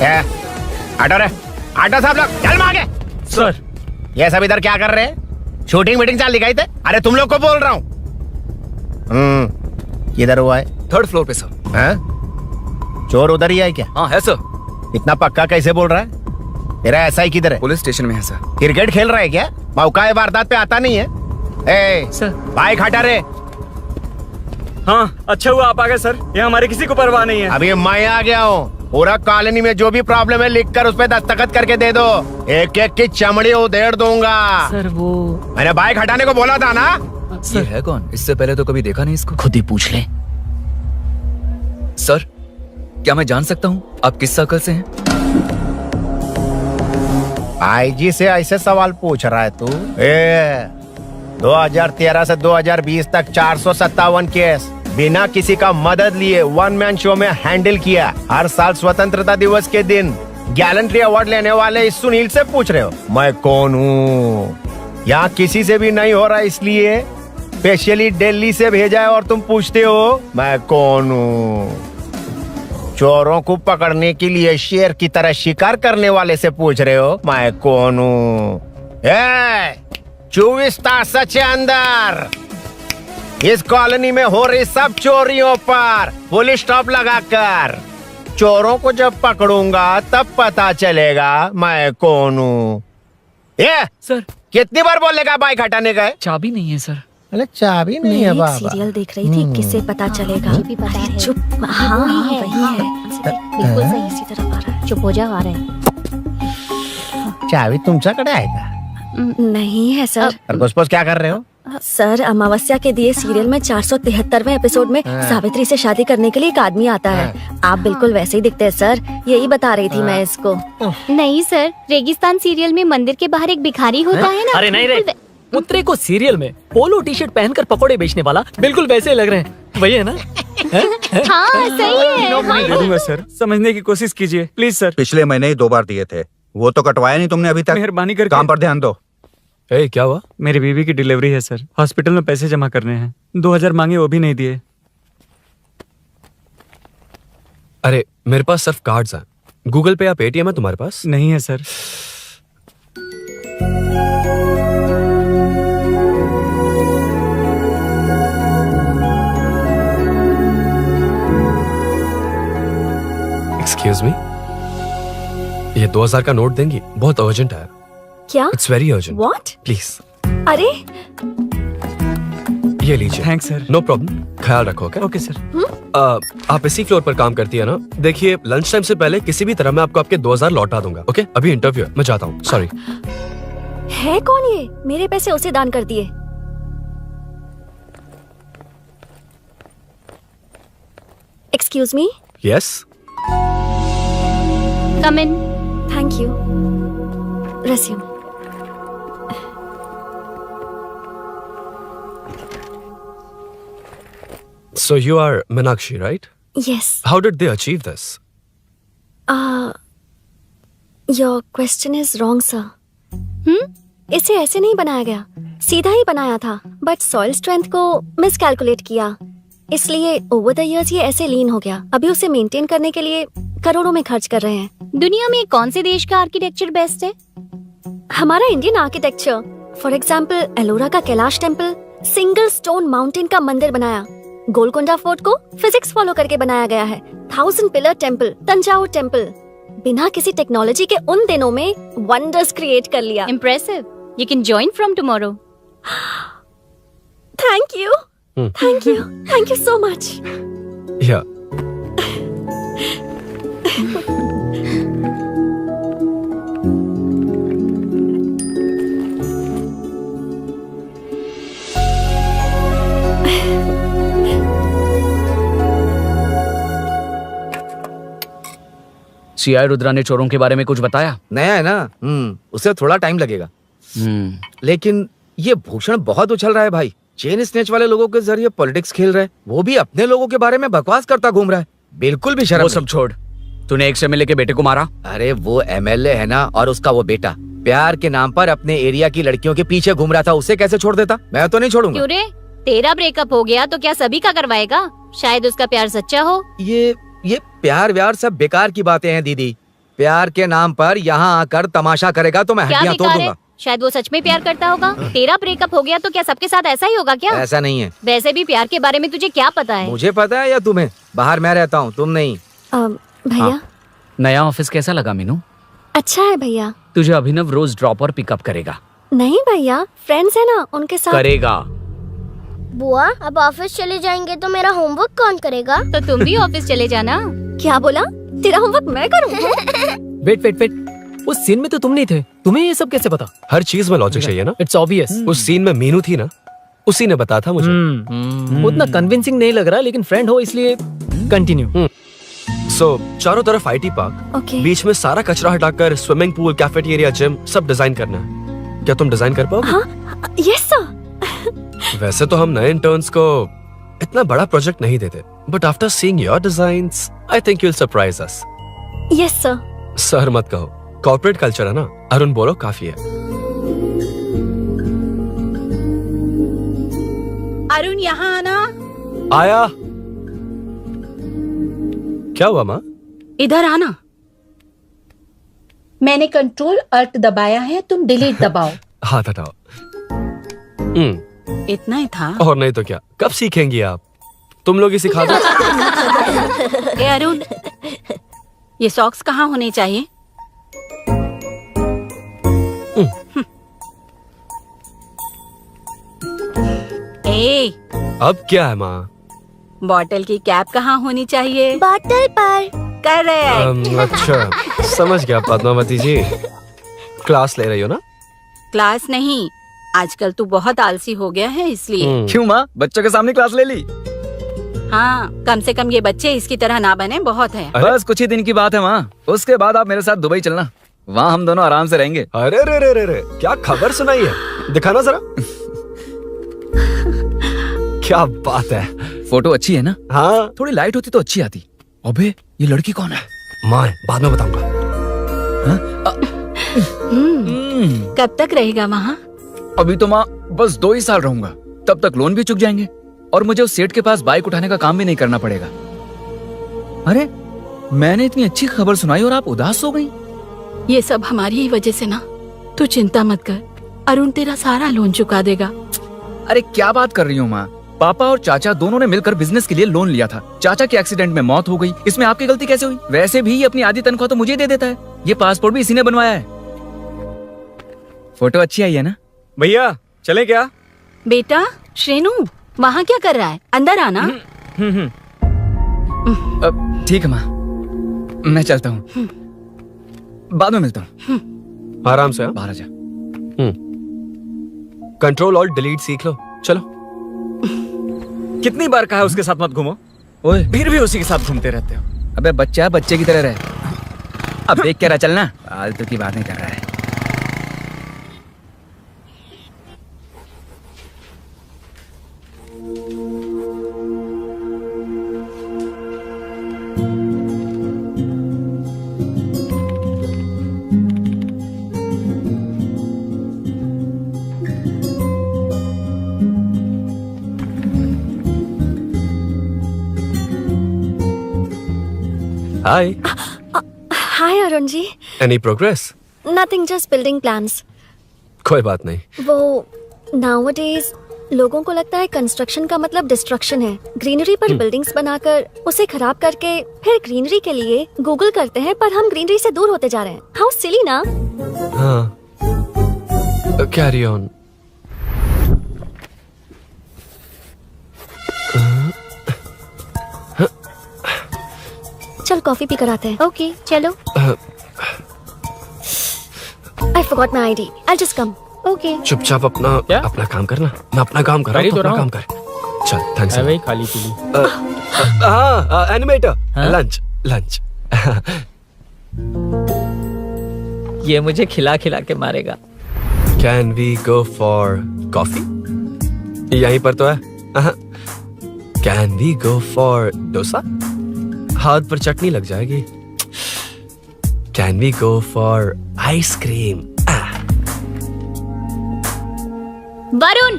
Auto रे, auto साहब लोग चल मांगे। सर ये सब इधर क्या कर रहे हैं? शूटिंग मीटिंग चाल दिखाई थे? अरे तुम लोग को बोल रहा हूँ। किधर हुआ है? 3rd फ्लोर पे सर। हाँ? चोर उधर ही है क्या? हाँ है सर। इतना पक्का कैसे बोल रहा है? तेरा ऐसा ही किधर है? पुलिस स्टेशन में है सर। क्रिकेट खेल रहा है क्या? मौका है वारदात पे आता नहीं है। ए सर। बाइक हटा रे। हाँ अच्छा हुआ आप आ गए सर, ये हमारे किसी को परवाह नहीं है। अभी मैं आ गया हूँ। पूरा कॉलोनी में जो भी प्रॉब्लम है लिखकर उस पे दस्तखत करके दे दो। एक एक की चमड़ी उधेड़ दूंगा। सर वो मैंने बाइक हटाने को बोला था ना। ये है कौन? इससे पहले तो कभी देखा नहीं इसको। खुद ही पूछ ले। सर क्या मैं जान सकता हूँ आप किस सर्कल से हैं? आईजी से ऐसे सवाल पूछ रहा है तू? 2013 से 2020 तक 457 केस बिना किसी का मदद लिए 1 मैन शो में हैंडल किया। हर साल स्वतंत्रता दिवस के दिन गैलेंट्री अवार्ड लेने वाले इस सुनील से पूछ रहे हो मैं कौन हूँ? यहाँ किसी से भी नहीं हो रहा, इसलिए स्पेशली दिल्ली से भेजा है और तुम पूछते हो मैं कौन हूँ? चोरों को पकड़ने के लिए शेर की तरह शिकार करने वाले से पूछ रहे हो मैं कौन हूँ? 24 तास के अंदर इस कॉलोनी में हो रही सब चोरियों पर पुलिस स्टॉप लगाकर चोरों को जब पकड़ूंगा तब पता चलेगा मैं कौन हूँ। ये सर कितनी बार बोलेगा बाइक हटाने का है? चाबी नहीं है सर। अरे चाबी नहीं मैं है एक बाबा। सीरियल देख रही थी, किससे पता चलेगा? भी पता है। चुप। हाँ वही है। बिल्कुल सही। इसी तरफ आ रहा है। चुप हो जा, आ रहे हैं। चाबी तुमच्याकडे आहे का? नहीं है सर। खरगोश क्या कर रहे हो? सर अमावस्या के दिए सीरियल में 473वें एपिसोड में सावित्री से शादी करने के लिए एक आदमी आता है। आप बिल्कुल वैसे ही दिखते हैं सर, यही बता रही थी मैं इसको। नहीं सर, रेगिस्तान सीरियल में मंदिर के बाहर एक भिखारी होता है ना। अरे नहीं रे, पुत्रे को सीरियल में पोलो टी शर्ट पहनकर पकोड़े बेचने वाला बिल्कुल वैसे लग रहे हैं। वही है ना? हाँ सही है। दे दूंगा सर, समझने की कोशिश कीजिए प्लीज सर। पिछले महीने ही 2 बार दिए थे, वो तो कटवाया नहीं तुमने अभी तक। मेहरबानी करके काम पर ध्यान दो। क्या हुआ? मेरी बीवी की डिलीवरी है सर, हॉस्पिटल में पैसे जमा करने हैं। 2000 मांगे, वो भी नहीं दिए। अरे मेरे पास सिर्फ कार्ड्स हैं। गूगल पे या पेटीएम है तुम्हारे पास? नहीं है सर। एक्सक्यूज मी, ये 2000 का नोट देंगी? बहुत अर्जेंट है। क्या? It's very urgent. What? Please अरे ये लीजिए। Thanks sir. नो प्रॉब्लम, ख्याल रखो। Okay sir. आप इसी फ्लोर पर काम करती है ना? देखिए लंच टाइम से पहले किसी भी तरह मैं आपको आपके 2000 लौटा दूंगा। ओके अभी इंटरव्यू है, मैं जाता हूँ। सॉरी। है कौन ये? मेरे पैसे उसे दान कर दिए। Excuse me. Yes come in. Thank you. Resume. So you are Meenakshi, right? Yes. How did they achieve this? Your question is wrong, sir. इसे ऐसे नहीं बनाया गया, सीधा ही बनाया था, बट सॉइल स्ट्रेंथ को मिसकैलकुलेट किया, इसलिए ओवर द इयर्स ये ऐसे लीन हो गया। अभी उसे मेंटेन करने के लिए करोड़ों में खर्च कर रहे हैं। दुनिया में कौन से देश का आर्किटेक्चर बेस्ट है? हमारा Indian architecture. For example Ellora का Kailash temple, single stone mountain का मंदिर बनाया। गोलकोंडा फोर्ट को फिजिक्स फॉलो करके बनाया गया है। 1000 पिलर टेम्पल, तंजावुर टेम्पल, बिना किसी टेक्नोलॉजी के उन दिनों में वंडर्स क्रिएट कर लिया। Impressive. You can join from tomorrow. Thank you, thank you, thank you so much. Yeah. CI Rudra ने चोरों के बारे में कुछ बताया? नया है ना, उसे थोड़ा टाइम लगेगा। लेकिन ये भूषण बहुत उछल रहा है भाई। चेन स्नेच वाले लोगों के जरिए पॉलिटिक्स खेल रहा है, वो भी अपने लोगों के बारे में बकवास करता घूम रहा है। बिल्कुल भी शर्म वो सब छोड़, तूने एक एमएलए के बेटे को मारा। अरे वो एमएलए है ना, और उसका वो बेटा प्यार के नाम पर अपने एरिया की लड़कियों के पीछे घूम रहा था, उसे कैसे छोड़ देता? मैं तो नहीं छोड़ूंगा। क्यों रे? तेरा ब्रेकअप हो गया तो क्या सभी का करवाएगा? शायद उसका प्यार सच्चा हो। ये प्यार व्यार सब बेकार की बातें हैं दीदी। प्यार के नाम पर यहाँ आकर तमाशा करेगा तो मैं क्या हड्डियां तोड़ बेकार है? दूंगा। शायद वो सच में प्यार करता होगा। तेरा ब्रेकअप हो गया तो क्या सबके साथ ऐसा ही होगा क्या? ऐसा नहीं है। वैसे भी प्यार के बारे में तुझे क्या पता है? मुझे पता है या तुम्हें? बाहर मैं रहता हूँ, तुम नहीं। भैया नया ऑफिस कैसा लगा मीनू? अच्छा है भैया। तुझे अभिनव रोज ड्रॉप और पिकअप करेगा। नहीं भैया, फ्रेंड्स है ना, उनके साथ। करेगा। बुआ अब ऑफिस चले जाएंगे तो मेरा होमवर्क कौन करेगा? तो तुम भी ऑफिस चले जाना। क्या बोला? तेरा होमवर्क मैं करूँ? वेट वेट वेट, उस सीन में तो तुम नहीं थे, तुम्हें ये सब कैसे पता? हर चीज में लॉजिक चाहिए ना। It's obvious. उस सीन में मीनू थी ना, उसी ने बताया था मुझे। उतना कन्विंसिंग नहीं लग रहा, लेकिन फ्रेंड हो इसलिए कंटिन्यू। सो चारों तरफ आईटी पार्क, ओके। बीच में सारा कचरा हटाकर स्विमिंग पूल, कैफेटेरिया, जिम सब डिजाइन करना है। क्या तुम डिजाइन कर पाओगे? हाँ, यस सर। वैसे तो हम नए इंटर्न्स को इतना बड़ा प्रोजेक्ट नहीं देते, but after seeing your designs I think you will surprise us. Yes sir. Sir मत कहो, कॉर्पोरेट कल्चर है ना। अरुण बोलो काफी है। अरुण यहाँ आना। आया। क्या हुआ माँ? इधर आना। मैंने कंट्रोल अल्ट दबाया है, तुम डिलीट दबाओ। हाथ हटाओ। इतना ही था। और नहीं तो क्या, कब सीखेंगी आप? तुम लोग ही सिखा दो। ए अरुण, ये सॉक्स कहाँ होने चाहिए? ए, अब क्या है माँ? बॉटल की कैप कहाँ होनी चाहिए? बॉटल पर। करेक्ट। अच्छा समझ गया पद्मावती जी। क्लास ले रही हो ना? क्लास नहीं, आजकल तू बहुत आलसी हो गया है इसलिए। क्यों माँ, बच्चों के सामने क्लास ले ली? हाँ, कम से कम ये बच्चे इसकी तरह ना बने, बहुत है। अरे? बस कुछ ही दिन की बात है माँ, उसके बाद आप मेरे साथ दुबई चलना। वहाँ हम दोनों आराम से रहेंगे। अरे रे रे रे रे, क्या खबर सुनाई है, दिखाना जरा। क्या बात है। फोटो अच्छी है ना? हाँ थोड़ी लाइट होती तो अच्छी आती। अबे ये लड़की कौन है? माँ बाद में बताऊंगा। कब तक रहेगा वहाँ? अभी तो माँ बस 2 ही साल रहूंगा, तब तक लोन भी चुक जाएंगे और मुझे उस सेठ के पास बाइक उठाने का काम भी नहीं करना पड़ेगा। अरे मैंने इतनी अच्छी खबर सुनाई और आप उदास हो गई। ये सब हमारी ही वजह से ना। तू चिंता मत कर, अरुण तेरा सारा लोन चुका देगा। अरे क्या बात कर रही हो माँ, पापा और चाचा दोनों ने मिलकर बिजनेस के लिए लोन लिया था। चाचा के एक्सीडेंट में मौत हो गई, इसमें आपकी गलती कैसे हुई? वैसे भी ये अपनी आधी तनख्वाह तो मुझे दे देता है। ये पासपोर्ट भी इसी ने बनवाया है। फोटो अच्छी आई है ना? भैया चले क्या? बेटा श्रेनु, वहाँ क्या कर रहा है? अंदर आना। ठीक है माँ, मैं चलता हूँ, बाद में मिलता हूँ। आराम से। हाँ? बाहर आ जा। कंट्रोल और डिलीट सीख लो। चलो। कितनी बार कहा है उसके साथ मत घूमो, ओए फिर भी उसी के साथ घूमते रहते हो। अबे बच्चा बच्चे की तरह रहे। अब देख के रहा चलना, फालतू की बात नहीं कर रहा है। Hi. Hi Arun ji. Any progress? Nothing, just building plans. कोई बात नहीं। वो नाउअडेज लोगों को लगता है कंस्ट्रक्शन का मतलब डिस्ट्रक्शन है। ग्रीनरी पर बिल्डिंग्स बनाकर उसे खराब करके फिर ग्रीनरी के लिए गूगल करते हैं, पर हम ग्रीनरी से दूर होते जा रहे हैं। हाउ सिली ना। हाँ कैरी ऑन। चल कॉफी पी कर आते हैं। ओके चलो। I forgot my ID, I just come. Okay. चुपचाप अपना काम करना। मैं अपना काम कर रहा हूँ, तो अपना काम कर। चल थैंक्स। वही खाली पीली। हाँ एनिमेटर, लंच लंच। ये मुझे खिला खिला के मारेगा। Can we go for coffee? यहीं पर तो है। Can we go for dosa? हाथ पर चटनी लग जाएगी। Can we go for ice cream? Varun,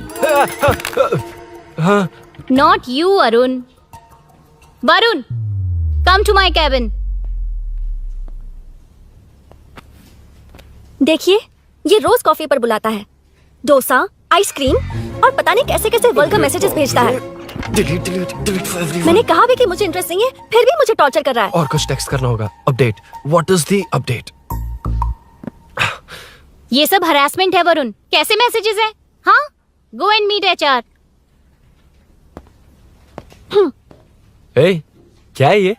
हाँ not you Arun. Varun, come to my cabin. देखिए, ये रोज कॉफी पर बुलाता है, डोसा, आइसक्रीम और पता नहीं कैसे कैसे वेलकम मैसेजेस भेजता है। Delete for everyone. मैंने कहा भी कि मुझे इंटरेस्ट नहीं है, फिर भी मुझे टॉर्चर कर रहा है। और कुछ टेक्स्ट करना होगा। Update, what is the update? ये सब हरासमेंट है वरुण। कैसे मैसेजेस है? हाँ, गो एंड मीट HR। ए, क्या है ये?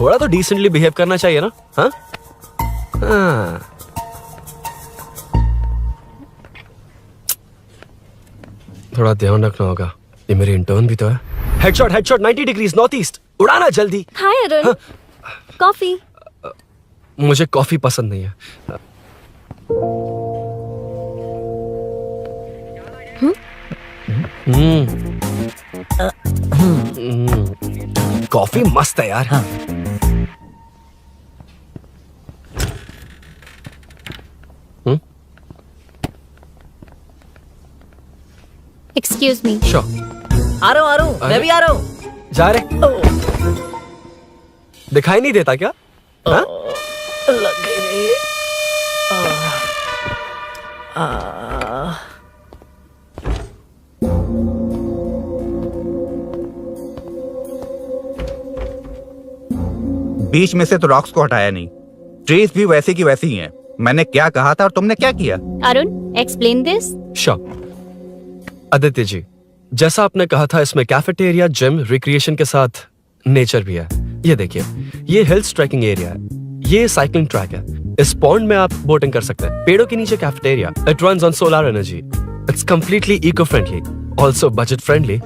थोड़ा तो डिसेंटली बिहेव करना चाहिए ना? हाँ हाँ। थोड़ा ध्यान रखना होगा, ये मेरी इंटर्न भी तो है। हेडशॉट 90 डिग्रीज नॉर्थ ईस्ट, उड़ाना जल्दी। हाय अरुण, कॉफी। मुझे कॉफी पसंद नहीं है। कॉफी मस्त है यार। हाँ। Excuse me. श्योर। आ रहा हूँ, मैं भी आ रहा हूँ। जा रहे? दिखाई नहीं देता क्या? हाँ? लग गई नहीं। बीच में से तो रॉक्स को हटाया नहीं, ट्रीज भी वैसी की वैसी ही हैं। मैंने क्या कहा था और तुमने क्या किया? Arun, explain this. Sure. Aditya ji, जैसा आपने कहा था, इसमें कैफेटेरिया, जिम, रिक्रिएशन के साथ नेचर भी है। ये देखिए, ये हिल्स ट्रैकिंग एरिया है, ये साइकिलिंग ट्रैक है, इस पॉन्ड में आप बोटिंग कर सकते हैं, पेड़ों के नीचे cafeteria, it runs on solar energy, it's completely eco friendly, also budget friendly,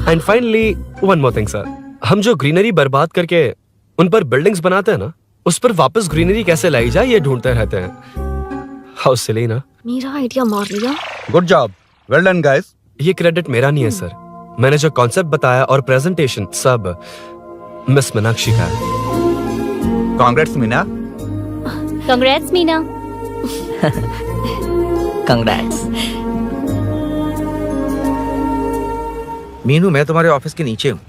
and finally one more thing sir, हम जो ग्रीनरी बर्बाद करके उन पर बिल्डिंग्स बनाते हैं ना, उस पर वापस ग्रीनरी कैसे लाई जाए ये ढूंढते रहते हैं। हाउ सिली ना? मेरा आइडिया मार लिया। Good job, well done guys. ये क्रेडिट मेरा नहीं है सर, मैंने जो कॉन्सेप्ट बताया और प्रेजेंटेशन सब मिस मीनाक्षी का है। Congrats Meena. Congrats Meena. Congrats. Meenu, मैं तुम्हारे ऑफिस के नीचे हूँ।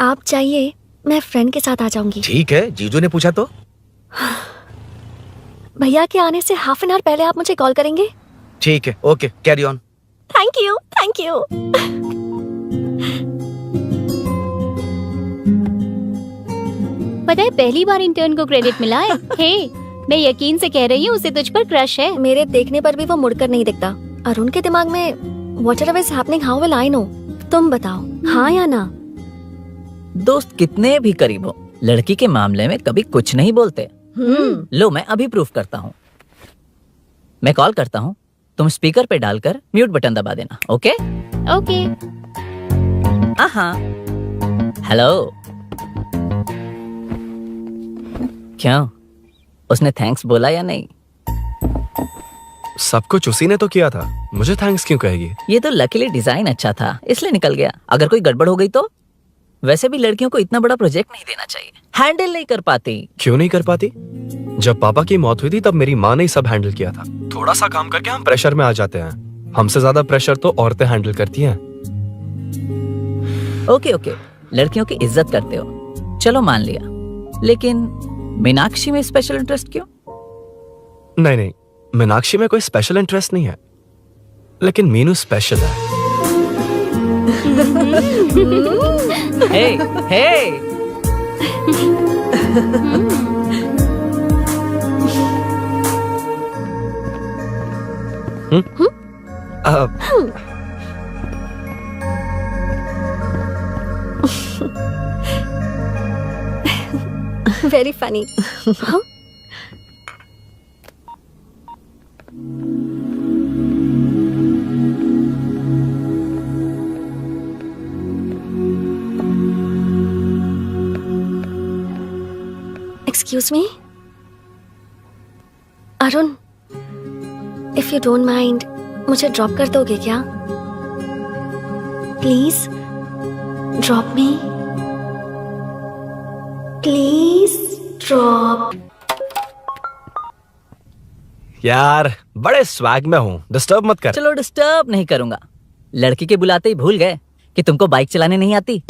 आप चाहिए, मैं फ्रेंड के साथ आ जाऊंगी। ठीक है, जीजू ने पूछा तो। भैया के आने से हाफ एन आवर पहले आप मुझे कॉल करेंगे? ठीक है, okay, carry on. Thank you, thank you. पता है, पहली बार इंटर्न को क्रेडिट मिला है। हे, मैं यकीन से कह रही हूँ, उसे तुझ पर क्रश है। मेरे देखने पर भी वो मुड़कर नहीं दिखता। अरुण के दिमाग में whatever is happening, how will I know? तुम बताओ, हाँ या ना? दोस्त कितने भी करीब हो, लड़की के मामले में कभी कुछ नहीं बोलते। लो, मैं अभी प्रूफ करता हूँ। मैं कॉल करता हूँ, तुम स्पीकर पे डालकर म्यूट बटन दबा देना। Okay okay. हाँ। हेलो। क्यों, उसने थैंक्स बोला या नहीं? सब कुछ उसी ने तो किया था, मुझे थैंक्स क्यों कहेगी? ये तो लकीली डिजाइन अच्छा था, इसलिए निकल गया। अगर कोई गड़बड़ हो गई तो? वैसे भी लड़कियों को इतना बड़ा प्रोजेक्ट नहीं देना चाहिए, हैंडल नहीं कर पाती। क्यों नहीं कर पाती? जब पापा की मौत हुई थी तब मेरी माँ ने ही सब हैंडल किया था। थोड़ा सा काम करके हम प्रेशर में आ जाते हैं, हमसे ज्यादा प्रेशर तो औरतें हैंडल करती हैं। ओके, लड़कियों की इज्जत करते हो, चलो मान लिया, लेकिन मीनाक्षी में स्पेशल इंटरेस्ट क्यों? नहीं, मीनाक्षी में कोई स्पेशल इंटरेस्ट नहीं है, लेकिन मीनू स्पेशल है। Hey. Very funny. Excuse me Arun, if you don't mind, मुझे ड्रॉप कर दोगे क्या? Please drop me, please drop. यार, बड़े स्वैग में हूँ, डिस्टर्ब मत कर। चलो, डिस्टर्ब नहीं करूंगा। लड़की के बुलाते ही भूल गए कि तुमको बाइक चलाने नहीं आती।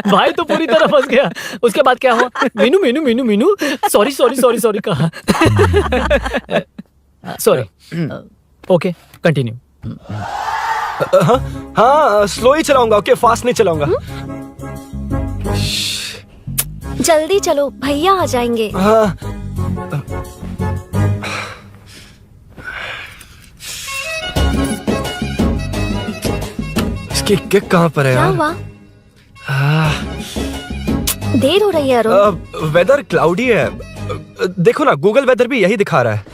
भाई तो पूरी तरह फंस गया। उसके बाद क्या हुआ? Meenu Meenu Meenu Meenu sorry sorry sorry sorry कहा। सॉरी। Okay continue. हाँ स्लो ही चलाऊंगा, ओके फास्ट नहीं चलाऊंगा। जल्दी चलो, भैया आ जाएंगे। हाँ इसकी किक कहाँ पर है क्या यार? हुआ? देर हो रही है अरुण। वेदर क्लाउडी है। देखो ना गूगल वेदर भी यही दिखा रहा है।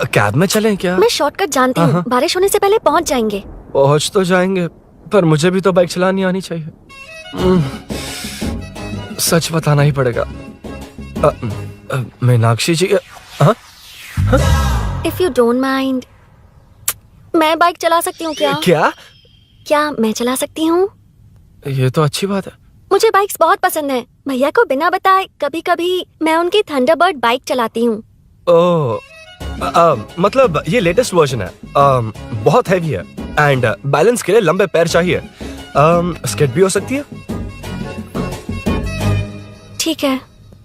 कैब में चलें क्या? मैं शॉर्टकट जानती हूँ, बारिश होने से पहले पहुँच जाएंगे। पहुंच तो जाएंगे पर मुझे भी तो बाइक चलानी आनी चाहिए। सच बताना ही पड़ेगा। मीनाक्षी जी। इफ यू डोंट माइंड, मैं बाइक चला सकती हूँ क्या? क्या मैं चला सकती हूँ? ये तो अच्छी बात है। मुझे बाइक्स बहुत पसंद है। भैया को बिना बताए कभी कभी मैं उनकी थंडरबर्ड बाइक चलाती हूँ। ओह मतलब ये लेटेस्ट वर्जन है। बहुत हैवी है एंड बैलेंस के लिए लंबे पैर चाहिए। स्केट भी हो सकती है। ठीक है,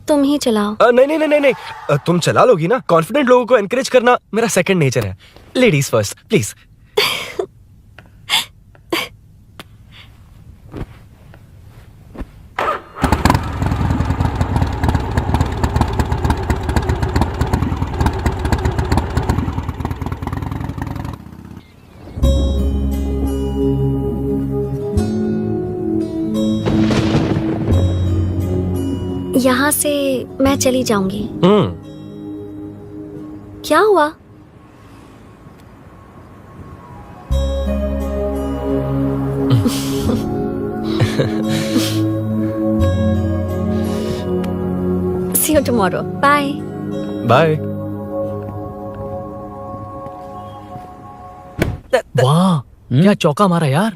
तुम ही चलाओ। नहीं नहीं नहीं नहीं तुम चला लोगी ना। कॉन्फिडेंट लोगों को एनकरेज करना मेरा सेकंड नेचर है। Ladies first please. यहाँ से मैं चली जाऊंगी। क्या हुआ? See you tomorrow. Bye. Bye. वाह क्या चौका मारा यार।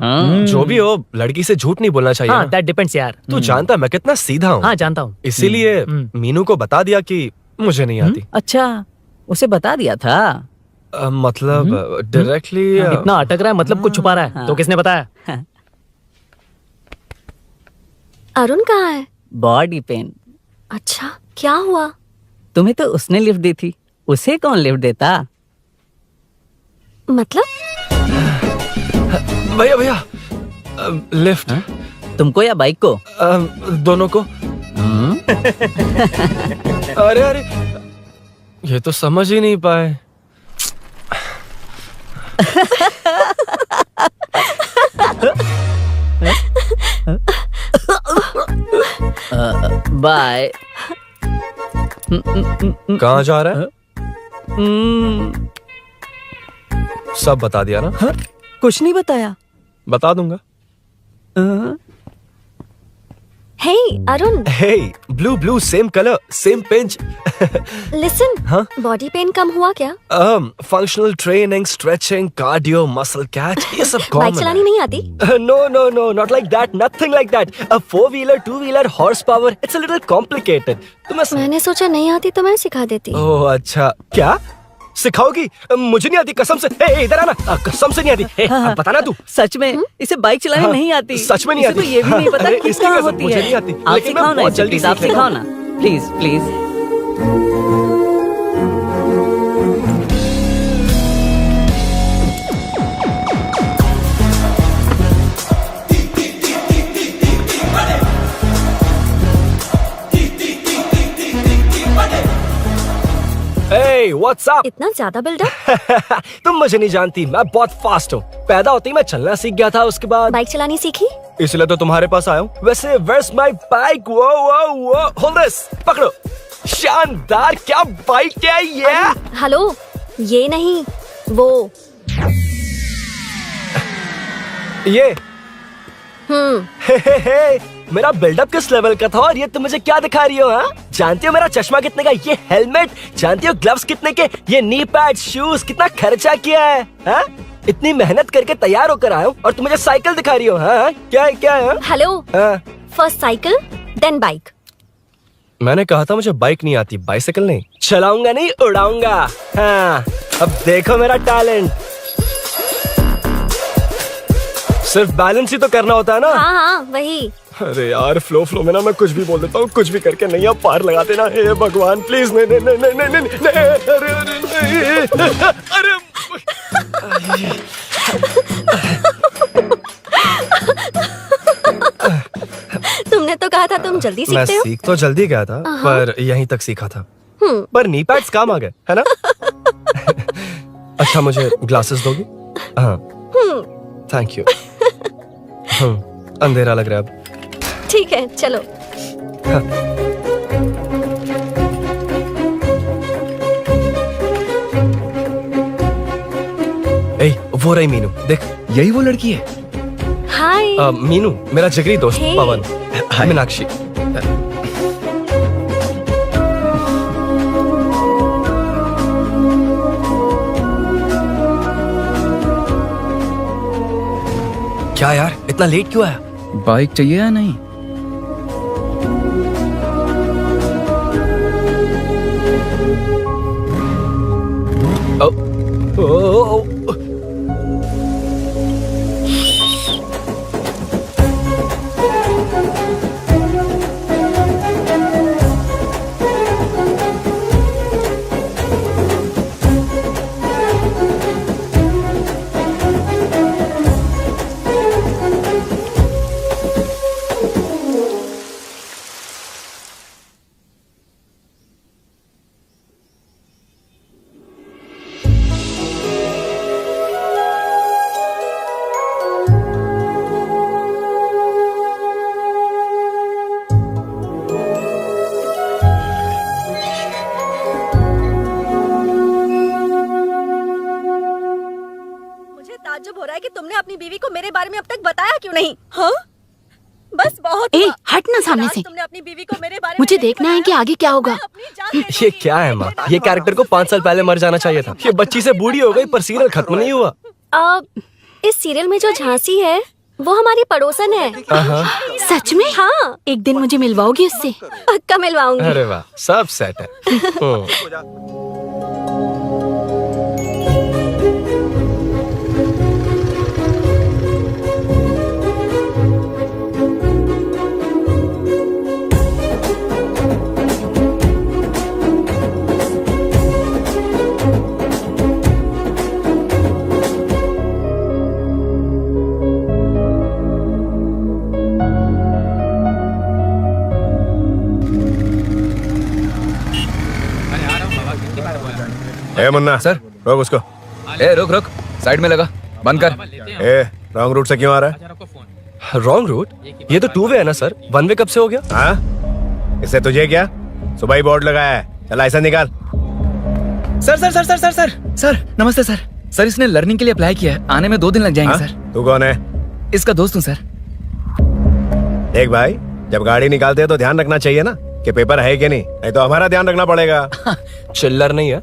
जो भी हो लड़की से झूठ नहीं बोलना चाहिए। हाँ ना? दैट डिपेंड्स यार। तू जानता मैं कितना सीधा हूँ। हाँ जानता हूँ। इसीलिए मीनू को बता दिया कि मुझे नहीं आती। अच्छा उसे बता दिया था। मतलब डायरेक्टली इतना अटक रहा है मतलब कुछ छुपा रहा है। तो किसने बताया? अरुण कहाँ है? Body pain. अच्छा क्या हुआ? तुम्हें तो उसने लिफ्ट दी थी, उसे कौन लिफ्ट देता? मतलब? भैया भैया लिफ्ट। तुमको या बाइक को? दोनों को। अरे अरे ये तो समझ ही नहीं पाए। बाय। कहाँ जा रहा है? सब बता दिया ना? कुछ नहीं बताया। बता दूंगा। Hey Arun. Hey, blue, same color, same pinch. Listen. हाँ? बॉडी पेन कम हुआ क्या? Functional training, stretching, cardio, muscle catch, ये सब common बाइक चलानी नहीं आती? No, not like that, nothing like that. A 4-wheeler, 2-wheeler, horsepower, it's a little complicated. मैंने सोचा नहीं आती तो मैं सिखा देती। ओह अच्छा, क्या सिखाओगी? मुझे नहीं आती कसम से। इधर आना, कसम से नहीं आती। बताना तू। सच में इसे बाइक चलानी नहीं आती। सच में नहीं आती। तो ये भी नहीं पता कि कहाँ होती मुझे है। नहीं आती। आप लेकिन मैं सिखाओ ना बहुत इसे, जल्दी प्लीज आप सीख लेगा। सिखाओ ना please please. Hey, what's up? इतना ज्यादा बिल्डअप? तुम मुझे नहीं जानती, मैं बहुत फास्ट हूँ। पैदा होते ही मैं चलना सीख गया था, उसके बाद बाइक चलानी सीखी? इसलिए तो तुम्हारे पास आया हूँ। वैसे where's my bike? वो hold this, पकड़ो। शानदार, क्या बाइक है ये? हेलो, ये नहीं वो। ये मेरा बिल्डअप किस लेवल का था और ये तुम मुझे क्या दिखा रही हो? हाँ, जानती हो मेरा चश्मा कितने का, ये हेलमेट, जानती हो ग्लव्स कितने के, ये नी पैड, शूज, कितना खर्चा किया है? हाँ? इतनी मेहनत करके तैयार होकर आया हूँ और तुम मुझे साइकिल दिखा रही हो? हाँ? क्या है? Hello, first cycle then bike. मैंने कहा था मुझे बाइक नहीं आती, बाइसाइकिल नहीं। चलाऊंगा नहीं, उड़ाऊंगा। हाँ, अब देखो मेरा टैलेंट। सिर्फ बैलेंस ही तो करना होता है ना। हाँ हाँ वही। अरे यार फ्लो में ना मैं कुछ भी बोल देता हूँ, कुछ भी करके नहीं आप पार लगा देना। हे भगवान प्लीज नहीं नहीं नहीं नहीं नहीं नहीं, नहीं अरे तुमने तो कहा था तुम जल्दी मैं सीखते हो। सीख तो जल्दी गया था पर यहीं तक सीखा था। पर नी पैड्स काम आ गए है ना। अच्छा मुझे ग्लासेस दोगी? हाँ थैंक यू। अंधेरा लग रहा है अब। ठीक है चलो। ए, वो रही मीनू देख। यही वो लड़की है। हाय। मीनू मेरा जिगरी दोस्त Hey. पवन। मीनाक्षी। क्या यार इतना लेट क्यों आया? बाइक चाहिए या नहीं? ओ, मुझे ताज्जुब हो रहा है कि तुमने अपनी बीवी को मेरे बारे में अब तक बताया क्यों नहीं? हाँ बस बहुत ए हुआ। हट ना सामने आज से। तुमने अपनी बीवी को मेरे बारे में मुझे नहीं देखना है कि बताया। आगे क्या होगा। मैं अपनी जान दे ये दूंगी। क्या है माँ? ये कैरेक्टर को 5 साल पहले मर जाना चाहिए था। ये बच्ची से बूढ़ी हो गई पर सीरियल खत्म नहीं हुआ। इस सीरियल में जो झांसी है वो हमारी पड़ोसन है। सच में? हाँ एक दिन मुझे मिलवाओगी उससे? पक्का मिलवाऊंगी। अरे वाह सब सेट है। ए मुन्ना सर। रोक उसको। ए रुक रुक, साइड में लगा, बंद कर। ए रॉन्ग रूट से क्यों आ रहा है? Wrong route? ये तो 2 वे है ना सर, 1 वे कब से हो गया? हाँ इससे तुझे क्या? सुबह ही बोर्ड लगाया है, चल लाइसेंस निकाल। Sir sir sir sir sir sir sir नमस्ते सर। सर इसने लर्निंग के लिए अप्लाई किया है, आने में 2 दिन लग जाएंगे हाँ? सर। तू कौन है? इसका दोस्त हूँ सर। देख भाई जब गाड़ी निकालते हैं तो ध्यान रखना चाहिए ना कि पेपर है कि नहीं तो हमारा ध्यान रखना पड़ेगा। चिल्लर नहीं है,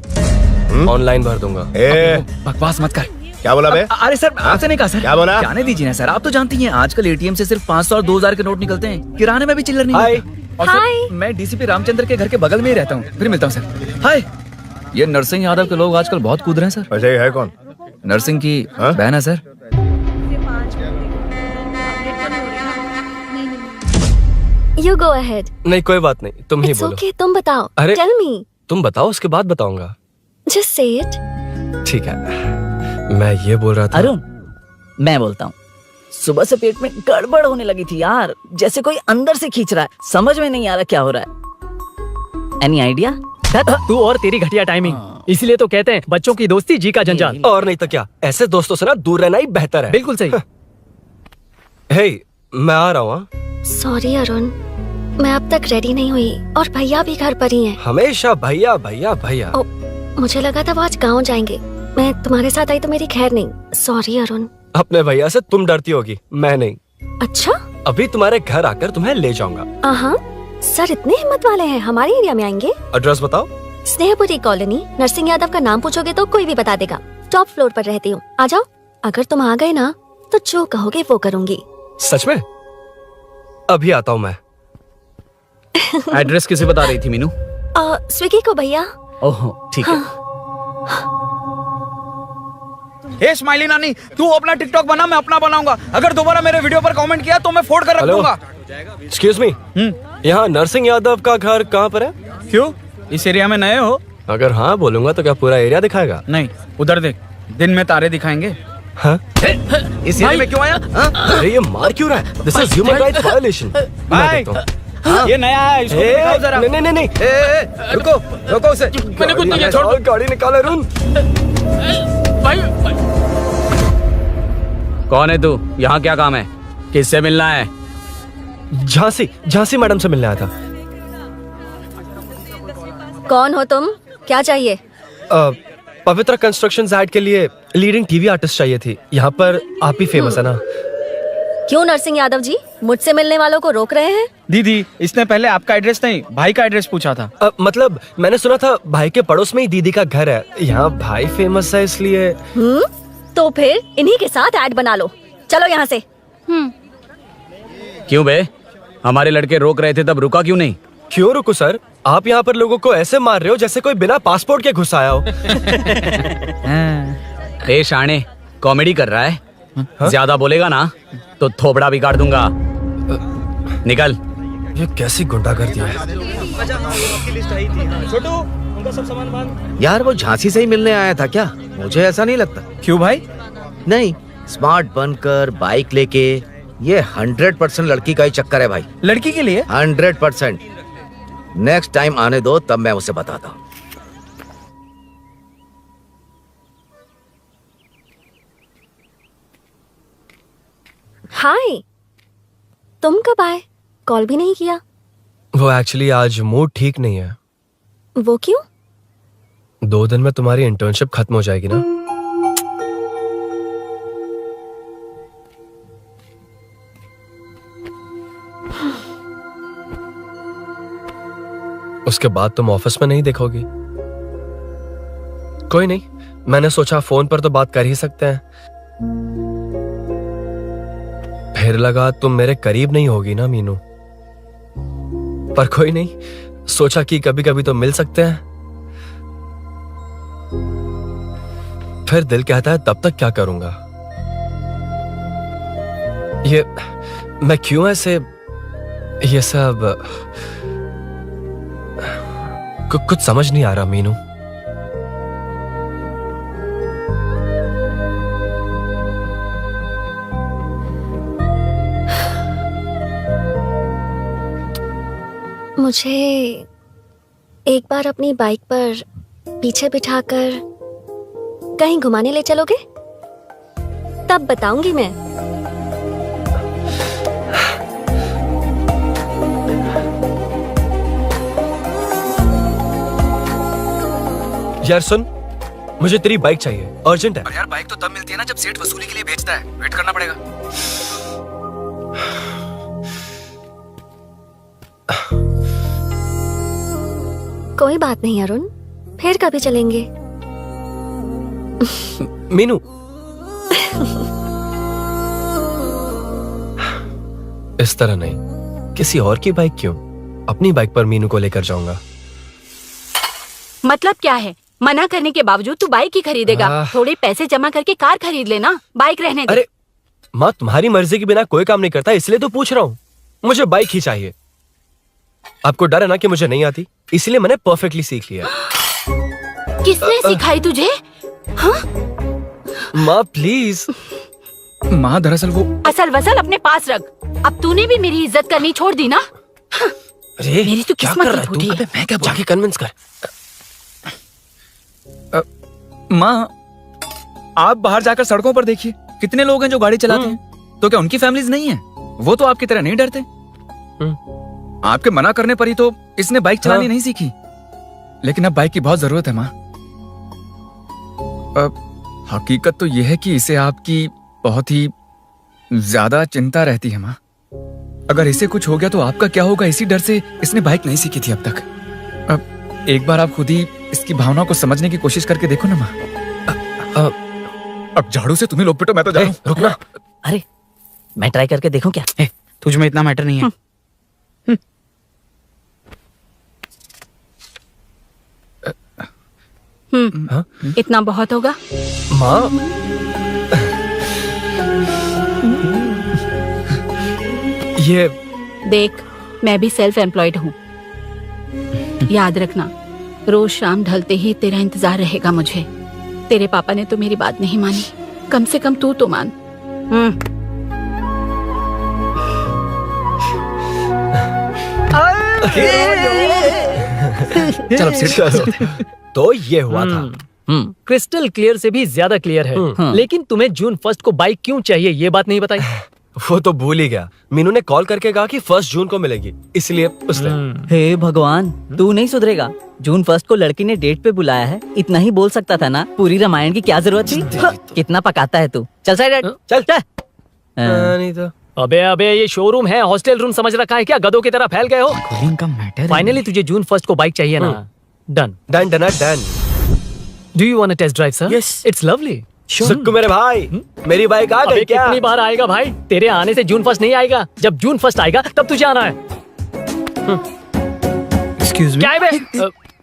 ऑनलाइन भर दूंगा। ए बकवास मत कर। क्या बोला बे? अरे सर आपसे नहीं कहा सर। क्या बोला? जाने दीजिए ना सर, आप तो जानती हैं आजकल एटीएम से सिर्फ 500 और 2000 के नोट निकलते हैं, किराने में भी चिल्लर नहीं हाय। मिलता। और सर, मैं डीसीपी रामचंद्र के घर के बगल में ही रहता हूँ, फिर मिलता हूँ सर। हाय। ये नरसिंह यादव के लोग आजकल बहुत कूद रहे हैं सर। वैसे ये है कौन? नरसिंह की हाँ? बहन है सर। You go ahead. नहीं कोई बात नहीं, तुम ही It's बोलो। okay, तुम बताओ। अरे- Tell me. तुम बताओ उसके बाद बताऊंगा। Just say it. ठीक है मैं ये बोल रहा था। अरुण मैं बोलता हूँ, सुबह से पेट में गड़बड़ होने लगी थी यार, जैसे कोई अंदर से खींच रहा है, समझ में नहीं आ रहा क्या हो रहा है। Any idea? तू और तेरी घटिया टाइमिंग। इसलिए तो कहते हैं बच्चों की दोस्ती जी का जंजाल। और नहीं तो क्या, ऐसे दोस्तों से ना दूर रहना ही बेहतर है। बिल्कुल सही। हे मैं आ रहा हूँ। Sorry अरुण, मैं अब तक रेडी नहीं हुई और भैया भी घर पर ही हैं। हमेशा भैया भैया भैया। ओ, मुझे लगा था वो आज गाँव जाएंगे, मैं तुम्हारे साथ आई तो मेरी खैर नहीं। सॉरी अरुण। अपने भैया से तुम डरती होगी, मैं नहीं। अच्छा? अभी तुम्हारे घर आकर तुम्हें ले जाऊंगा। हाँ सर इतने हिम्मत वाले हैं, हमारे एरिया में आएंगे। एड्रेस बताओ। स्नेहपुरी कॉलोनी, नरसिंह यादव का नाम पूछोगे तो कोई भी बता देगा। टॉप फ्लोर पर रहती हूँ, आ जाओ। अगर तुम आ गए ना तो जो कहोगे वो करूँगी। सच में? अभी आता हूँ मैं। एड्रेस किसे बता रही थी मीनू? स्विगी को भैया। ओहो ठीक है। हे स्माइली नानी, तू अपना टिकटॉक बना, मैं अपना बनाऊंगा। अगर दोबारा मेरे वीडियो पर कमेंट किया तो मैं फोड़ कर रख हेलो। दूंगा। एक्सक्यूज मी, यहाँ नरसिंह यादव का घर कहाँ पर है? क्यों, इस एरिया में नए हो? अगर हाँ बोलूंगा तो क्या पूरा एरिया दिखाएगा? नहीं, उधर देख, दिन में तारे दिखाएंगे। हाँ? इस एरिया में क्यों आया? हाँ? अरे ये मार क्यों रहा है? This is human rights violation. भाई, ये नया है, इसको भी दिखाओ जरा। नहीं नहीं रुको रुको उसे। मैंने कुछ नहीं किया, छोड़ दो। गाड़ी निकाल अरुण। भाई कौन है तू? यहाँ क्या काम है? किससे मिलना है? झांसी मैडम से मिलने आया था। कौन हो तुम? क्या चाहिए? पवित्र कंस्ट्रक्शंस ऐड के लिए लीडिंग टीवी आर्टिस्ट चाहिए थी। यहाँ पर आप ही फेमस है ना? क्यों नरसिंह यादव जी मुझसे मिलने वालों को रोक रहे हैं? दीदी, इसने पहले आपका एड्रेस नहीं, भाई का एड्रेस पूछा था। मतलब मैंने सुना था भाई के पड़ोस में ही दीदी का घर है। यहाँ भाई फेमस है इसलिए। तो फिर इन्हीं के साथ ऐड बना लो। चलो यहाँ से। क्यों बे, हमारे लड़के रोक रहे थे तब रुका क्यों नहीं? क्यों रुको सर, आप यहाँ पर लोगों को ऐसे मार रहे हो जैसे कोई बिना पासपोर्ट के घुस आया हो। ए शाणे, कॉमेडी कर रहा है? ज्यादा बोलेगा ना तो थोबड़ा बिगाड़ दूंगा। निकल। ये कैसी गुंडागर्दी है? छोटू, उनका सब सामान बांध। यार वो झांसी से ही मिलने आया था क्या? मुझे ऐसा नहीं लगता। क्यों भाई? नहीं, स्मार्ट बनकर बाइक लेके, ये 100% लड़की का ही चक्कर है भाई। लड़की के लिए? 100%। नेक्स्ट टाइम आने दो, तब मैं उसे बताता हूँ। हाय, तुम कब आए? कॉल भी नहीं किया। वो एक्चुअली आज मूड ठीक नहीं है। वो क्यों? 2 दिन में तुम्हारी इंटर्नशिप खत्म हो जाएगी ना। उसके बाद तुम ऑफिस में नहीं देखोगी। कोई नहीं, मैंने सोचा फोन पर तो बात कर ही सकते हैं। फिर लगा तुम मेरे करीब नहीं होगी ना मीनू। पर कोई नहीं, सोचा कि कभी कभी तो मिल सकते हैं। फिर दिल कहता है तब तक क्या करूंगा। ये मैं क्यों ऐसे ये सब कुछ समझ नहीं आ रहा मीनू। मुझे एक बार अपनी बाइक पर पीछे बिठाकर कहीं घुमाने ले चलोगे? तब बताऊंगी मैं। यार सुन, मुझे तेरी बाइक चाहिए, अर्जेंट है। यार बाइक तो तब मिलती है ना जब सेठ वसूली के लिए भेजता है। वेट करना पड़ेगा। कोई बात नहीं अरुण, फिर कभी चलेंगे। मीनू, इस तरह नहीं, किसी और की बाइक क्यों, अपनी बाइक पर मीनू को लेकर जाऊंगा। मतलब क्या है? मना करने के बावजूद तू बाइक ही खरीदेगा? थोड़े पैसे जमा करके कार खरीद लेना, बाइक रहने दे। अरे माँ, तुम्हारी मर्जी के बिना कोई काम नहीं करता, इसलिए तो पूछ रहा हूँ। मुझे बाइक ही चाहिए। आपको डर है ना कि मुझे नहीं आती, इसलिए मैंने परफेक्टली सीख लिया। किसने सिखाई तुझे? हाँ? माँ प्लीज। माँ दरअसल वो असल वसल अपने पास रख। अब तूने भी मेरी इज्जत करनी छोड़ दी ना। अरे मेरी तो क्या किस्मत कर ही रहा है फूटी तू? है। मैं क्या जाके कन्विंस कर। माँ, आप बाहर जाकर सड़कों पर देखिए, कितने लोग हैं जो गाड़ी चलाते हैं। तो क्या उनकी फैमिलीज नहीं है? वो तो आपकी तरह नहीं डरते। आपके मना करने पर ही तो इसने बाइक चलानी नहीं सीखी। लेकिन अब बाइक की बहुत जरूरत है माँ। हकीकत तो यह है कि इसे आपकी बहुत ही ज्यादा चिंता रहती है माँ। अगर इसे कुछ हो गया तो आपका क्या होगा, इसी डर से इसने बाइक नहीं सीखी थी अब तक। अब एक बार आप खुद ही इसकी भावना को समझने की कोशिश करके देखो ना माँ। अब झाड़ू से तुम्हें लोग पिटो, मैं तो जा रहा हूं। रुकना। अरे मैं ट्राई करके देखूं क्या? तुझ में इतना मैटर नहीं है। इतना बहुत होगा। माँ ये देख, मैं भी सेल्फ एम्प्लॉयड हूँ। याद रखना, रोज शाम ढलते ही तेरा इंतजार रहेगा मुझे। तेरे पापा ने तो मेरी बात नहीं मानी, कम से कम तू तो मान। चल अब सीट। तो ये हुआ था। क्रिस्टल क्लियर से भी ज्यादा क्लियर है। लेकिन तुम्हें जून 1 को बाइक क्यों चाहिए ये बात नहीं बताई। वो तो भूल ही गया। मीनू ने कॉल करके कहा कि 1 जून को मिलेगी, इसलिए उसने। हे भगवान, तू नहीं सुधरेगा। जून 1 को लड़की ने डेट पे बुलाया है, इतना ही बोल सकता था ना। पूरी रामायण की क्या जरूरत थी। कितना पकाता है तू। चल साइड चल चल। नहीं तो अबे ये शोरूम है, हॉस्टल रूम समझ रखा है क्या? गधों की तरह फैल गए हो। कूलिंग का मैटर। फाइनली तुझे जून 1 को बाइक चाहिए ना? Done done done done. Do you want to test drive sir? Yes. It's lovely. Sukku मेरे भाई, मेरी बाइक आ अबे गई क्या? कितनी बार आएगा भाई? तेरे आने से जून 1 नहीं आएगा। जब जून 1 आएगा तब तुझे आना है। Excuse me. क्या है बे?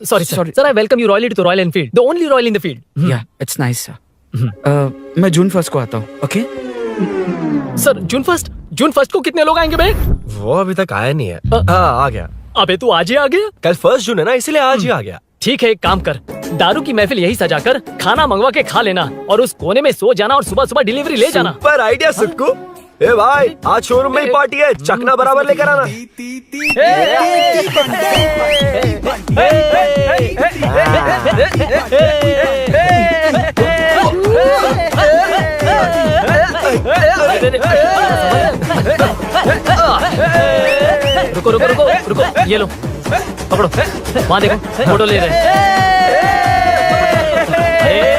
Sorry sir, I welcome you royally to Royal Enfield, the only royal in the field. Yeah it's nice sir. मैं जून 1 को आता हूँ। ओके सर जून 1 को कितने लोग आएंगे बे? वो अभी तक आया नहीं है। हाँ आ गया। अबे तू आज ही आ गया? कल 1 जून है ना, इसलिए आज ही आ गया। ठीक है, एक काम कर, दारू की महफिल यही सजाकर खाना मंगवा के खा लेना और उस कोने में सो जाना और सुबह सुबह डिलीवरी ले जाना। पर आइडिया सुक्कू। ए भाई, आज शोरूम में ही पार्टी है, चकना बराबर लेकर आना। रुको रुको रुको रुको, ये लो पकड़ो, वहाँ देखो फोटो ले रहे हैं।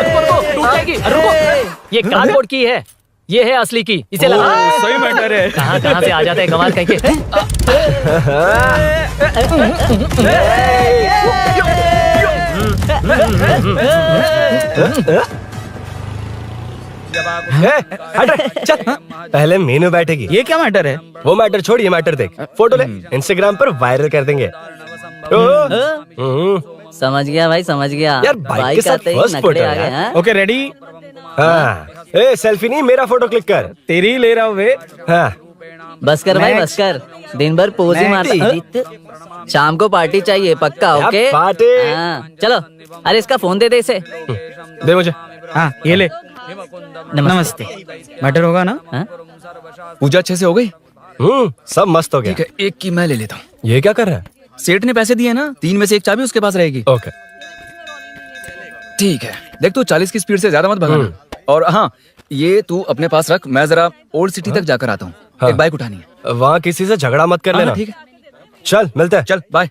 रुको रुको, टूट जाएगी। रुको, ये कार्डबोर्ड की है, ये है असली की, इसे लगा। सही मैटर है। कहाँ से आ जाते हैं कमाल कहीं के। चल, पहले मीनू बैठेगी। ये क्या मैटर है? वो मैटर छोड़, ये मैटर देख। फोटो ले, इंस्टाग्राम पर वायरल कर देंगे। समझ गया भाई, समझ गया। यार बाइक के साथ आते ही फर्स्ट नखरे फोटो आ गए। है। हाँ? Okay ready. हाँ, ए सेल्फी नहीं, मेरा फोटो क्लिक कर। तेरी ही ले रहा हूँ वे। हाँ, बस कर भाई, बस कर। दिन भर पोज ही मारता। शाम को पार्टी चाहिए पक्का। क्या ओके पार्टी? हाँ, चलो। अरे इसका फोन दे इसे। दे मुझे। हाँ ये ले। नमस्ते। मैटर होगा ना? हाँ? पूजा अच्छे से हो गई? सब मस्त हो गया। ठीक है, एक की मैं ले लेता हूँ। ये क्या कर रहा है? सेठ ने पैसे दिए ना, 3 में से 1 चाबी उसके पास रहेगी। ओके ठीक है, देख तू 40 की स्पीड से ज्यादा मत भगाना। और हाँ, ये तू अपने पास रख, मैं जरा ओल्ड सिटी तक जाकर आता हूँ। हाँ। एक बाइक उठानी है। वहाँ किसी से झगड़ा मत कर हाँ, लेना। ठीक है, चल मिलते हैं। चल बाय।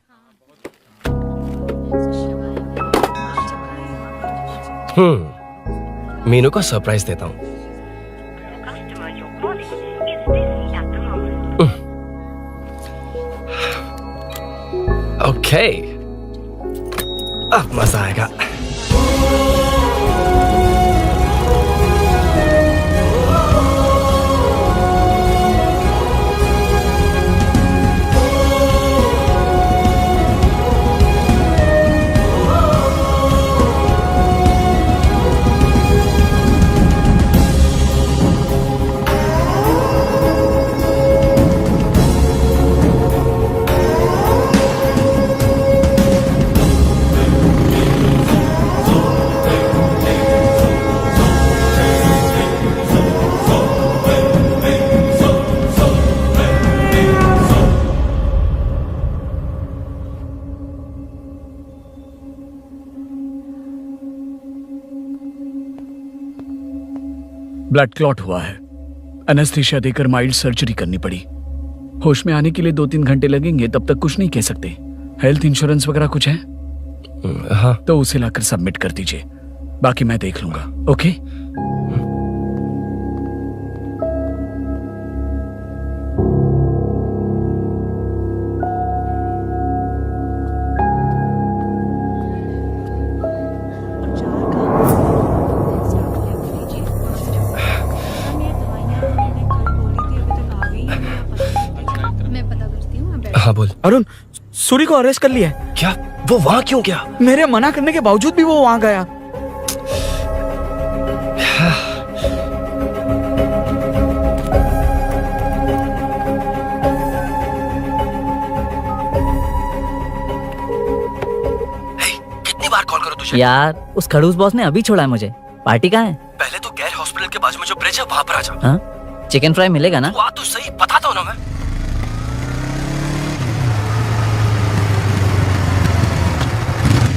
मीनू को सरप्राइज देता हूँ। ओके, अब मजा आएगा। ब्लड क्लॉट हुआ है। एनेस्थीसिया देकर माइल्ड सर्जरी करनी पड़ी। होश में आने के लिए 2-3 घंटे लगेंगे, तब तक कुछ नहीं कह सकते। हेल्थ इंश्योरेंस वगैरह कुछ है? हाँ, तो उसे लाकर सबमिट कर दीजिए, बाकी मैं देख लूंगा। ओके? हाँ बोल। अरुण, सूरी को अरेस्ट कर लिया है। क्या? वो वहाँ क्यों गया? मेरे मना करने के बावजूद भी वो वहाँ गया। तो यार उस खड़ूस बॉस ने अभी छोड़ा है मुझे। पार्टी कहाँ है? पहले तो गैर हॉस्पिटल के बाजू में जो ब्रिज है वहां पर आ जा। हाँ? चिकन फ्राई मिलेगा ना? तू आ तो सही, बताता हूँ ना मैं।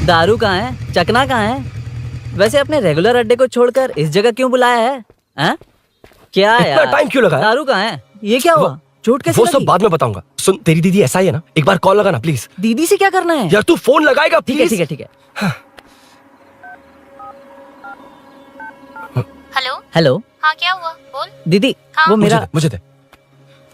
दारू कहाँ है? चकना कहाँ है? वैसे अपने रेगुलर अड्डे को छोड़कर इस जगह क्यों बुलाया है? हाँ? क्या इतना यार? टाइम क्यों लगा? दारू कहाँ है? ये क्या हुआ? चोट कैसे वो लगी? सब बाद में बताऊंगा। सुन, तेरी दीदी ऐसा ही है ना, एक बार कॉल लगाना प्लीज। दीदी से क्या करना है? यार तू फोन लगाएगा ठीक है प्लीज। ठीक है ठीक है। हेलो हेलो हाँ क्या हुआ बोल। दीदी, हाँ। वो मेरा मुझे दे।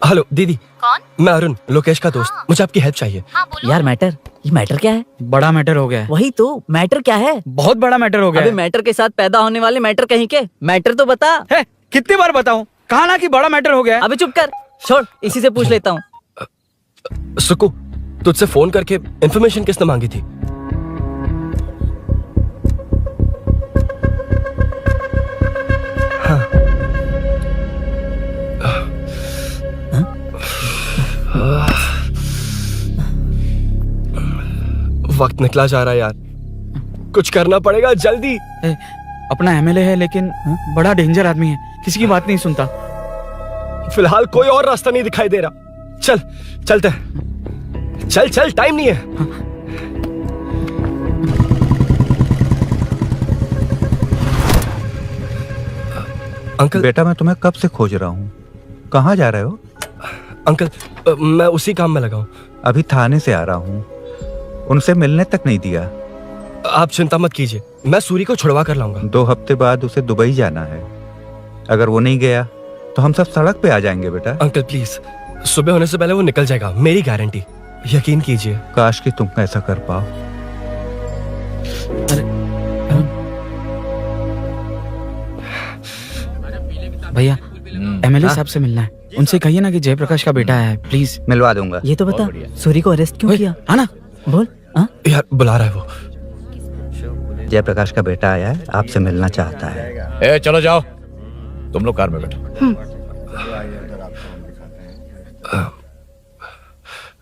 हेलो दीदी, कौन? मैं अरुण, लोकेश का दोस्त। मुझे आपकी हेल्प चाहिए। हाँ बोलो। यार मैटर, ये मैटर क्या है? बड़ा मैटर हो गया है, वही तो मैटर क्या है? बहुत बड़ा मैटर हो गया अबे है। मैटर के साथ पैदा होने वाले मैटर कहीं के, मैटर तो बता। है, कितनी बार बताऊं? कहा ना कि बड़ा मैटर हो गया है। अबे चुप कर, छोड़, इसी से पूछ लेता हूँ। सुकू, तुझसे फोन करके इन्फॉर्मेशन किसने मांगी थी? वक्त निकला जा रहा है यार, कुछ करना पड़ेगा जल्दी। ए, अपना एमएलए है लेकिन बड़ा डेंजर आदमी है, किसी की बात नहीं सुनता। फिलहाल कोई और रास्ता नहीं दिखाई दे रहा। चल चलते हैं, चल चल, टाइम नहीं है। अंकल। बेटा मैं तुम्हें कब से खोज रहा हूँ, कहाँ जा रहे हो? अंकल, मैं उसी काम में लगा हूँ। अभी थाने से आ रहा हूँ, उनसे मिलने तक नहीं दिया। आप चिंता मत कीजिए, मैं सूरी को छुड़वा कर लाऊंगा। 2 हफ्ते बाद उसे दुबई जाना है, अगर वो नहीं गया तो हम सब सड़क पे आ जाएंगे बेटा। अंकल प्लीज, सुबह होने से पहले वो निकल जाएगा, मेरी गारंटी, यकीन कीजिए। काश कि तुम ऐसा कर पाओ। भैया एमएलए साहब से मिलना है, उनसे कहिए ना कि जयप्रकाश का बेटा है, प्लीज। मिलवा दूंगा। ये तो बता, सूरी को अरेस्ट क्यों किया? आना बोल। हाँ? यार बुला रहा है वो। जयप्रकाश का बेटा आया है, आपसे मिलना चाहता है। चलो जाओ, तुम लोग कार में बैठो।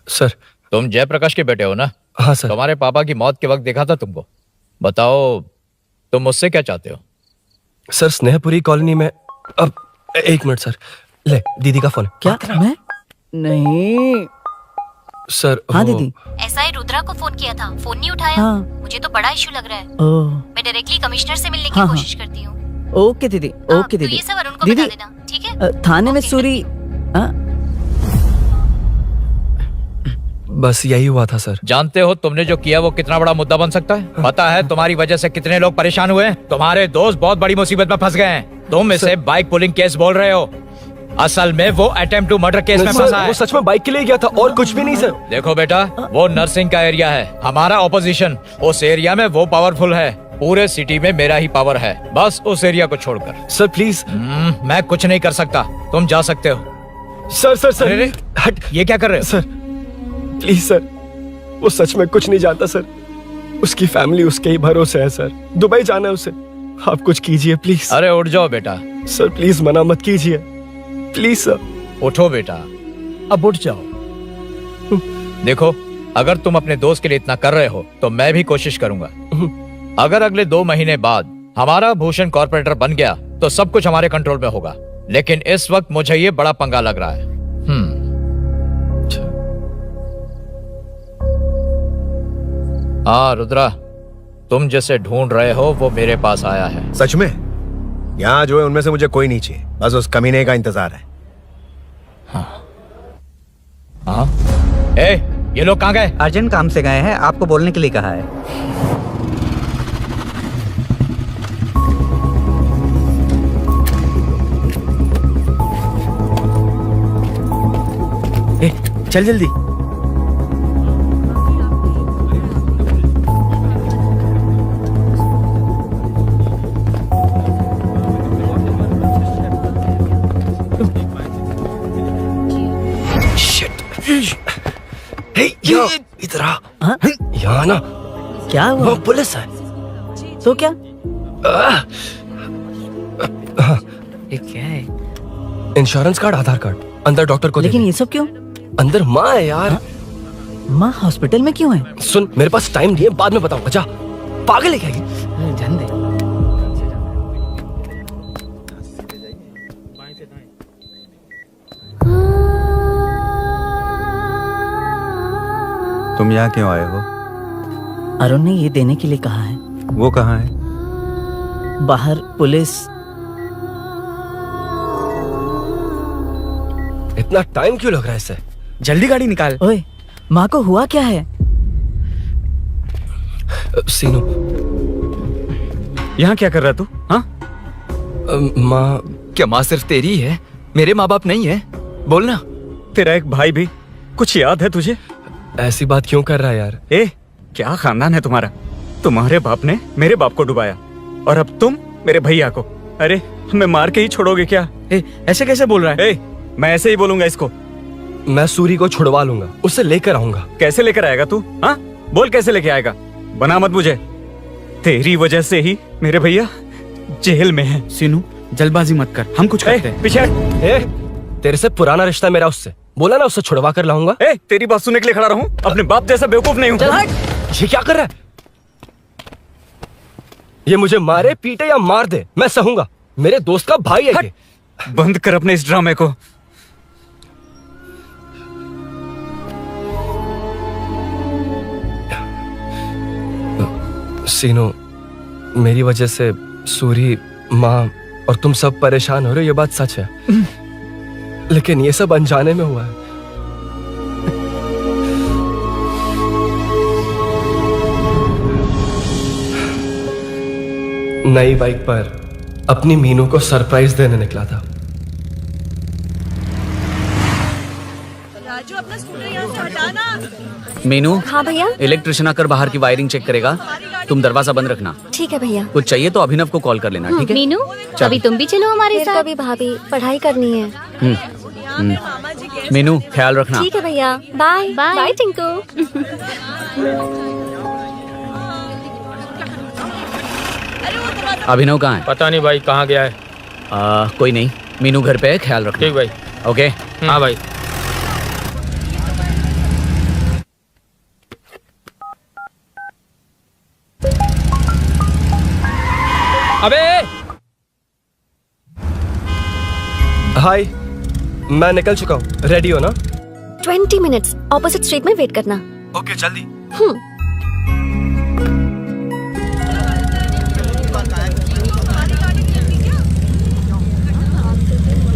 सर। तुम जयप्रकाश के बेटे हो ना? हाँ सर। तुम्हारे पापा की मौत के वक्त देखा था तुमको। बताओ तुम मुझसे क्या चाहते हो? सर, स्नेहपुरी कॉलोनी में। अब 1 मिनट सर, ले दीदी का फोन। क्या? मैं नहीं सर। हाँ दीदी। एसआई रुद्रा को फोन किया था, फोन नहीं उठाया। हाँ। मुझे तो बड़ा इशू लग रहा है। ओह, मैं डायरेक्टली कमिश्नर से मिलने की हाँ, कोशिश करती हूँ। ओके दीदी, ओके तो दीदी। ये सब अरुण को दीदी, बता देना, ठीक है? थाने में सूरी। हाँ? बस यही हुआ था सर। जानते हो तुमने जो किया वो कितना बड़ा मुद्दा बन सकता है? पता है तुम्हारी वजह से कितने लोग परेशान हुए हैं? तुम्हारे दोस्त बहुत बड़ी मुसीबत में फंस गए हैं। तुम इसे बाइक पुलिंग केस बोल रहे हो, असल में वो अटेम्प्ट टू मर्डर केस में फंसा है। वो सच में बाइक के लिए गया था और कुछ भी नहीं सर। देखो बेटा, वो नर्सिंग का एरिया है, हमारा ऑपोजिशन उस एरिया में वो पावरफुल है। पूरे सिटी में मेरा ही पावर है, बस उस एरिया को छोड़कर। Sir please. मैं कुछ नहीं कर सकता, तुम जा सकते हो। सर सर सर, अरे, हट। ये क्या कर रहे हो? सर प्लीज सर, वो सच में कुछ नहीं जानता सर। उसकी फैमिली उसके ही भरोसे है सर। दुबई जाना है उसे, आप कुछ कीजिए प्लीज। अरे उठ जाओ बेटा। सर प्लीज मना मत कीजिए, प्लीज सर। उठो बेटा, अब उठ जाओ। देखो, अगर तुम अपने दोस्त के लिए इतना कर रहे हो तो मैं भी कोशिश करूंगा। अगर अगले 2 महीने बाद हमारा भूषण कॉर्पोरेटर बन गया तो सब कुछ हमारे कंट्रोल में होगा, लेकिन इस वक्त मुझे ये बड़ा पंगा लग रहा है। हाँ रुद्रा, तुम जिसे ढूंढ रहे हो वो मेरे पास आया है। सच में? यहाँ जो है उनमें से मुझे कोई नहीं चाहिए, बस उस कमीने का इंतजार है। हाँ? ए, ये लोग कहाँ गए? अर्जेंट काम से गए हैं, आपको बोलने के लिए कहा है। चल जल्दी। इधर आ। हाँ? यहाँ ना क्या हुआ? वो पुलिस है। तो क्या? ये क्या है? इंश्योरेंस कार्ड, आधार कार्ड, अंदर डॉक्टर को दे लेकिन दे। ये सब क्यों? अंदर माँ है यार। माँ हॉस्पिटल में क्यों है? सुन, मेरे पास टाइम नहीं है, बाद में बताऊंगा, जा। पागल है क्या ये? जान दे। तुम यहाँ क्यों आए हो? अरुण ने ये देने के लिए कहा है। वो कहाँ है? बाहर पुलिस। इतना टाइम क्यों लग रहा है इससे? जल्दी गाड़ी निकाल। ओए, माँ को हुआ क्या है? सीनू, यहाँ क्या कर रहा तू? हाँ? माँ। क्या माँ सिर्फ तेरी है? मेरे माँ बाप नहीं है? बोलना। तेरा एक भाई भी। कुछ याद है तुझे? ऐसी बात क्यों कर रहा है यार? ए, क्या खानदान है तुम्हारा? तुम्हारे बाप ने मेरे बाप को डुबाया और अब तुम मेरे भैया को। अरे, हमें मार के ही छोड़ोगे क्या? ऐसे कैसे बोल रहा है? मैं ऐसे ही बोलूंगा इसको। मैं सूरी को छुड़वा लूंगा, उसे लेकर आऊंगा। कैसे लेकर आएगा तू? हाँ, बोल कैसे लेके आएगा? बना मत मुझे। तेरी वजह से ही मेरे भैया जेल में है। सीनू, जल्दबाजी मत कर, हम कुछ करते हैं। पीछे। तेरे से पुराना रिश्ता मेरा उससे। बोला ना, उससे छुड़वा कर लाऊंगा। तेरी बात सुनने के लिए खड़ा रहूं? अपने बाप जैसा बेवकूफ नहीं हूं। ये क्या कर रहा है? ये मुझे मारे पीटे या मार दे, मैं सहूंगा। मेरे दोस्त का भाई है ये। बंद कर अपने इस ड्रामे को। सीनू, मेरी वजह से सूरी, माँ और तुम सब परेशान हो रहे हो, ये बात सच है। लेकिन ये सब अनजाने में हुआ है। नई बाइक पर अपनी मीनू को सरप्राइज देने निकला था। राजू, अपना स्कूटर यहाँ से हटाना। मीनू। हाँ भैया। इलेक्ट्रिशियन आकर बाहर की वायरिंग चेक करेगा। तुम दरवाजा बंद रखना। ठीक है भैया। कुछ चाहिए तो अभिनव को कॉल कर लेना, ठीक है? मीनू, अभी तुम भी चलो हमारे साथ। कभी भाभी, पढ़ाई करनी है। मीनू, ख्याल रखना। ठीक है भैया, बाय बाय। बाय टिंकू। अभिनव कहाँ है? पता नहीं भाई, कहाँ गया है। कोई नहीं, मीनू घर पे है, ख्याल रखना। ठीक भाई। ओके। हाँ भाई। अबे हाय, मैं निकल चुका हूँ। रेडी हो ना? 20 मिनट्स ऑपोजिट स्ट्रीट में वेट करना। ओके, जल्दी।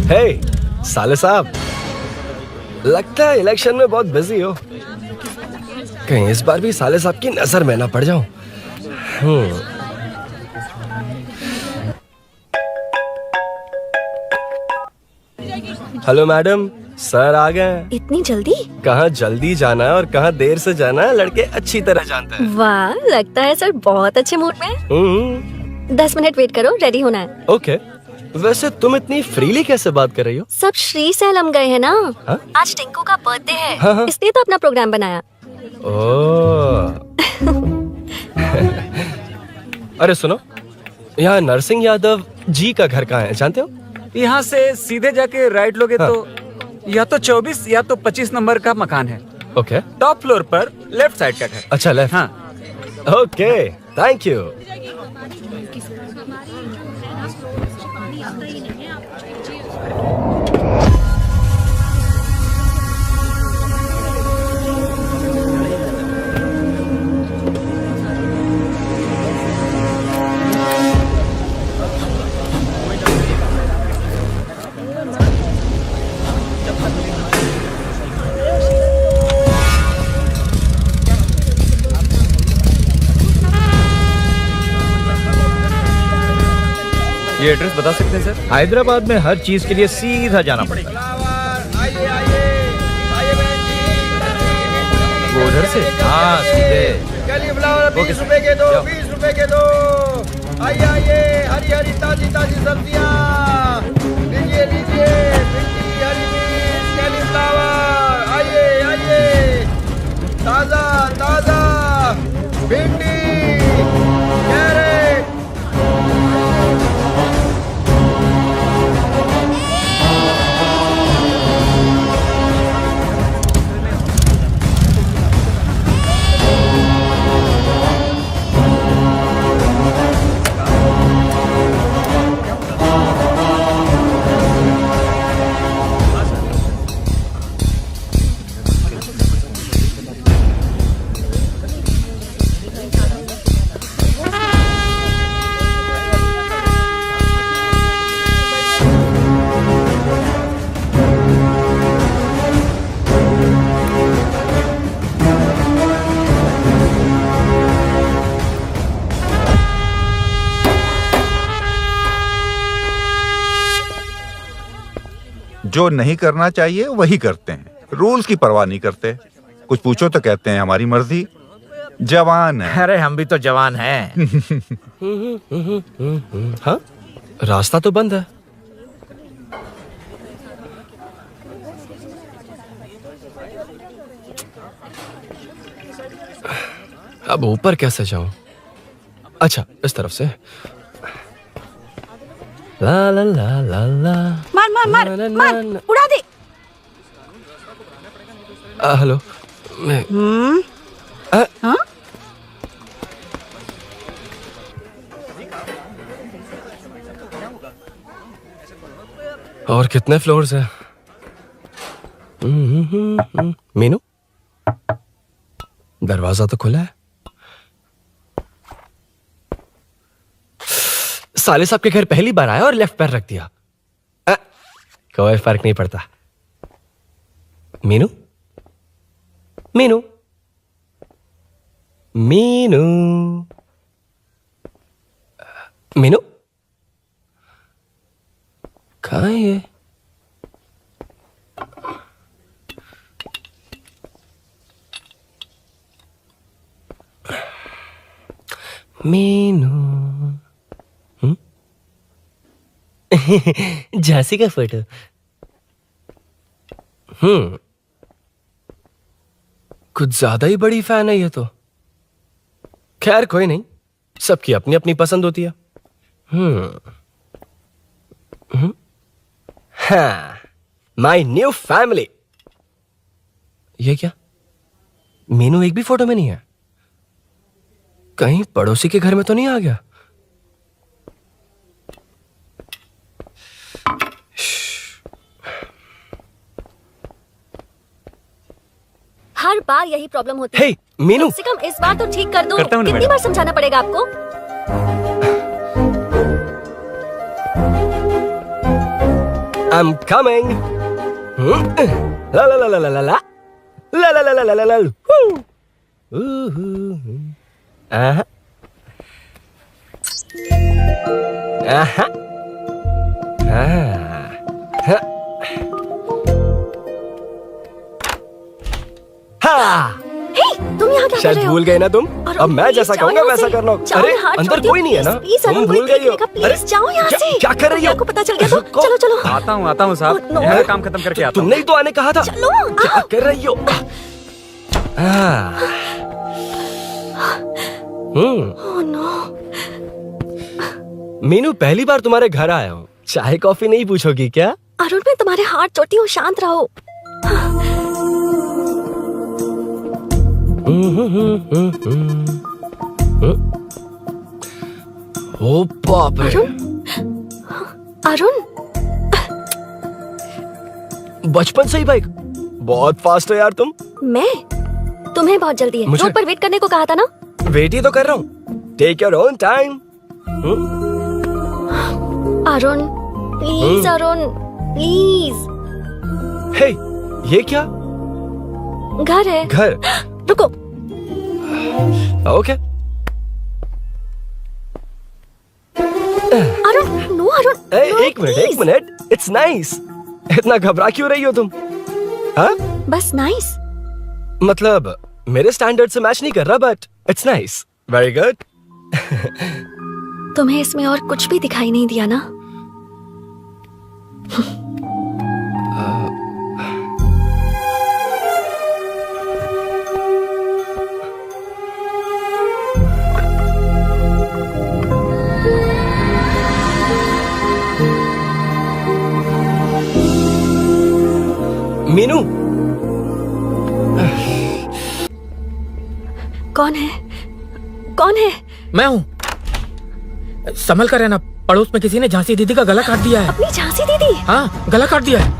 हे साले साहब, लगता है इलेक्शन में बहुत बिजी हो। कहीं इस बार भी साले साहब की नजर में ना पड़ जाऊं। हेलो मैडम, सर आ गए। इतनी जल्दी? कहाँ जल्दी जाना है और कहाँ देर से जाना है, लड़के अच्छी तरह जानते हैं। वाह, लगता है सर बहुत अच्छे मूड में। 10 मिनट वेट करो, रेडी होना है। ओके। वैसे तुम इतनी फ्रीली कैसे बात कर रही हो? सब श्री सैलम गए हैं ना। हा? आज टिंकू का बर्थडे है। हाँ। इसलिए तो अपना प्रोग्राम बनाया। ओह। अरे सुनो, यहाँ नरसिंह यादव जी का घर कहाँ है, जानते हो? यहाँ से सीधे जाके राइट लोगे तो या तो 24 या तो 25 नंबर का मकान है। ओके। टॉप फ्लोर पर लेफ्ट साइड का घर। अच्छा, लेफ्ट। हाँ। Okay, thank you. ये एड्रेस बता सकते हैं सर? हैदराबाद में हर चीज के लिए सीधा जाना पड़ता है। वो उधर से? हाँ, सीधे। कैलीफ्लावर 20 रुपए के दो, 20 रुपए के दो। आइए आइए, हरी हरी ताजी ताजी सब्जियाँ लीजिए लीजिए। भिंडी, हरी मिर्च, कैलीफ्लावर, आइए आइए। ताजा ताजा भिंडी, कैरेट। जो नहीं करना चाहिए वही करते हैं, रूल्स की परवाह नहीं करते। कुछ पूछो तो कहते हैं हमारी मर्जी। जवान है। अरे हम भी तो जवान हैं। हाँ, रास्ता तो बंद है। अब ऊपर कैसे जाऊं? अच्छा, इस तरफ से। ला ला ला ला ला। मार मार मार मार, उड़ा दे। हेलो, मैं हाँ? और कितने फ्लोर्स हैं? मीनू, दरवाजा तो खुला है। साले साहब के घर पहली बार आया और लेफ्ट पैर रख दिया। कोई फर्क नहीं पड़ता। मीनू, मीनू, मीनू, मीनू, कहाँ है ये? मीनू, झांसी का फोटो। कुछ ज्यादा ही बड़ी फैन है ये तो। खैर कोई नहीं, सबकी अपनी अपनी पसंद होती है। हाँ, माई न्यू फैमिली। ये क्या? मीनू एक भी फोटो में नहीं है। कहीं पड़ोसी के घर में तो नहीं आ गया? हर बार यही प्रॉब्लम होती है। हे, मीनू। कम से कम इस बार तो ठीक कर दो। करता हूँ ना कितनी मैडम। बार समझाना पड़ेगा आपको? I'm coming. La la la la la la la. La la la la la la la. Aha. Aha. हाँ, हे, तुम यहाँ क्या कर शायद रहे हो? भूल गए ना तुम। अरे अब मैं प्लीज जैसा जाओ कहूंगा यहाँ वैसा से। करना। जाओ, अरे हाथ अंदर छोड़ दो, कोई नहीं है ना? प्लीज, तुम अरुण, भूल कोई गई हो। देखेगा, प्लीज जाओ यहाँ से। क्या कर रही हो? आपको पता चल गया तो रुको। चलो चलो। आता हूँ साहब। Oh, no. मेरा काम खत्म करके आता हूँ। तुमने ही तो आने कहा था। चलो, क्या कर रही हो? Oh no. मीनू, पहली बार तुम्हारे घर आया हूँ। चाय कॉफी नहीं पूछोगी क्या? अरुण, मैं तुम्हारे हाथ चोटी हूँ, शांत रहो। ओ बाप रे। अरुण, बचपन से ही बाइक। बहुत फास्ट हो यार तुम। मैं? तुम्हें बहुत जल्दी है। मुझे- रोड पर वेट करने को कहा था ना? वेट ही तो कर रहा हूँ। Take your own time. Arun, please Arun, please. Hey, ये क्या? घर है। घर? रुको। Okay. Arun, no Arun. No, एक मिनट, please। एक मिनट। It's nice. इतना घबरा क्यों रही हो तुम? हाँ? बस नाइस। मतलब मेरे स्टैंडर्ड से मैच नहीं कर रहा, but it's nice. Very good. तुम्हें इसमें और कुछ भी दिखाई नहीं दिया ना? मीनू, कौन है? कौन है? मैं हूँ। संभल कर रहना। पड़ोस में किसी ने झांसी दीदी का गला काट दिया है। अपनी झांसी दीदी? हाँ, गला काट दिया है।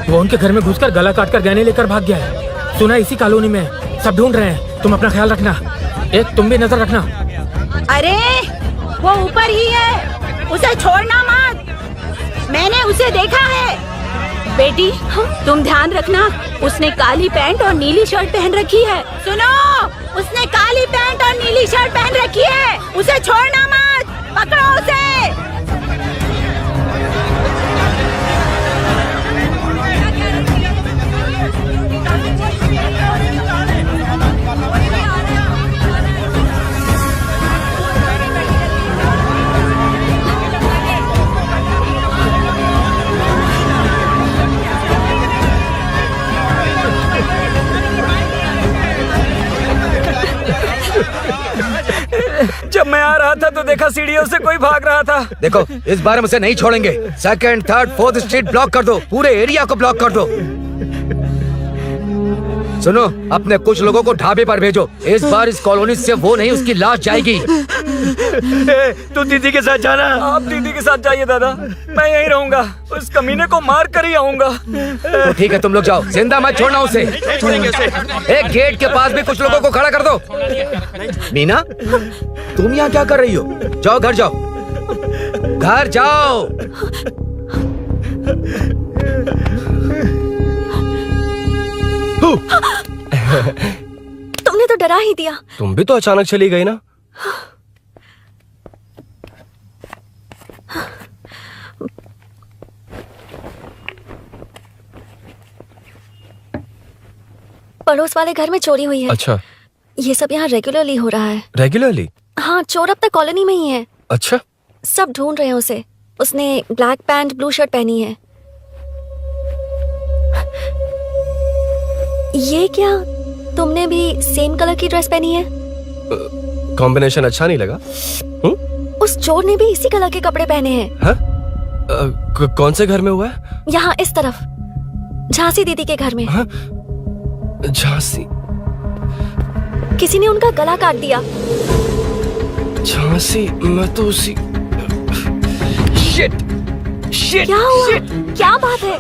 वो उनके घर में घुसकर गला काट कर गहने लेकर भाग गया है। सुना इसी कॉलोनी में है। सब ढूंढ रहे हैं। तुम अपना ख्याल रखना। एक तुम भी नजर रखना। अरे वो ऊपर ही है, उसे छोड़ना मत। मैंने उसे देखा है। बेटी, तुम ध्यान रखना। उसने काली पैंट और नीली शर्ट पहन रखी है। सुनो, उसने काली पैंट और नीली शर्ट पहन रखी है। उसे छोड़ना मत। पकड़ो उसे। जब मैं आ रहा था तो देखा सीढ़ियों से कोई भाग रहा था। देखो इस बार हम उसे नहीं छोड़ेंगे। Second, third, fourth street block कर दो, पूरे एरिया को ब्लॉक कर दो। सुनो, अपने कुछ लोगों को ढाबे पर भेजो। इस बार इस कॉलोनी से वो नहीं, उसकी लाश जाएगी। तू दीदी के साथ जाना। आप दीदी के साथ जाइए दादा, मैं यहीं रहूंगा। उस कमीने को मार कर ही आऊंगा। तो ठीक है, तुम लोग जाओ, जिंदा मत छोड़ना उसे। एक गेट के पास भी कुछ लोगों को खड़ा कर दो। मीना, तुम यहाँ क्या कर रही हो? जाओ घर जाओ, घर जाओ। तुमने तो डरा ही दिया। तुम भी तो अचानक चली गई ना। पड़ोस वाले घर में चोरी हुई है। अच्छा, ये सब यहाँ रेगुलरली हो रहा है। रेगुलरली? हाँ, चोर अब तक कॉलोनी में ही है। अच्छा, सब ढूंढ रहे हैं उसे। उसने ब्लैक पैंट ब्लू शर्ट पहनी है। ये क्या, तुमने भी सेम कलर की ड्रेस पहनी है? कॉम्बिनेशन अच्छा नहीं लगा? उस चोर ने भी इसी कलर के कपड़े पहने हैं। हाँ? कौन से घर में हुआ है? यहाँ इस तरफ, झांसी दीदी के घर में। हाँ? झांसी? किसी ने उनका गला काट दिया। झांसी? मैं तो उसी... शिट! शिट! क्या हुआ? क्या बात है?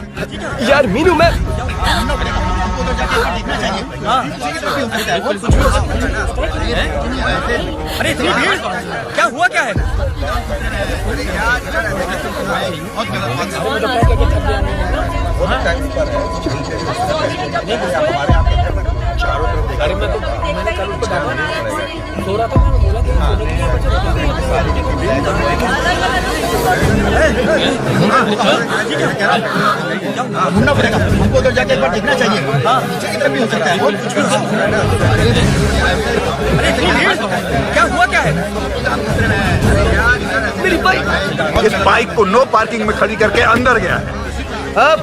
यार मीनू, मैं... अरे इतनी भीड़, क्या हुआ, क्या है? ढूंढना पड़ेगा हमको, तो जाके एक बार देखना चाहिए। हाँ, भी हो सकता है। क्या हुआ, क्या है? मेरी बाइक, इस बाइक को नो पार्किंग में खड़ी करके अंदर गया है। अब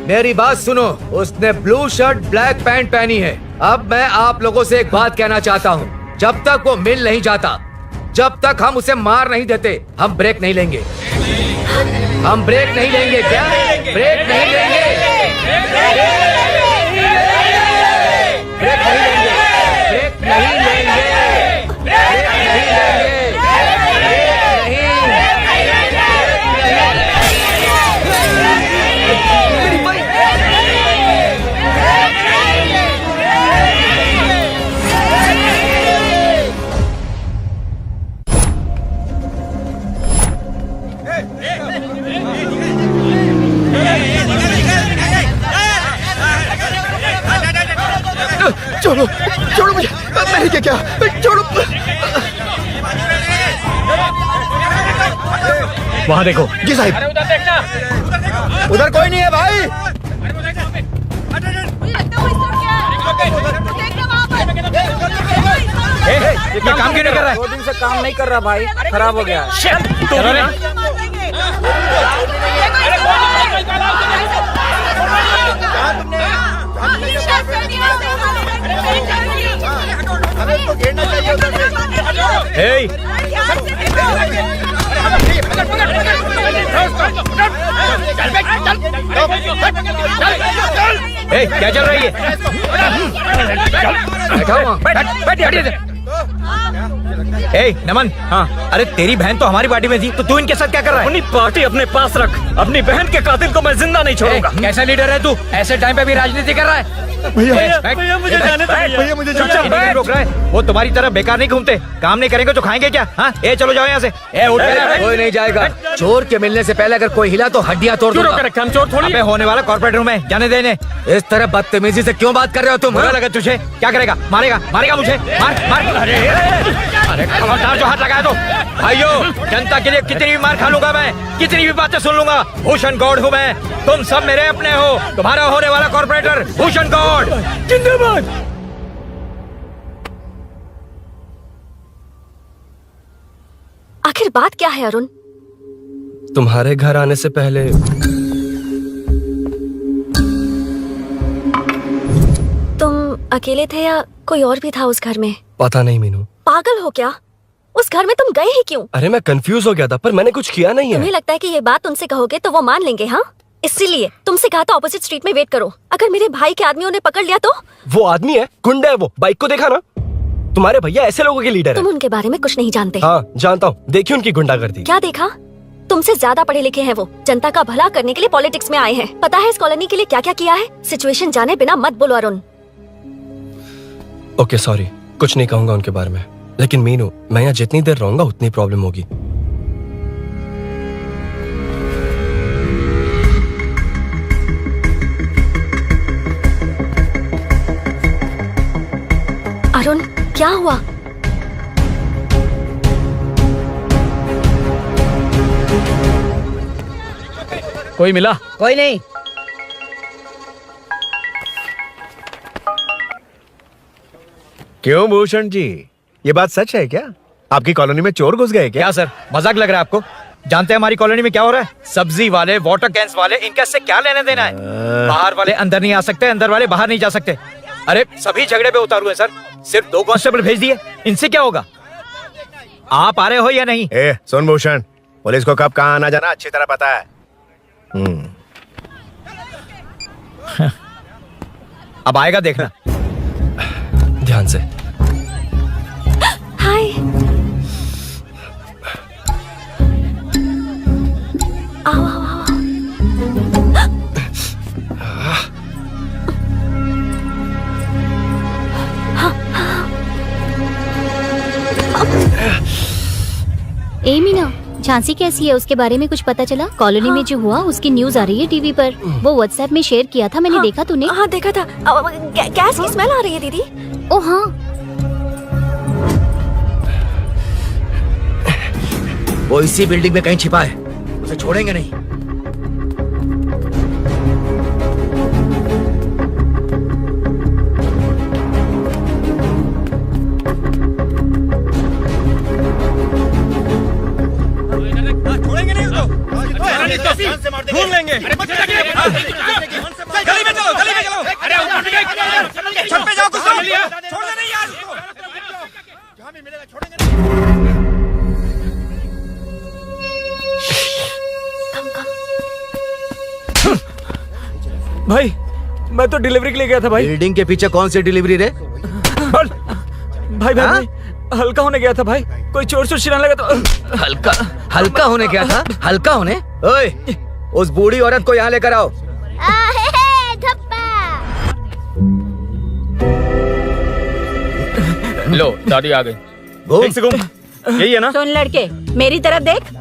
मेरी बात सुनो, उसने ब्लू शर्ट ब्लैक पैंट पहनी है। अब मैं आप लोगों से एक बात कहना चाहता हूँ, जब तक वो मिल नहीं जाता, जब तक हम उसे मार नहीं देते, हम ब्रेक नहीं लेंगे। हम ब्रेक नहीं लेंगे। क्या ब्रेक नहीं लेंगे? ब्रेक नहीं लेंगे। ब्रेक नहीं लेंगे। ब्रेक नहीं लेंगे। छोड़ो, छोड़ो मुझे, नहीं क्या क्या, छोड़ो। वहाँ देखो। जी साहब। उधर कोई नहीं है भाई। ये काम क्यों नहीं कर रहा है? 2 दिन से काम नहीं कर रहा भाई, खराब हो गया। क्या चल रही है? नमन, हाँ, अरे तेरी बहन तो हमारी पार्टी में थी, तो तू इनके साथ क्या कर रहा है? अपनी पार्टी अपने पास रख, अपनी बहन के कातिल को मैं जिंदा नहीं छोड़ूंगा। कैसा लीडर है तू? ऐसे टाइम पे भी राजनीति कर रहा है? भैया मुझे जाने दो। भैया मुझे चुपचाप बैठ। रोक रहा है? वो तुम्हारी तरह बेकार नहीं घूमते, काम नहीं करेंगे तो खाएंगे क्या? हाँ, ए चलो जाओ यहाँ से। कोई नहीं जाएगा। चोर के मिलने से पहले अगर कोई हिला तो हड्डियां तोड़ दूंगा। हम चोर थोड़ी। होने वाला कॉर्पोरेट रूम है, जाने देने। इस तरह बदतमीजी से क्यों बात कर रहे हो तुम? बुरा लगा तुझे? क्या करेगा? मारेगा? मारेगा मुझे? मार मार। अरे खबरदार जो हाथ लगाया तो। भाइयों, जनता के लिए कितनी भी मार खा लूंगा मैं, कितनी भी बातें सुन लूंगा। भूषण गौड़ हूँ मैं, तुम सब मेरे अपने हो। तुम्हारा होने वाला कॉर्पोरेटर भूषण गौड़ जिंदाबाद। आखिर बात क्या है अरुण? तुम्हारे घर आने से पहले तुम अकेले थे या कोई और भी था उस घर में? पता नहीं मीनू। पागल हो क्या? उस घर में तुम गए ही क्यों? अरे मैं कंफ्यूज हो गया था, पर मैंने कुछ किया नहीं तुम्हें है। लगता है कि ये बात उनसे कहोगे तो वो मान लेंगे? हाँ, इसीलिए तुमसे कहा था ऑपोजिट स्ट्रीट में वेट करो। अगर मेरे भाई के आदमियों ने पकड़ लिया तो? वो आदमी है, गुंडा है वो। बाइक को देखा ना? तुम्हारे भैया ऐसे लोगों के लीडर तुम है। उनके बारे में कुछ नहीं जानते। हाँ जानता हूँ, देखिए उनकी गुंडागर्दी। क्या देखा? तुमसे ज्यादा पढ़े लिखे हैं वो। जनता का भला करने के लिए पॉलिटिक्स में आए हैं। पता है इस कॉलोनी के लिए क्या क्या किया है? सिचुएशन जाने बिना मत बोलो अरुण। ओके सॉरी, कुछ नहीं कहूंगा उनके बारे में। लेकिन मीनू, मैं यहाँ जितनी देर रहूंगा उतनी प्रॉब्लम होगी। अरुण, क्या हुआ? कोई मिला? कोई नहीं। क्यों भूषण जी, ये बात सच है क्या? आपकी कॉलोनी में चोर घुस गए क्या? क्या सर, मजाक लग रहा है आपको? जानते हैं हमारी कॉलोनी में क्या हो रहा है? सब्जी वाले, वाटर कैंस वाले, इनका इससे क्या लेना देना है? बाहर वाले अंदर नहीं आ सकते, अंदर वाले बाहर नहीं जा सकते। अरे सभी झगड़े पे उतारू है सर। सिर्फ 2 कांस्टेबल भेज दिए, इनसे क्या होगा? आप आ रहे हो या नहीं? ए सुन भूषण, पुलिस को कब कहाँ आना जाना अच्छी तरह पता है। अब आएगा देखना। ध्यान से। हाय। आओ आओ आओ। ए मीना, झांसी कैसी है? उसके बारे में कुछ पता चला? कॉलोनी में जो हुआ उसकी न्यूज आ रही है टीवी पर। वो व्हाट्सएप में शेयर किया था मैंने। देखा तूने? हाँ देखा था। गैस की स्मेल आ रही है दीदी। ओ हाँ, वो इसी बिल्डिंग में कहीं छिपा है, उसे छोड़ेंगे नहीं। ढूंढ लेंगे। गली में चलो, गली में चलो। अरे छत पे जाओ, कुछ छोड़ दे नहीं यार। जहाँ भी मिलेगा छोड़ेंगे नहीं। भाई मैं तो डिलीवरी के लिए गया था भाई। बिल्डिंग के पीछे कौन सी डिलीवरी रे? भाई भाई हल्का होने गया था भाई, कोई चोर चोर चिल्लाने लगा तो। हल्का होने क्या था? हल्का होने? ओए, उस बूढ़ी औरत को यहाँ लेकर आओ। लो दादी आ गई। घूम। यही है ना? सुन लड़के, मेरी तरफ देख।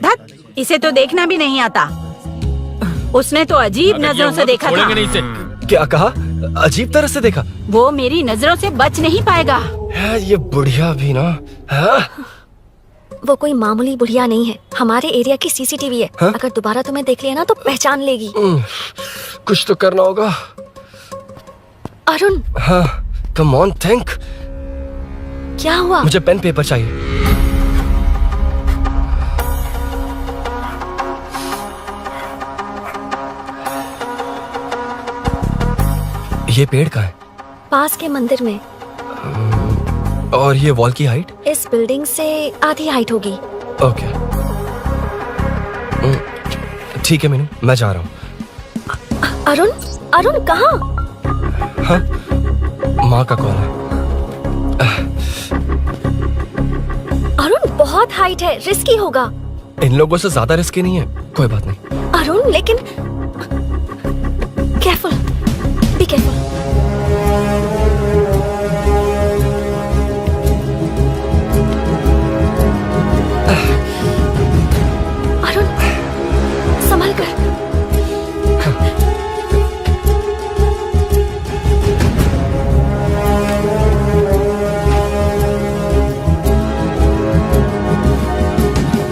धत, इसे तो देखना भी नहीं आता। उसने तो अजीब नजरों से देखा था। नहीं से। क्या कहा? अजीब तरह से देखा? वो मेरी नजरों से बच नहीं पाएगा। ये बुढ़िया भी ना। हाँ? वो कोई मामूली बुढ़िया नहीं है, हमारे एरिया की सीसीटीवी है। हाँ? अगर दोबारा तुम्हें देख लिया ना तो पहचान लेगी। कुछ तो करना होगा। अरुण, हाँ, कम ऑन थिंक। क्या हुआ? मुझे पेन पेपर चाहिए। ये पेड़ का है? पास के मंदिर में। और ये वॉल की हाइट? इस बिल्डिंग से आधी हाइट होगी। ओके ठीक है मीनू, मैं जा रहा हूँ। अरुण, अरुण कहाँ? हाँ, माँ का कॉल है। अरुण बहुत हाइट है, रिस्की होगा। इन लोगों से ज्यादा रिस्की नहीं है, कोई बात नहीं। अरुण लेकिन केयरफुल, बी केयरफुल। अरुण संभल कर।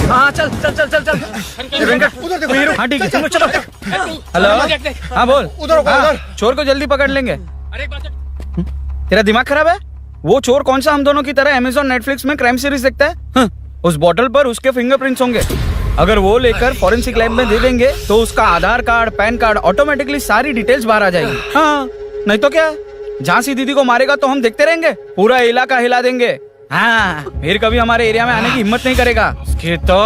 हाँ चल चल चल चल चल। हाँ ठीक है, चलो चलो। हेलो, हाँ बोल। उधर चोर को जल्दी पकड़ लेंगे। तेरा दिमाग खराब है? वो चोर कौन सा हम दोनों की तरह अमेज़न नेटफ्लिक्स में क्राइम सीरीज देखता है? उस बॉटल पर उसके फिंगरप्रिंट्स होंगे। अगर वो लेकर फॉरेंसिक लैब में दे देंगे तो उसका आधार कार्ड, पैन कार्ड, ऑटोमेटिकली सारी डिटेल्स बाहर आ जाएगी। हाँ, नहीं तो क्या? झांसी दीदी को मारेगा तो हम देखते रहेंगे? पूरा इलाका हिला देंगे। हाँ, फिर कभी हमारे एरिया में आने की हिम्मत नहीं करेगा। उसके तो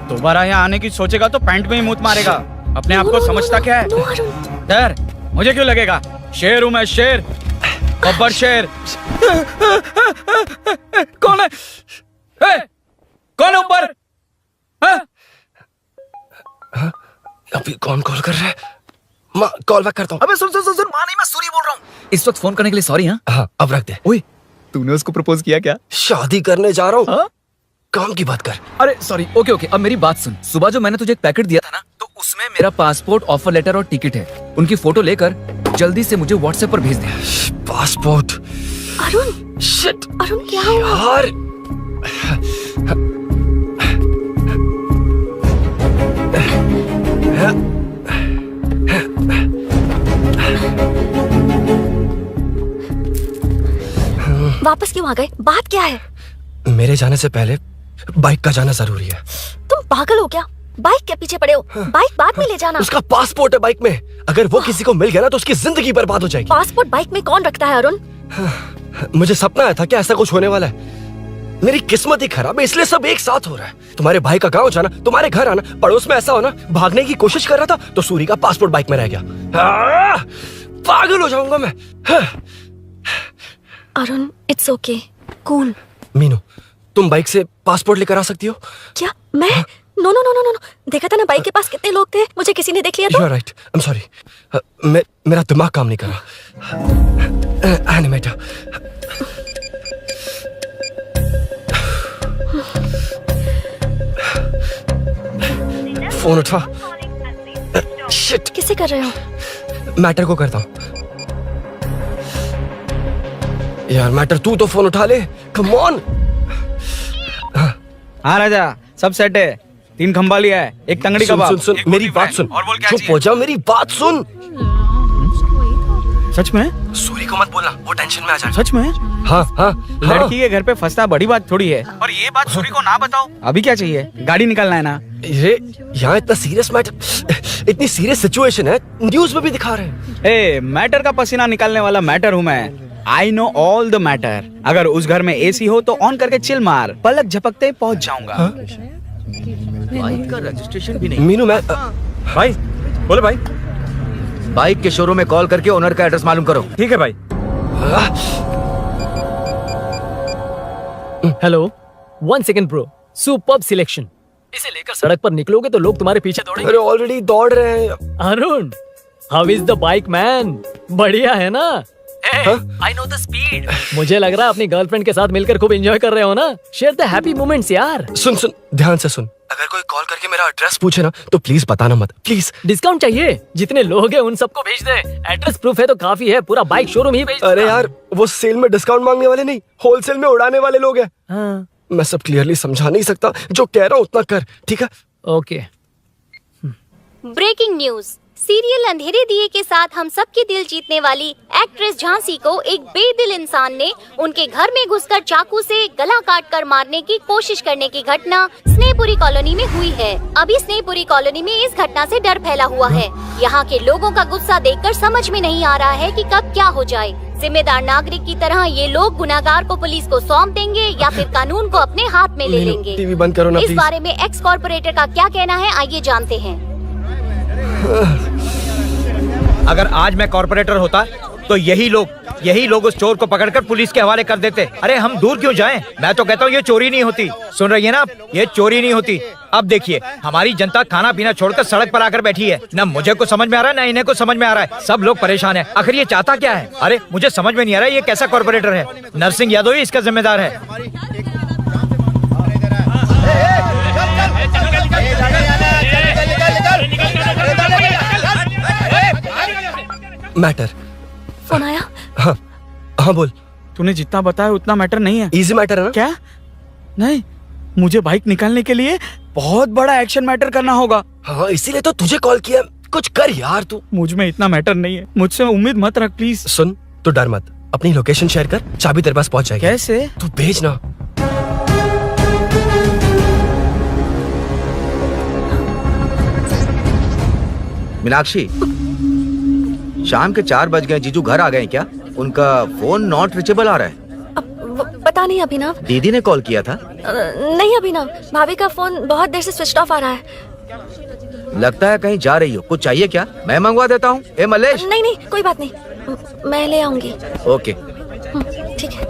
दोबारा यहाँ आने की सोचेगा तो पैंट में ही मूत मारेगा। अपने आप को समझता क्या है? डर मुझे क्यों लगेगा? शेर हूँ मैं, शेर, बब्बर शेर। कौन है? कौन है ऊपर? अभी कौन कॉल कर रहा है? माँ कॉल बैक करता हूँ। अबे सुन माँ नहीं, मैं सूरी बोल रहा हूँ। इस वक्त फोन करने के लिए सॉरी। हाँ अब रख दे। ओए, तूने उसको प्रपोज किया क्या? शादी करने जा रहा हूँ। काम की बात कर। अरे सॉरी, ओके, अब मेरी बात सुन। सुबह जो मैंने तुझे एक पैकेट दिया था ना, तो उसमें मेरा पासपोर्ट, ऑफर लेटर और टिकट है। उनकी फोटो लेकर जल्दी से मुझे व्हाट्सएप पर भेज दे। पासपोर्ट? अरुण, शिट, अरुण क्या हुआ? यार वापस क्यों आ गए? बात क्या है? मेरे जाने से पहले बाइक का जाना जरूरी है। तुम पागल हो क्या? बाइक के पीछे पड़े हो? बाइक बाद में ले जाना। उसका पासपोर्ट है बाइक में। अगर वो किसी को मिल गया ना तो उसकी जिंदगी बर्बाद हो जाएगी। पासपोर्ट बाइक में कौन रखता है अरुण? मुझे सपना आया था कि ऐसा कुछ होने वाला है। मेरी किस्मत ही खराब है, इसलिए सब एक साथ हो रहा है। तुम्हारे भाई का गांव जाना, तुम्हारे घर आना, पड़ोस में ऐसा होना। भागने की कोशिश कर रहा था तो सूरी का पासपोर्ट बाइक में रह गया। पागल हो जाऊंगा मैं। Arun, it's okay, cool. Meenu, तुम बाइक से पासपोर्ट लेकर आ सकती हो? क्या मैं? No no no no no, देखा था ना बाइक के पास कितने लोग थे, मुझे किसी ने देख लिया तो। You are right. I'm sorry. मेरा दिमाग काम नहीं कर रहा। एनिमेटर। फोन उठा। शिट। किसे कर रहे हो? मैटर को करता हूँ। यार मैटर, तू तो फोन उठा ले। Come on. हाँ राजा, सब सेट है। 3 खंबा लिया है, एक तंगड़ी कबाब। सुन मेरी बात सुन। और बोल क्या चुप हो जा, मेरी बात सुन। सच में? सूरी को मत बोलना, वो टेंशन में आ जाएगा। सच में? हाँ। लड़की के घर पे फंसना बड़ी बात थोड़ी है। और ये बात सूरी को ना बताओ। अभी क्या चाहिए? गाड़ी निकालना है ना? ये यहाँ इतना सीरियस मैटर, इतनी सीरियस सिचुएशन है, न्यूज में भी दिखा रहे हैं। ए, मैटर का पसीना निकालने वाला मैटर हूँ मैं। I know all the matter. अगर उस घर में एसी हो तो ऑन करके चिल मार, पलक झपकते पहुंच जाऊंगा। बाइक का रजिस्ट्रेशन भी नहीं। मीनू, मैं भाई बोले भाई, बाइक के शोरूम में कॉल करके ओनर का एड्रेस मालूम करो। ठीक है भाई। Hello, 1 second bro, superb selection. इसे लेकर सड़क पर निकलोगे तो लोग तुम्हारे पीछे दौड़ेंगे। अरे ऑलरेडी दौड़ रहे हैं। Arun, how is the bike man? बढ़िया है ना? I know the speed. मुझे लग रहा है अपनी गर्लफ्रेंड के साथ मिलकर खूब एंजॉय कर रहे हो ना? शेयर द हैप्पी मोमेंट्स यार। सुन ध्यान से सुन। अगर कोई कॉल करके मेरा एड्रेस पूछे ना तो प्लीज बताना मत, प्लीज। डिस्काउंट चाहिए? जितने लोग हैं उन सबको भेज दे। एड्रेस प्रूफ है तो काफी है, पूरा बाइक शोरूम ही भेज दे। अरे यार, वो सेल में डिस्काउंट मांगने वाले नहीं, होलसेल में उड़ाने वाले लोग हैं। हाँ। मैं सब क्लियरली समझा नहीं सकता, जो कह रहा हूँ उतना कर, ठीक है? ओके। Breaking news. सीरियल अंधेरे दिए के साथ हम सबके दिल जीतने वाली एक्ट्रेस झांसी को एक बेदिल इंसान ने उनके घर में घुसकर चाकू से गला काटकर मारने की कोशिश करने की घटना स्नेहपुरी कॉलोनी में हुई है। अभी स्नेहपुरी कॉलोनी में इस घटना से डर फैला हुआ है। यहाँ के लोगों का गुस्सा देखकर समझ में नहीं आ रहा है कि कब क्या हो जाए। जिम्मेदार नागरिक की तरह ये लोग गुनाहगार को पुलिस को सौंप देंगे या फिर कानून को अपने हाथ में ले लेंगे। टीवी बंद करो ना इस प्लीज। बारे में एक्स कॉर्पोरेटर का क्या कहना है, आइए जानते हैं। अगर आज मैं कॉर्पोरेटर होता तो यही लोग उस चोर को पकड़कर पुलिस के हवाले कर देते। अरे हम दूर क्यों जाएं? मैं तो कहता हूँ ये चोरी नहीं होती। सुन रही है ना आप? ये चोरी नहीं होती। अब देखिए, हमारी जनता खाना पीना छोड़कर सड़क पर आकर बैठी है। ना मुझे को समझ में आ रहा है, ना इन्हें को समझ में आ रहा है। सब लोग परेशान है। आखिर ये चाहता क्या है? अरे मुझे समझ में नहीं आ रहा है, ये कैसा कॉर्पोरेटर है? नरसिंह यादव ही इसका जिम्मेदार है। मैटर। फोन आया? हाँ बोल। तूने जितना बताया उतना मैटर नहीं है। इजी मैटर है ना? क्या? नहीं, मुझे बाइक निकालने के लिए बहुत बड़ा एक्शन मैटर करना होगा। हाँ, इसीलिए तो तुझे कॉल किया। कुछ कर यार तू। मुझ में इतना मैटर नहीं है, मुझसे उम्मीद मत रख प्लीज। सुन, तू डर मत, अपनी लोकेशन शेयर कर, चाबी तेरे पास पहुंच जाएगी। कैसे? तू भेज ना। मीनाक्षी, शाम के 4 बज गए। जीजू घर आ गए क्या? उनका फोन नॉट रीचेबल आ रहा है। पता नहीं अभिनव। दीदी ने कॉल किया था? नहीं अभिनव, भाभी का फोन बहुत देर से स्विच ऑफ आ रहा है। लगता है कहीं जा रही हो। कुछ चाहिए क्या? मैं मंगवा देता हूँ। ए मलेश। नहीं नहीं कोई बात नहीं, मैं ले आऊंगी। ओके ठीक है।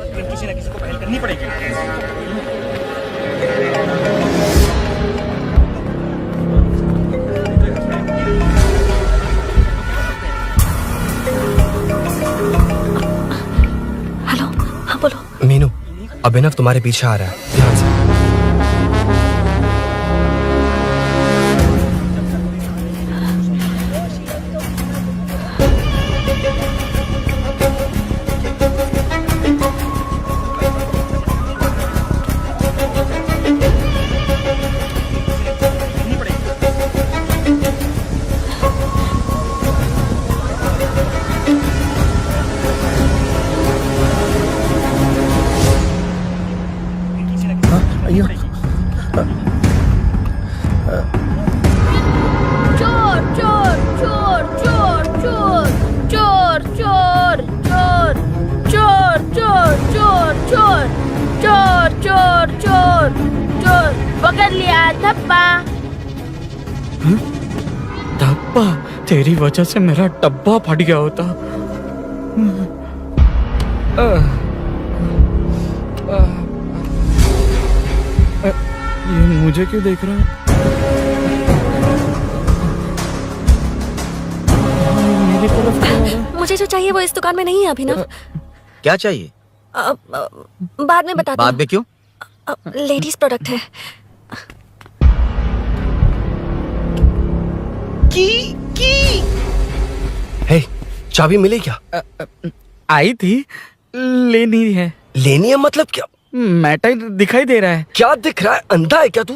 हेलो, हाँ बोलो। मीनू, अभिनव तुम्हारे पीछे आ रहा है, ध्यान से। चोर चोर चोर चोर चोर चोर चोर चोर चोर चोर चोर चोर चोर चोर चोर पकड़ लिया धप्पा। डब्बा, तेरी वजह से मेरा डब्बा फट गया होता। ये मुझे क्यों देख रहा है? मेरी तरफ क्यों आ रहा है? मुझे जो चाहिए वो इस दुकान में नहीं है अभिनव। क्या चाहिए? बाद में बताता बाद में क्यों? लेडीज प्रोडक्ट है। हे, चाबी मिली क्या? आई थी, लेनी है। लेनी है मतलब क्या? मैटर दिखाई दे रहा है। क्या दिख रहा है? अंधा है क्या तू?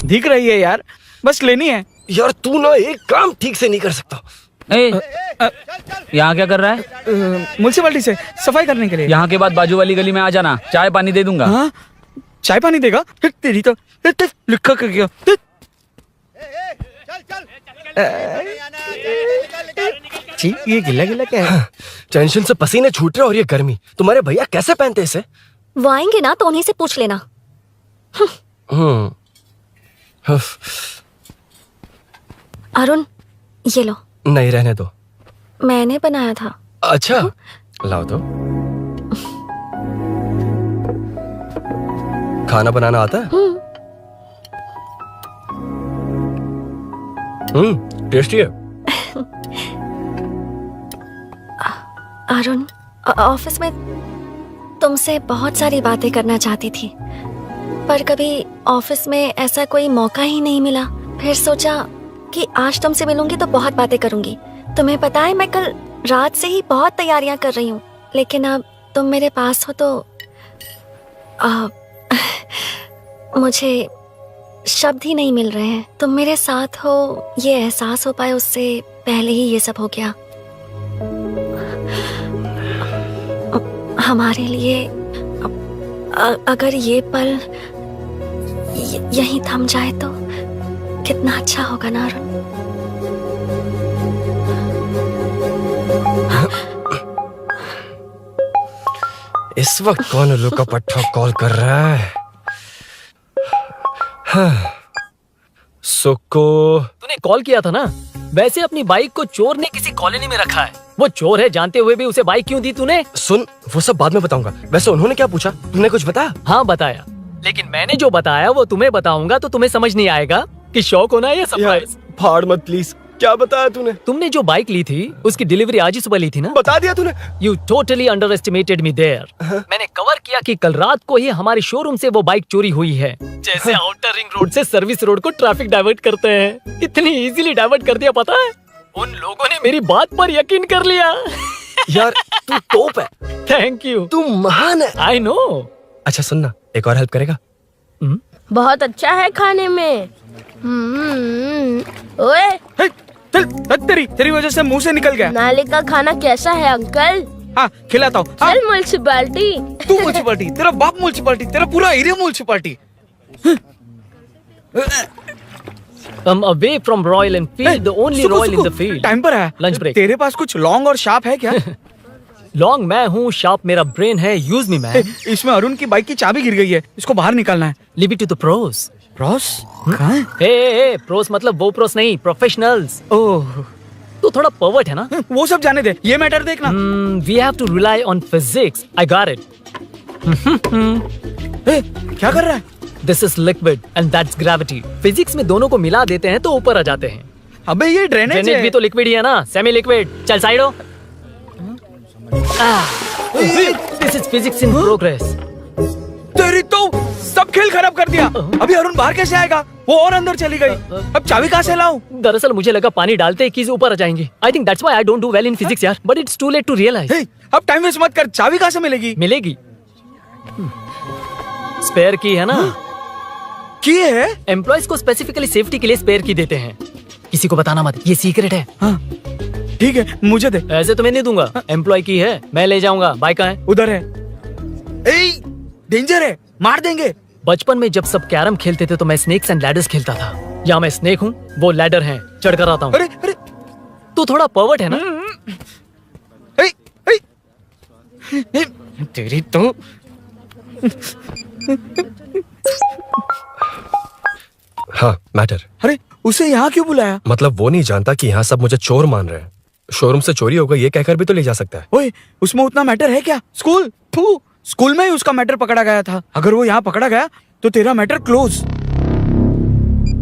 दिख रही है यार, बस लेनी है। यार तू ना एक काम ठीक से नहीं कर सकता। यहाँ क्या कर रहा है? म्युनिसिपैलिटी से सफाई करने के लिए। यहाँ के बाद बाजू वाली गली में आ जाना, चाय पानी दे दूंगा। हाँ? चाय पानी देगा? तेरी तो लिखा कर गया। ये गिला गिला क्या है? टेंशन से पसीने छूट रहे और ये गर्मी, तुम्हारे भैया कैसे पहनते इसे? वो आएंगे ना तो उन्हीं से पूछ लेना। अरुण, ये लो। नहीं, रहने दो। मैंने बनाया था। अच्छा, लाओ तो। खाना बनाना आता है? टेस्टी है। अरुण, ऑफिस में तुमसे बहुत सारी बातें करना चाहती थी, पर कभी ऑफिस में ऐसा कोई मौका ही नहीं मिला। फिर सोचा कि आज तुमसे मिलूंगी तो बहुत बातें करूंगी। तुम्हें पता है मैं कल रात से ही बहुत तैयारियां कर रही हूँ, लेकिन अब तुम मेरे पास हो तो मुझे शब्द ही नहीं मिल रहे हैं। तुम मेरे साथ हो ये एहसास हो पाए उससे पहले ही ये सब हो गया। हमारे लिए अगर ये पल यहीं थम जाए तो कितना अच्छा होगा ना अरुण। इस वक्त कौन उल्लू का पट्टा कॉल कर रहा है? सुको, तूने कॉल किया था ना? वैसे अपनी बाइक को चोर ने किसी कॉलोनी में रखा है। वो चोर है जानते हुए भी उसे बाइक क्यों दी तूने? सुन, वो सब बाद में बताऊंगा। वैसे उन्होंने क्या पूछा? तुमने कुछ बताया? हाँ बताया, लेकिन मैंने जो बताया वो तुम्हें बताऊंगा तो तुम्हें समझ नहीं आएगा कि शौक होना है या सरप्राइज। फाड़ मत प्लीज। क्या बताया तूने? तुमने जो बाइक ली थी उसकी डिलीवरी आज ही सुबह ली थी ना? बता दिया तूने? You totally underestimated me there. मैंने कवर किया कि कल रात को ही हमारे शोरूम से वो बाइक चोरी हुई है। जैसे आउटर रिंग रोड से सर्विस रोड को ट्रैफिक डाइवर्ट करते हैं, इतनी इजीली डाइवर्ट कर दिया। पता है, उन लोगों ने मेरी बात पर यकीन कर लिया। यार तू टॉप है। थैंक यू, तू महान है। I know. अच्छा सुनना, एक और हेल्प करेगा? बहुत अच्छा है खाने में। ओए, तेरी वजह से मुंह से निकल गया। नाले का खाना कैसा है अंकल? हाँ खिलाता हूँ। हाँ, चल म्युनिसिपैलिटी। तू म्युनिसिपैलिटी, तेरा बाप म्युनिसिपैलिटी, तेरा पूरा area municipality. away from Royal Enfield, the only Royal in the field. Time पर है। Lunch break. तेरे पास कुछ लॉन्ग और शार्प है क्या? लॉन्ग मैं हूँ, शार्प मेरा ब्रेन है, यूज मी मैन। इसमें अरुण की बाइक की चाबी गिर गई है, इसको बाहर निकालना है। Leave it to the pros. Pros कहाँ है? ए प्रोस मतलब वो प्रोस नहीं, प्रोफेशनल्स। ओह, तू थोड़ा पर्वर्ट है ना? वो सब जाने दे, ये मैटर देखना। We have to rely on physics. I got it. क्या कर रहा है? This is liquid and that's gravity. Physics में दोनों को मिला देते हैं तो ऊपर आ जाते हैं। अबे ये ड्रेनेज ड्रेनेज है। भी तो लिक्विड ही है ना, सेमी लिक्विड। चल साइड हो। This is physics in progress. तेरी तो सब खेल खराब कर दिया। अभी अरुण बाहर कैसे आएगा? वो और अंदर चली गई। अब चाबी कहाँ से लाऊं? दरअसल मुझे लगा पानी डालते ही कीज ऊपर आ जाएंगी। I think that's why I don't do well in physics यार। But it's too late to realize. हे, अब टाइम वेस्ट मत कर, चाबी कहाँ से मिलेगी? मिलेगी। स्पेयर की है ना? की है? एम्प्लॉयज को स्पेसिफिकली सेफ्टी के लिए स्पेयर की देते हैं। किसी को बताना मत, ये सीक्रेट है। हाँ, ठीक है, मुझे दे। ऐसे तो मैं नहीं दूंगा। एम्प्लॉय की है, मैं ले जाऊंगा। बाइक कहाँ है? उधर है। ए, डेंजर है, मार देंगे। बचपन में जब सब कैरम खेलते थे तो मैं स्नेक्स एंड लैडर्स खेलता था। या मैं स्नेक हूँ, वो लैडर है, चढ़ कर आता हूँ। अरे अरे, तू थोड़ा पर्वर्ट है ना? ए, ए, तेरी तो हाँ मैटर। अरे उसे यहाँ क्यों बुलाया? मतलब वो नहीं जानता कि यहाँ सब मुझे चोर मान रहे हैं। शोरूम से चोरी हो गई ये कहकर भी तो ले जा सकता है। ओए, उसमें उतना मैटर है क्या? स्कूल स्कूल में ही उसका मैटर पकड़ा गया था। अगर वो यहाँ पकड़ा गया तो तेरा matter close.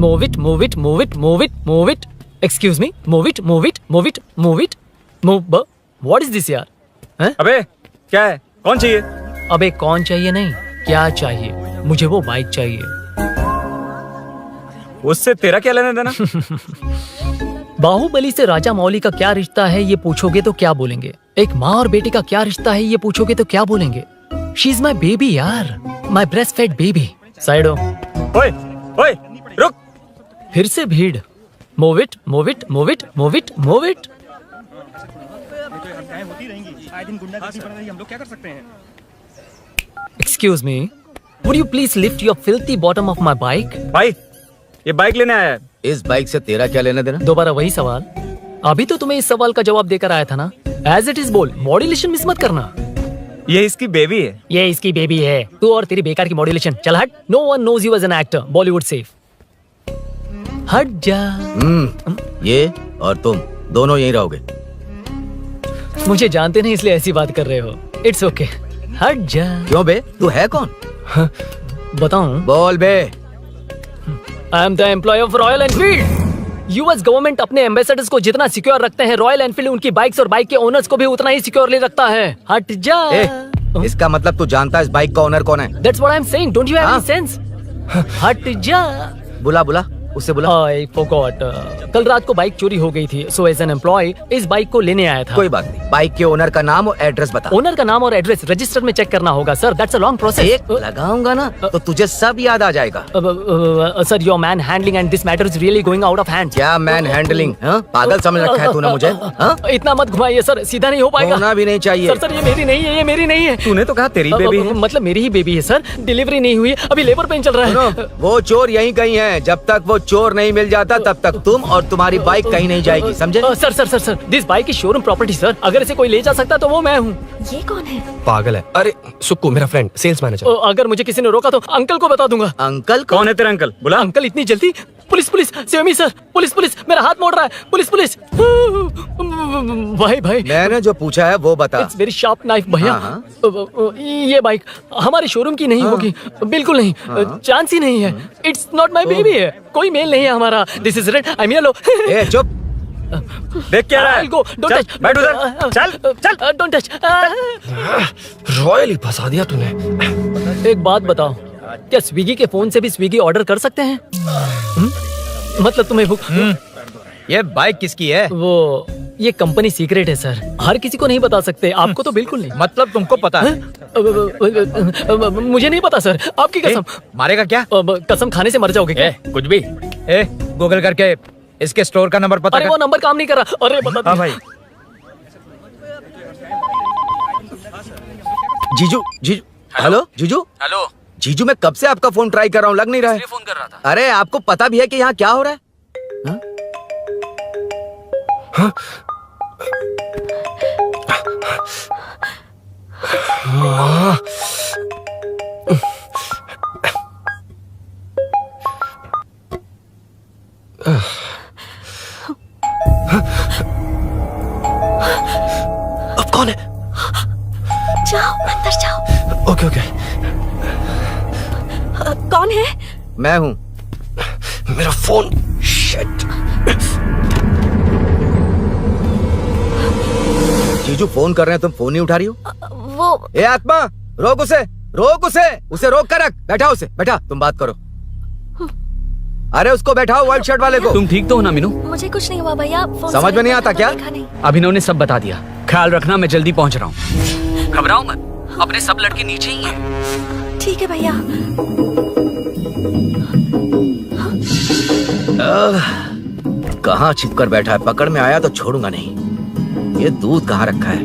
Move it, move it, move it, move it, move it. Excuse me, move it, move it, move it, move it, move. What is this यार? हैं? अबे क्या है? कौन चाहिए? अबे कौन चाहिए नहीं, क्या चाहिए? मुझे वो बाइक चाहिए। उससे तेरा क्या लेना देना? बाहुबली से राजा मौली का क्या रिश्ता है ये पूछोगे तो क्या बोलेंगे? एक माँ और बेटे का क्या रिश्ता है ये पूछोगे तो क्या बोलेंगे? शी इज माई बेबी यार, my breast fed baby. Side हो। ओए ओए रुक। फिर से भीड़। Move it, move it, move it, move it, move it. Excuse me, would you please lift your filthy bottom of my bike? भाई ये बाइक लेने आया है। इस बाइक से तेरा क्या लेना देना? दोबारा वही सवाल? अभी तो तुम्हें इस सवाल का जवाब देकर आया था ना। एज इट इज बोल, मॉड्यूलेशन मिस मत करना। ये इसकी बेबी है। ये इसकी बेबी है। तू और तेरी बेकार की मॉड्यूलेशन। चल हट। No one knows you as an actor. Bollywood safe. हट जा। ये और तुम दोनों यहीं रहोगे। मुझे जानते नहीं इसलिए ऐसी बात कर रहे हो। इट्स ओके, हट जा। क्यों बे, तू है कौन? बताऊं? बोल बे। I am the employ of Royal Enfield. US government अपने एम्बेसडर्स को जितना सिक्योर रखते हैं, रॉयल एनफील्ड उनकी बाइक्स और बाइक के ओनर्स को भी उतना ही सिक्योरली रखता है। हट जा। इसका मतलब तू जानता है इस बाइक का ओनर कौन है? That's what I am saying. Don't you have any sense? हट जा। बुला बुला, उससे बुला। I forgot. कल रात को बाइक चोरी हो गई थी, so as an employee इस बाइक को लेने आया था। कोई बात नहीं, बाइक के ओनर का नाम और एड्रेस बता। ओनर का नाम और एड्रेस रजिस्टर में चेक करना होगा sir. That's a long process. एक लगाऊंगा ना तो तुझे सब याद आ जाएगा। Sir your man handling and this matter is really going out of hand. क्या मैन हैंडलिंग? पागल समझ रखा है तूने मुझे? इतना मत घुमाइए सर, सीधा नहीं हो पाएगा। होना भी नहीं चाहिए। सर सर ये मेरी नहीं है, ये मेरी नहीं है। तूने तो कहा तेरी बेबी है। मतलब मेरी ही बेबी है सर। डिलीवरी नहीं हुई, अभी लेबर पेन चल रहा है। वो चोर यहीं कहीं है। जब तक वो चोर नहीं मिल जाता तब तक तुम और तुम्हारी बाइक कहीं नहीं जाएगी, समझे? Sir sir sir sir this bike is showroom property sir. अगर इसे कोई ले जा सकता तो वो मैं हूँ। ये कौन है? पागल है। अरे सुक्कू मेरा फ्रेंड, सेल्स मैनेजर। अगर मुझे किसी ने रोका तो अंकल को बता दूंगा। अंकल कौन है तेरा अंकल? बुला। अंकल इतनी जल्दी? Police police, save me sir. Police police, मेरा हाथ मोड़ रहा है। Police police. भाई भाई मैंने जो पूछा है वो बता। इट्स वेरी शार्प नाइफ भैया। ये बाइक हमारे शोरूम की नहीं होगी, बिल्कुल नहीं। चांस ही नहीं है। इट्स नॉट माय बेबी है, कोई मेल नहीं है हमारा। This is red, I am yellow. ए चुप, देख क्या रहा है? Go, don't touch. बैठ उधर। चल चल। Don't touch. रॉयल ही फंसा दिया तूने। एक बात बताओ, क्या स्विगी के फोन से भी स्विगी ऑर्डर कर सकते हैं? मतलब तुम्हें भूख? ये बाइक किसकी है? वो ये कंपनी सीक्रेट है सर, हर किसी को नहीं बता सकते। आपको तो बिल्कुल नहीं। मतलब तुमको पता है? मुझे नहीं पता सर, आपकी कसम। मारेगा क्या? कसम खाने से मर जाओगे क्या? कुछ भी। गूगल करके इसके स्टोर का नंबर पता अरे वो नंबर काम नहीं कर रहा। अरे बता। हाँ भाई। जीजू जीजू हेलो जीजू हेलो, जीजू मैं कब से आपका फोन ट्राई कर रहा हूँ, लग नहीं रहा है। फोन कर रहा था। अरे आपको पता भी है कि यहाँ क्या हो रहा है? हाँ? हाँ? अब कौन है? जाओ अंदर जाओ। Okay okay. कौन है? मैं हूँ। मेरा फोन। शिट। जीजू फोन कर रहे हैं, तुम फोन नहीं उठा रही हो? वो ए आत्मा, रोक उसे, उसे रोक कर रख। बैठा उसे, बैठा, तुम बात करो। अरे उसको बैठाओ, व्हाइट शर्ट वाले को। तुम ठीक तो हो ना मीनू? मुझे कुछ नहीं हुआ भैया। फोन समझ में नहीं आता क्या? देखा नहीं। अभिनव ने सब बता दिया। ख्याल रखना, मैं जल्दी पहुंच रहा हूँ। घबराओ मत, अपने सब लड़के नीचे ही हैं। ठीक है भैया। कहाँ छिप कर बैठा है, पकड़ में आया तो छोड़ूंगा नहीं। ये दूध कहाँ रखा है,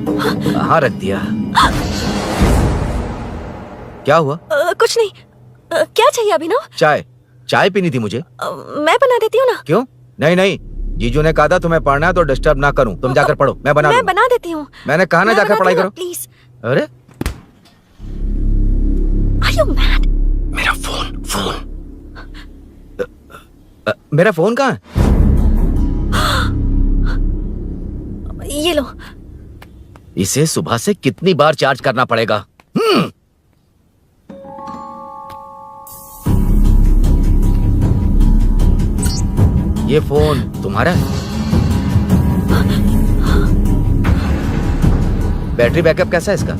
कहाँ रख दिया? क्या हुआ? कुछ नहीं। क्या चाहिए अभिनव? चाय पीनी थी मुझे। मैं बना देती हूँ ना। क्यों? नहीं, जीजू ने कहा था तुम्हें पढ़ना है तो डिस्टर्ब ना करूं। तुम जाकर पढ़ो, मैं बना देती हूँ। मैंने कहा ना जाकर पढ़ाई करो प्लीज। अरे Are you mad? मेरा फोन। मेरा फोन कहाँ है? ये लो। इसे सुबह से कितनी बार चार्ज करना पड़ेगा? ये फोन तुम्हारा है? बैटरी बैकअप कैसा है इसका?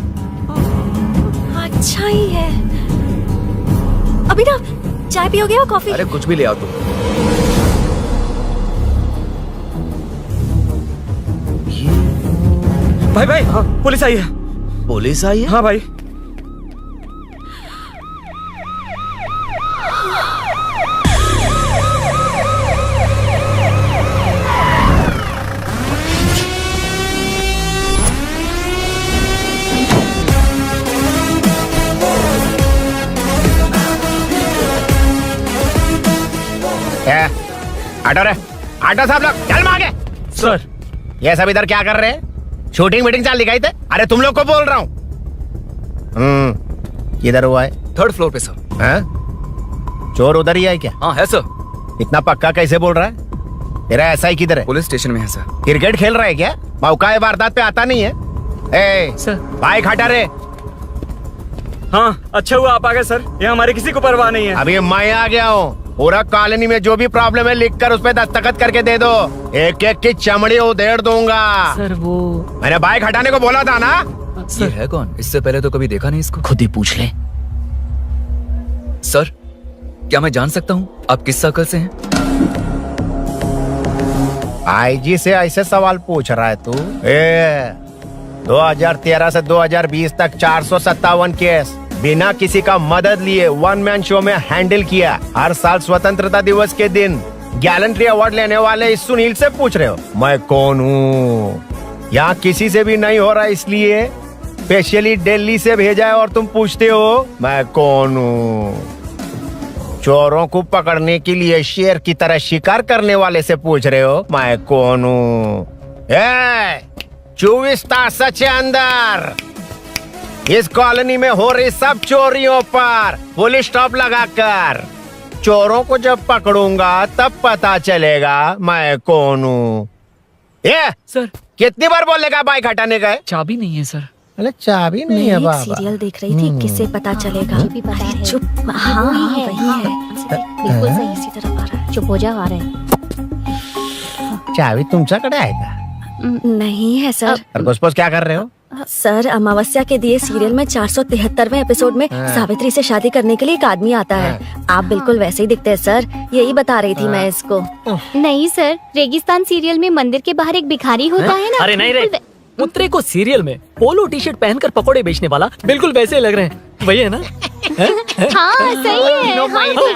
अच्छा ही है। अभिनव चाय पियोगे या कॉफी? अरे कुछ भी ले आओ तुम। भाई हाँ, पुलिस आई है। पुलिस आई है? हाँ भाई। आटा साहब लोग चल मांगे। सर, ये सब इधर क्या कर रहे हैं? शूटिंग मीटिंग चाल दिखाई थे? अरे तुम लोग को बोल रहा हूँ। किधर हुआ है? 3rd फ्लोर पे सर। हैं? चोर उधर ही है क्या? हाँ है सर। इतना पक्का कैसे बोल रहा है? तेरा ऐसा ही किधर है? पुलिस स्टेशन में है सर। क्रिकेट खेल रहा है क्या? मौका है वारदात पे आता नहीं है। ए सर। बाइक हटा रे। हाँ अच्छा हुआ आप आ गए सर, ये हमारे किसी को परवाह नहीं है। अभी मैं आ गया हूँ। पूरा कॉलोनी में जो भी प्रॉब्लम है लिखकर उस पे दस्तखत करके दे दो। एक एक की चमड़ी उधेड़ दूंगा। सर वो मैंने बाइक हटाने को बोला था ना। ये है कौन? इससे पहले तो कभी देखा नहीं इसको। खुद ही पूछ ले। सर क्या मैं जान सकता हूँ आप किस सर्कल से हैं? आईजी से ऐसे सवाल पूछ रहा है तू? 2013 से 2020 तक 457 केस बिना किसी का मदद लिए 1 मैन शो में हैंडल किया। हर साल स्वतंत्रता दिवस के दिन गैलेंट्री अवार्ड लेने वाले इस सुनील से पूछ रहे हो मैं कौन हूँ? यहाँ किसी से भी नहीं हो रहा, इसलिए स्पेशली दिल्ली से भेजा है और तुम पूछते हो मैं कौन हूँ? चोरों को पकड़ने के लिए शेर की तरह शिकार करने वाले से पूछ रहे हो मैं कौन हूँ? 24 तास के अंदर इस कॉलोनी में हो रही सब चोरियों पर पुलिस स्टॉप लगाकर चोरों को जब पकड़ूंगा तब पता चलेगा मैं कौन हूँ। ये सर कितनी बार बोलेगा बाइक हटाने का है? चाबी नहीं है सर। अरे चाबी नहीं मैं है एक बाबा। सीरियल देख रही थी, किसे पता चलेगा? भी पता है। चुप। हाँ वही है। बिल्कुल सही। इसी तरफ आ रहा है। चुप हो जा, आ रहे हैं। चाबी तुमच्याकडे आहे का? नहीं है सर। खरगोश क्या कर रहे हो? सर अमावस्या के दिए सीरियल में 473वें एपिसोड में सावित्री से शादी करने के लिए एक आदमी आता है। आप बिल्कुल वैसे ही दिखते हैं सर, यही बता रही थी मैं इसको। नहीं सर, रेगिस्तान सीरियल में मंदिर के बाहर एक भिखारी होता है ना। अरे नहीं रे, पुत्रे को सीरियल में पोलो टी शर्ट पहनकर पकोड़े बेचने वाला बिल्कुल वैसे लग रहे हैं। वही है ना? हाँ सही है। हाँ, बिल्कुल।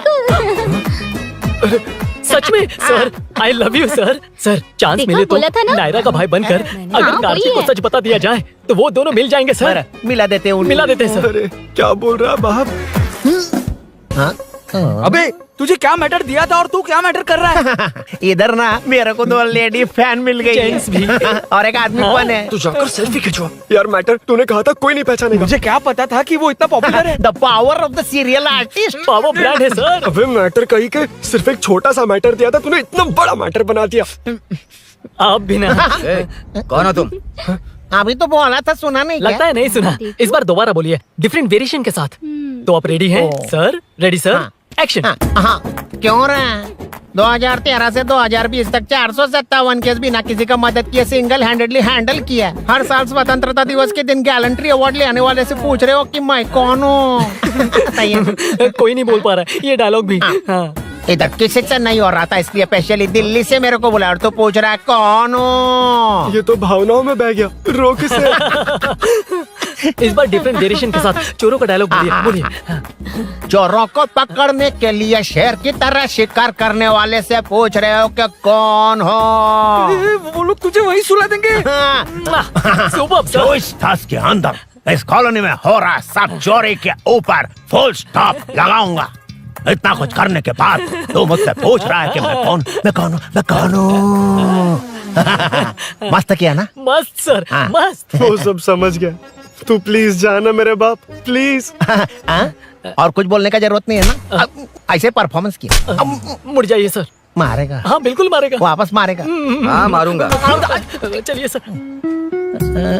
सच में sir, I love you sir. Sir chance देखा, मिले तो बोला था ना? नायरा का भाई बनकर अगर हाँ, कार्ची वही को है। सच बता दिया जाए तो वो दोनों मिल जाएंगे सर। मिला देते उनको। मिला देते हैं सर। अरे क्या बोल रहा है बाप? हाँ? अबे तुझे क्या मैटर दिया था और तू क्या मैटर कर रहा है? इधर ना मेरे को 2 लेडी फैन मिल गई जेंट्स भी। और एक आदमी हाँ? कौन है? तू जाकर सेल्फी खिंचवा। यार मैटर तूने कहा था कोई नहीं पहचानेगा। मुझे क्या पता था कि वो इतना पॉपुलर है। The power of the serial artist. Power brand है सर। अबे मैटर कहीं के सिर्फ एक छोटा सा मैटर दिया था, तूने इतना बड़ा मैटर बना दिया। आप भी ना। कौन हो तुम? अभी तो बोला था, सुना नहीं लगता है नहीं सुना। इस बार दोबारा बोलिए डिफरेंट वेरिएशन के साथ। तो आप रेडी हैं सर? Ready sir? हाँ। एक्शन। हाँ, क्यों रहा? 2013 से 2020 तक 457 केस बिना किसी का मदद किए सिंगल हैंडेडली हैंडल किया। हर साल स्वतंत्रता दिवस के दिन गैलेंट्री अवार्ड लेने वाले से पूछ रहे हो कि मैं कौन हूँ? बताइए। कोई नहीं बोल पा रहा है ये डायलॉग भी। हाँ। इधर किसी से नहीं हो रहा था, इसलिए स्पेशली दिल्ली से मेरे को बुलाया और तो पूछ रहा है कौन हूँ? ये तो भावनाओं में बह गया। रो किसे? इस बार डिफरेंट वेरिएशन के साथ चोरों का डायलॉग बोलिए बोलिए। चोरों को पकड़ने के लिए शेर की तरह शिकार करने वाले से पूछ रहे हो कि कौन हो? वो लोग तुझे वही सुला देंगे। Super sir. 24 तास के अंदर इस कॉलोनी में हो रहा सब चोरी के ऊपर फुल स्टॉप लगाऊंगा। इतना कुछ करने के बाद तू मुझसे पूछ रहा है कि मैं कौन हूँ? मस्त किया ना? मस्त सर हाँ। मस्त। वो सब समझ गया। तू प्लीज जाना मेरे बाप, प्लीज। हाँ? और कुछ बोलने का जरूरत नहीं है ना? ऐसे परफॉर्मेंस किया। मुड़ जाइए सर। मारेगा? हाँ बिल्कुल मारेगा। वापस मारेगा? हाँ मारूंगा, चलिए सर।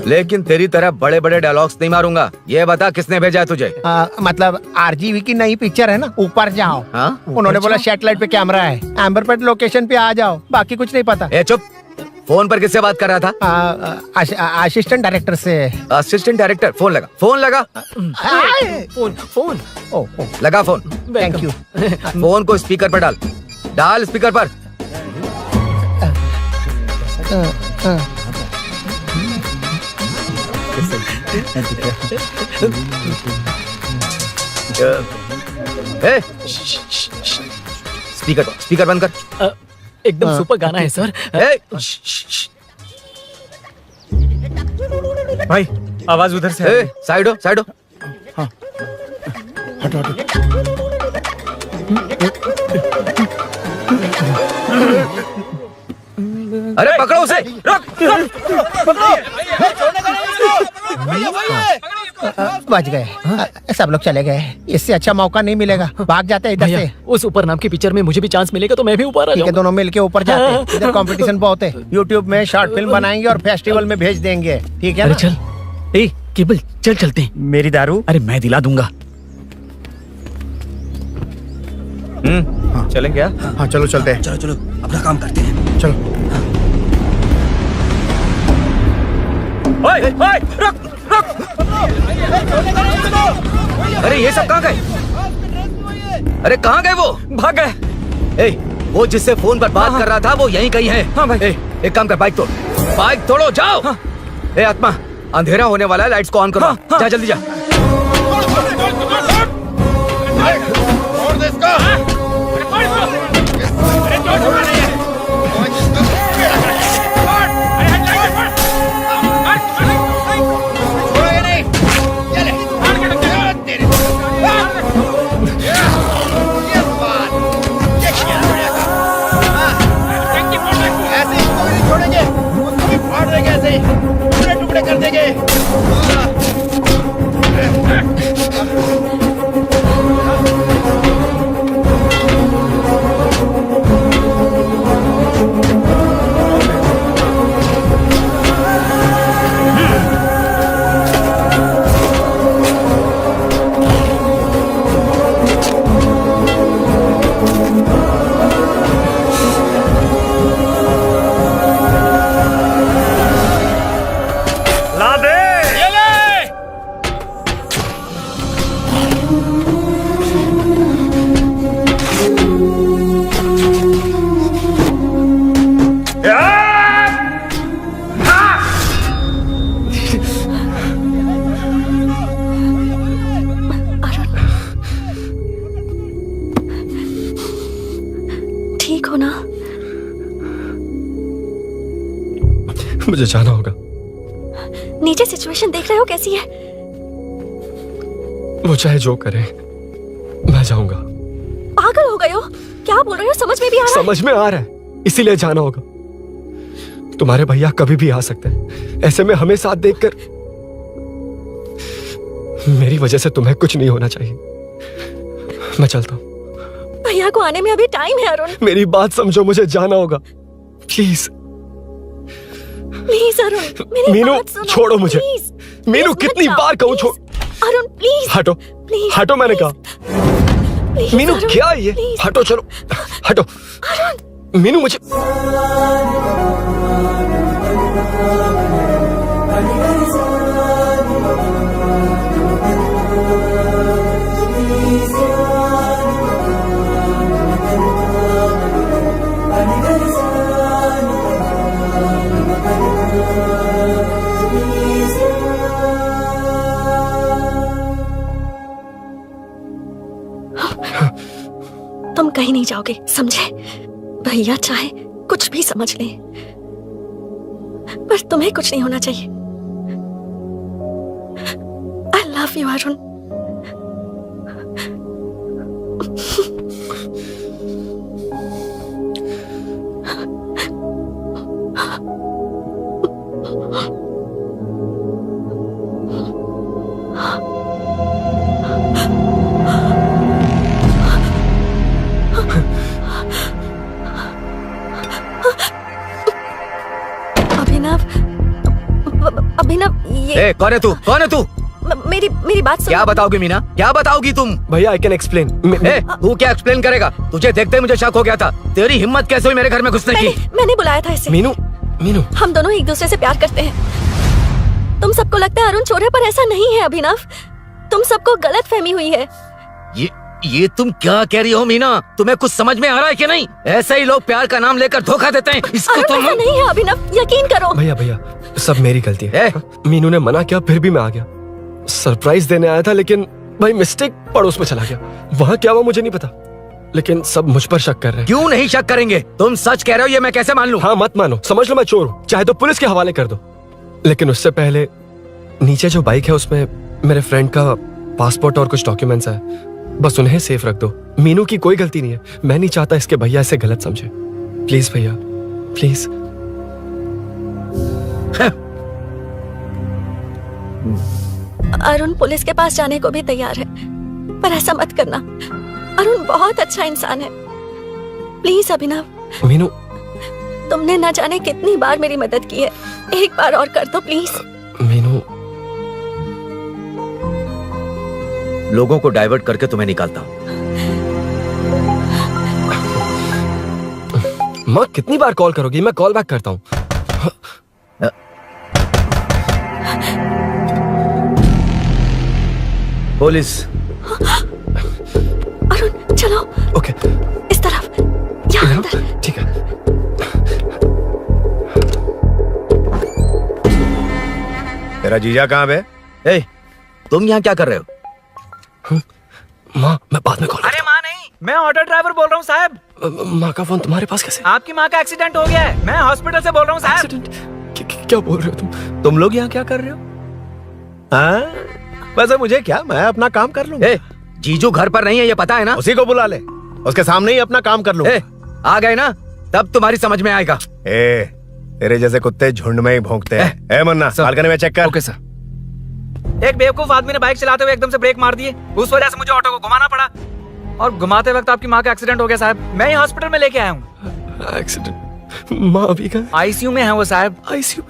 लेकिन तेरी तरह बड़े बड़े डायलॉग्स नहीं मारूंगा। ये बता किसने भेजा है तुझे? मतलब आरजीवी की नई पिक्चर है ना, ऊपर जाओ। हाँ? उन्होंने बोला सैटेलाइट पे कैमरा है, एम्बरपेट लोकेशन पे आ जाओ, बाकी कुछ नहीं पता। ए चुप। फोन पर किससे बात कर रहा था? असिस्टेंट डायरेक्टर से। Assistant director? फोन लगा, फोन लगा। Phone phone. ओ लगा फोन। Thank you. फोन को स्पीकर पर डाल, डाल स्पीकर पर। ए, स्पीकर बंद कर। एकदम सुपर गाना है सर। ए, भाई आवाज उधर से ए, साइड हो, साइड हो। अरे पकड़ो उसे, रुक। बच गए, सब लोग चले गए। इससे अच्छा मौका नहीं मिलेगा, भाग जाते हैं इधर भैया से। उस ऊपर नाम की पिक्चर में मुझे भी चांस मिलेगा तो मैं भी ऊपर आ ठीक है, जाऊंगा। दोनों मिलके ऊपर जाते हैं। इधर कंपटीशन बहुत है। यूट्यूब में शॉर्ट फिल्म बनाएंगे और फेस्टिवल में भेज देंगे, ठीक है अरे ना? चल, ए केबल चल चलते हैं। मेरी दारू? अरे मैं दिला दूंगा। चलें क्या? हाँ चलो चलते हैं। चलो अपना काम करते हैं। चलो। ओए, ओए, रुक, रुक। अरे ये सब कहाँ गए? अरे कहाँ गए वो? भाग गए। ए, वो जिससे फोन पर बात कर रहा था वो यहीं कहीं है। हाँ भाई। ए, एक काम कर, बाइक तोड़, बाइक तोड़ो, जाओ। ए आत्मा, अंधेरा होने वाला है, लाइट्स को ऑन करो। जा जल्दी जा। हो ना? मुझे जाना होगा। नीचे सिचुएशन देख रहे हो कैसी है? वो चाहे जो करे, मैं जाऊंगा। पागल हो गए हो? क्या बोल रहे हो? समझ में भी आ रहा है? समझ में आ रहा है, इसीलिए जाना होगा। तुम्हारे भैया कभी भी आ सकते हैं, ऐसे में हमें साथ देखकर मेरी वजह से तुम्हें कुछ नहीं होना चाहिए। मैं चलता हूँ। भैया को आने में अभी टाइम है अरुण। मेरी बात समझो, मुझे जाना होगा। प्लीज प्लीज अरुण, मेरी मीनू, बात सुनो। छोड़ो मुझे। प्लीज, मीनू, प्लीज मत कितनी जाओ, बार कहूँ प्लीज। छोड़। अरुण प्लीज। हटो, प्लीज, हटो, मैंने प्लीज, कहा। प्लीज, मीनू, अरुण, क्या ये? प्लीज। हटो, चलो, हटो। मीनू, मुझे तुम कहीं नहीं जाओगे, समझे? भैया चाहे कुछ भी समझ ले, पर तुम्हें कुछ नहीं होना चाहिए। I love you Arun. Abhinav, ये कौन है तू? कौन है तू? मेरी बात सुनो। क्या बताओगी मीना? क्या बताओगी तुम? भैया, आई कैन एक्सप्लेन। तू क्या एक्सप्लेन करेगा? तुझे देखते ही मुझे शक हो गया था। तेरी हिम्मत कैसे हुई मेरे घर में घुसने की? मैंने बुलाया था इसे। मीनू, मीनू, हम दोनों एक दूसरे से प्यार करते हैं। तुम सबको लगता है अरुण चोर है, पर ऐसा नहीं है अभिनव। तुम सबको गलत फहमी हुई है। ये तुम क्या कह रही हो मीना? तुम्हें कुछ समझ में आ रहा है कि नहीं? ऐसे ही लोग प्यार का नाम लेकर धोखा देते हैं। इसको तुम ऐसा नहीं है अभिनव, यकीन करो। भैया, भैया, सब मेरी गलती है। मीनू ने मना किया, फिर भी मैं आ गया। सरप्राइज देने आया था, लेकिन भाई मिस्टेक पड़ोस में चला गया। वहाँ क्या हुआ मुझे नहीं पता, लेकिन सब मुझ पर शक कर रहे हैं। क्यों नहीं शक करेंगे? तुम सच कह रहे हो, ये मैं कैसे मान लूं? हाँ, मत मानो, समझ लो मैं चोर हूँ, चाहे तो पुलिस के हवाले कर दो। लेकिन उससे पहले नीचे जो बाइक है उसमें मेरे फ्रेंड का पासपोर्ट और कुछ डॉक्यूमेंट्स है, बस उन्हें सेफ रख दो। मीनू की कोई गलती नहीं है। मैं नहीं चाहता इसके भैया इसे गलत समझे। प्लीज भैया, प्लीज। अरुण पुलिस के पास जाने को भी तैयार है, पर ऐसा मत करना। अरुण बहुत अच्छा इंसान है। प्लीज अभिनव। मीनू, तुमने न जाने कितनी बार मेरी मदद की है, एक बार और कर दो प्लीज। मीनू, लोगों को डाइवर्ट करके तुम्हें निकालता हूँ। माँ कितनी बार कॉल करोगी? मैं कॉल बैक करता हूँ। पुलिस। अरुण चलो। ओके, इस तरफ, यहाँ अंदर। ठीक है। तेरा जीजा कहाँ पे? तुम यहाँ क्या कर रहे हो? माँ, मैं बाद में कॉल। अरे माँ नहीं, मैं ऑटो ड्राइवर बोल रहा हूँ साहब। माँ का फोन तुम्हारे पास कैसे? आपकी माँ का एक्सीडेंट हो गया है, मैं हॉस्पिटल से बोल रहा हूँ साहब। क्या बोल रहे हो तुम लोग यहाँ क्या कर रहे हो? हाँ, वैसे मुझे क्या, मैं अपना काम कर लूंगा। जीजू घर पर नहीं है, ये पता है ना? उसी को बुला ले, उसके सामने ही अपना काम कर लूंगा। आ गए ना, तब तुम्हारी समझ में आएगा। तेरे जैसे कुत्ते झुंड में ही भौंकते हैं। मन्ना, बालकनी में चेक कर। Okay sir. एक बेवकूफ आदमी ने बाइक चलाते हुए एकदम से ब्रेक मार दिए, उस वजह से मुझे ऑटो को घुमाना पड़ा, और घुमाते वक्त आपकी माँ का एक्सीडेंट हो गया साहब। मैं ही हॉस्पिटल में लेके आया हूँ। एक्सीडेंट? माँ अभी कहाँ? आईसीयू में है वो साहब। आईसीयू?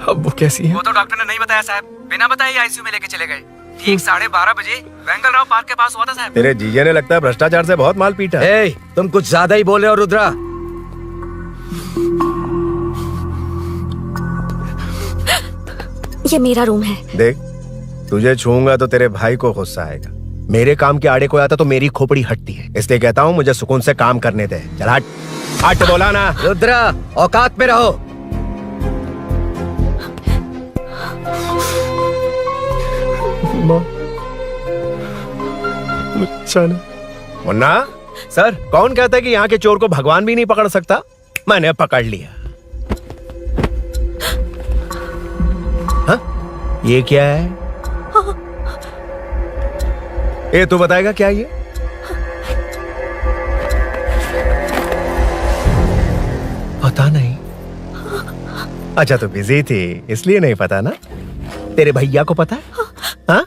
अब वो कैसी है? वो तो डॉक्टर ने नहीं बताया साहब, बिना बताए आईसीयू में लेके चले गए। ठीक 12:30 बजे वेंगल राव पार्क के पास हुआ था साहब। तेरे जीजे ने लगता है भ्रष्टाचार से बहुत माल पीटा। तुम कुछ ज्यादा ही बोल रहे हो रुद्रा। ये मेरा रूम है। देख, तुझे छूऊंगा तो तेरे भाई को गुस्सा आएगा। मेरे काम के आड़े को आता तो मेरी खोपड़ी हटती है, इसलिए कहता हूँ मुझे सुकून से काम करने दे। चल हट, हट बोला ना। रुद्रा, औकात में रहो। मुन्ना, सर कौन कहता है कि यहाँ के चोर को भगवान भी नहीं पकड़ सकता? मैंने पकड़ लिया। हाँ? ये क्या है? ये तू बताएगा क्या ये? पता नहीं। अच्छा तो बिजी थी इसलिए नहीं पता ना? तेरे भैया को पता है? हाँ?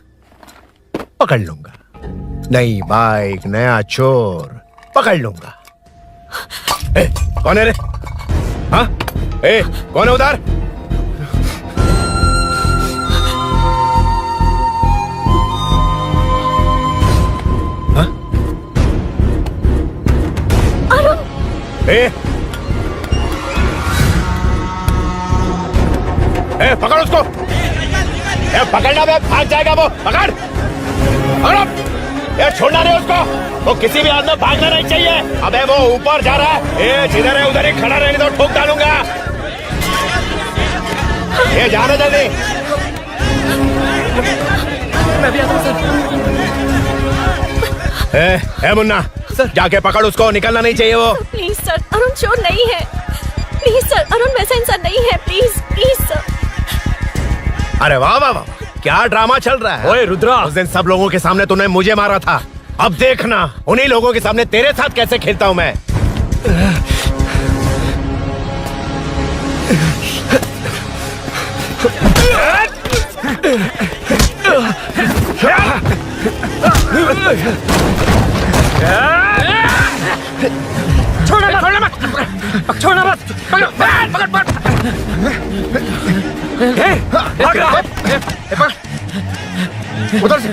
पकड़ लूंगा। नई बाइक, नया चोर, पकड़ लूंगा। ए, कौन है रे? हाँ? ए, कौन है उधर? हाँ? ए, पकड़ उसको। पकड़ना बे, भाग जाएगा वो। पकड़, पकड़ो। छोड़ना नहीं उसको। वो किसी भी हाथ में भागना नहीं चाहिए। अबे वो ऊपर जा रहा है। जिधर है उधर ही खड़ा रहने दो, ठोक डालूंगा। जाने जल्दी। मैं भी आता हूं सर। मुन्ना सर, जाके पकड़ उसको, निकलना नहीं चाहिए वो। प्लीज सर, अरुण चोर नहीं है। प्लीज सर, अरुण वैसा इंसान नहीं है। Please please sir. अरे वाह वाह वाह, क्या ड्रामा चल रहा है। ओए रुद्रा, उस दिन सब लोगों के सामने तूने मुझे मारा था। अब देखना उन्हीं लोगों के सामने तेरे साथ कैसे खेलता हूं मैं। छोड़ना मत, छोड़ना मत। पकड़। उधर से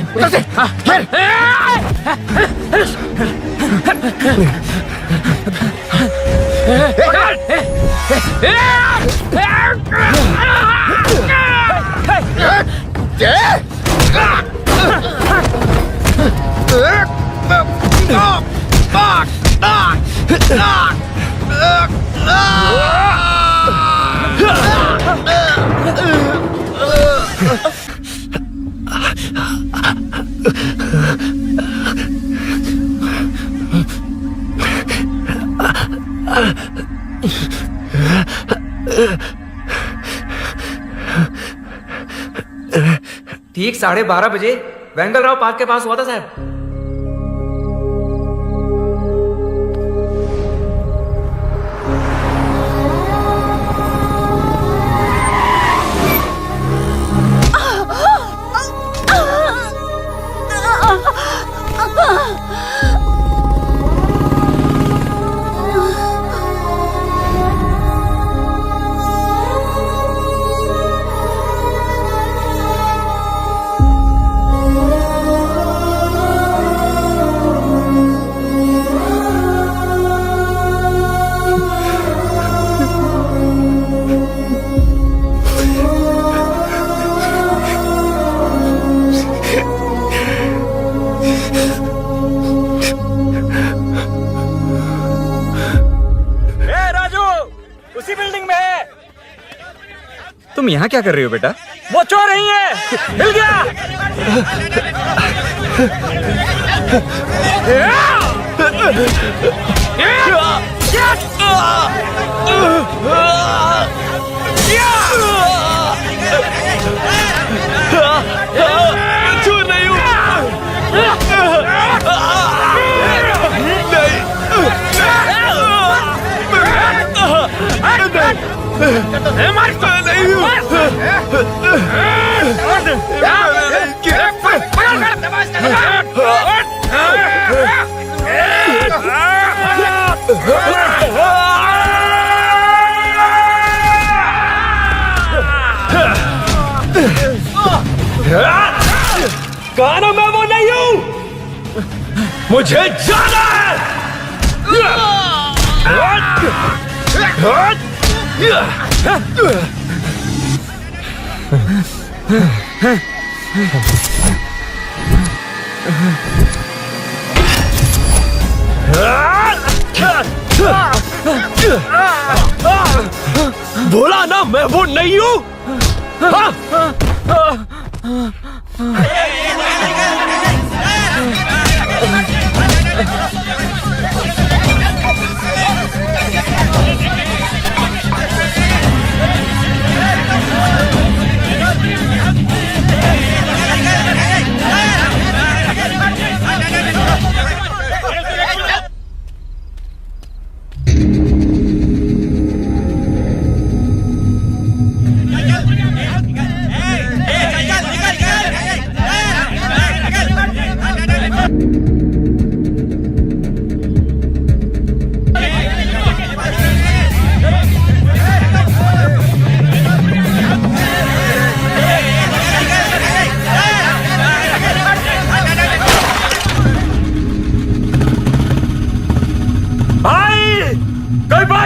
ठीक 12:30 बजे वेंगल राव पार्क के पास हुआ था साहब। तुम यहाँ क्या कर रहे हो बेटा? वो चोर नहीं है, हिल गया। चोर नहीं हूँ। कहा मैं वो नहीं हूं, मुझे जाना है। बोला ना मैं वो नहीं हूं।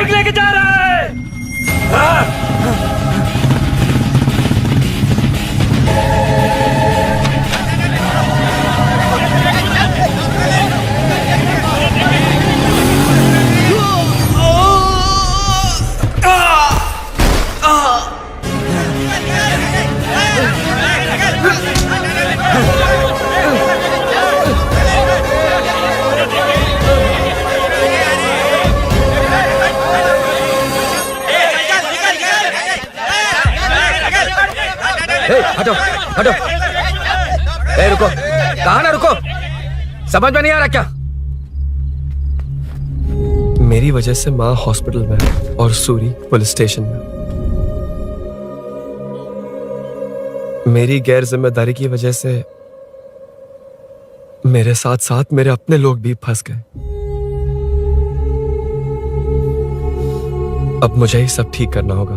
बाइक लेके जा रहा है। हटो हटो। रुको, कहा ना रुको, समझ में नहीं आ रहा क्या? मेरी वजह से माँ हॉस्पिटल में है और सूरी पुलिस स्टेशन में। मेरी गैर जिम्मेदारी की वजह से मेरे साथ साथ मेरे अपने लोग भी फंस गए। अब मुझे ही सब ठीक करना होगा।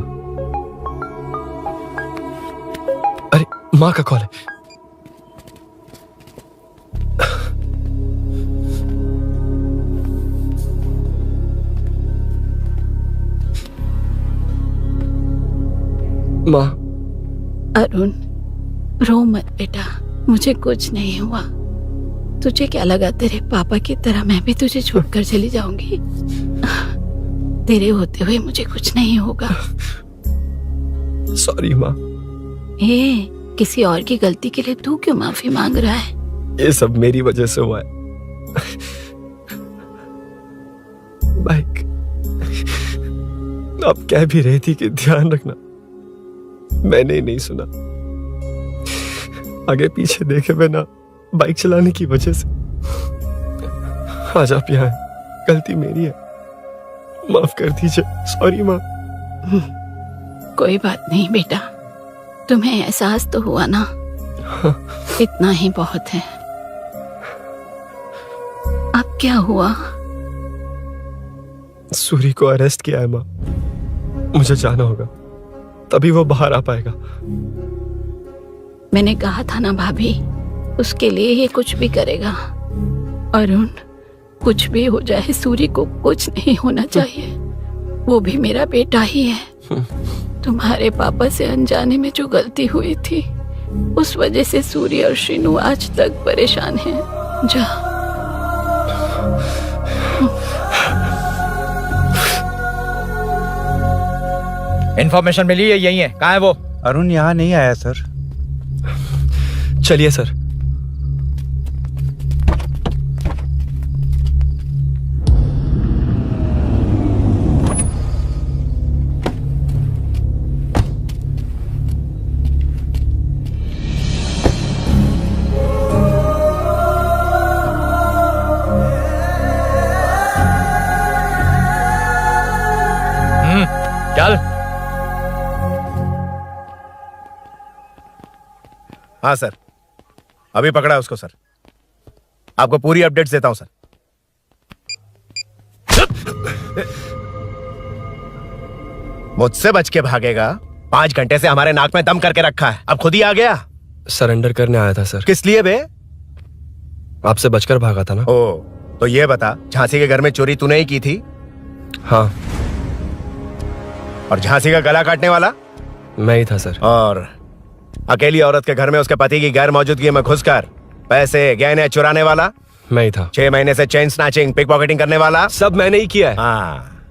अरे माँ का कॉल है। माँ। अरुण, रो मत बेटा, मुझे कुछ नहीं हुआ। तुझे क्या लगा तेरे पापा की तरह मैं भी तुझे छोड़कर चली जाऊंगी? तेरे होते हुए मुझे कुछ नहीं होगा। सॉरी माँ। किसी और की गलती के लिए तू क्यों माफी मांग रहा है? ये सब मेरी वजह से हुआ है। बाइक, आप कह भी रही थी कि ध्यान रखना, मैंने ही नहीं सुना। आगे पीछे देखे बिना बाइक चलाने की वजह से आज आप यहाँ हैं। गलती मेरी है, माफ कर दीजिए। सॉरी माँ। कोई बात नहीं बेटा, तुम्हें एहसास तो हुआ ना, इतना ही बहुत है। अब क्या हुआ? सूरी को अरेस्ट किया है माँ, मुझे जाना होगा, तभी वो बाहर आ पाएगा। मैंने कहा था ना भाभी, उसके लिए ये कुछ भी करेगा। अरुण, कुछ भी हो जाए सूरी को कुछ नहीं होना चाहिए। वो भी मेरा बेटा ही है। तुम्हारे पापा से अनजाने में जो गलती हुई थी, उस वजह से सूरी और श्रीनू आज तक परेशान हैं। जा। इन्फॉर्मेशन मिली है, यही है। कहाँ है वो? अरुण यहाँ नहीं आया सर। चलिए सर। चल। हाँ सर, अभी पकड़ा है उसको सर। आपको पूरी अपडेट्स देता हूं सर। मुझसे बच के भागेगा? 5 घंटे से हमारे नाक में दम करके रखा है, अब खुद ही आ गया। सरेंडर करने आया था सर। किस लिए बे? आपसे बचकर भागा था ना। ओ, तो ये बता, झांसी के घर में चोरी तूने ही की थी? हाँ। और झांसी का गला काटने वाला? मैं ही था सर। और अकेली औरत के घर में उसके पति की गैर मौजूदगी में घुसकर पैसे गहने चुराने वाला? मैं ही था। 6 महीने से चेन स्नैचिंग, पिक पॉकेटिंग करने वाला? सब मैंने ही किया है। हाँ,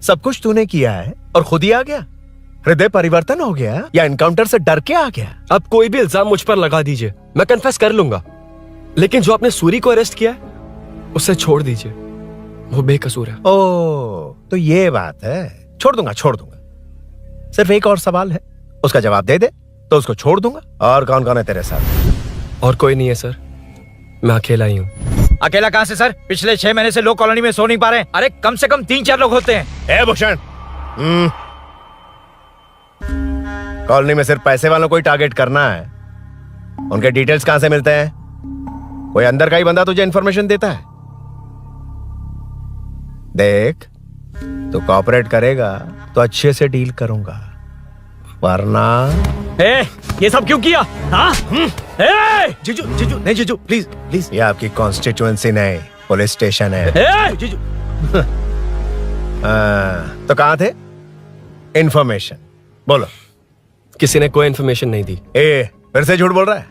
सब कुछ तूने किया है और खुद ही आ गया? हृदय परिवर्तन हो गया या एनकाउंटर से डर के आ गया? अब कोई भी इल्जाम मुझ पर लगा दीजिए, मैं कन्फेस कर लूंगा, लेकिन जो आपने सूरी को अरेस्ट किया है उसे छोड़ दीजिए, वो बेकसूर है। ओ, तो ये बात है। छोड़ दूंगा, छोड़ दूंगा। सिर्फ एक और सवाल है, उसका जवाब दे दे तो उसको छोड़ दूंगा। और कौन कौन है तेरे साथ? और कोई नहीं है सर, मैं अकेला ही हूँ। अकेला कहाँ से सर? पिछले 6 महीने से लोग कॉलोनी में सो नहीं पा रहे। अरे कम से कम 3-4 लोग होते हैं। ए भूषण, कॉलोनी में सिर्फ पैसे वालों को ही टारगेट करना है। उनके डिटेल्स कहां से मिलते हैं? कोई अंदर का ही बंदा तुझे इंफॉर्मेशन देता है? देख, तू कोऑपरेट करेगा तो अच्छे से डील करूंगा, वरना ये सब क्यों किया? हाँ? जीजू जीजू नहीं, जीजू प्लीज प्लीज। ये आपकी कॉन्स्टिट्यूएंसी नहीं, पुलिस स्टेशन है। जीजू तो कहाँ थे? इन्फॉर्मेशन बोलो। किसी ने कोई इन्फॉर्मेशन नहीं दी। फिर से झूठ बोल रहा है?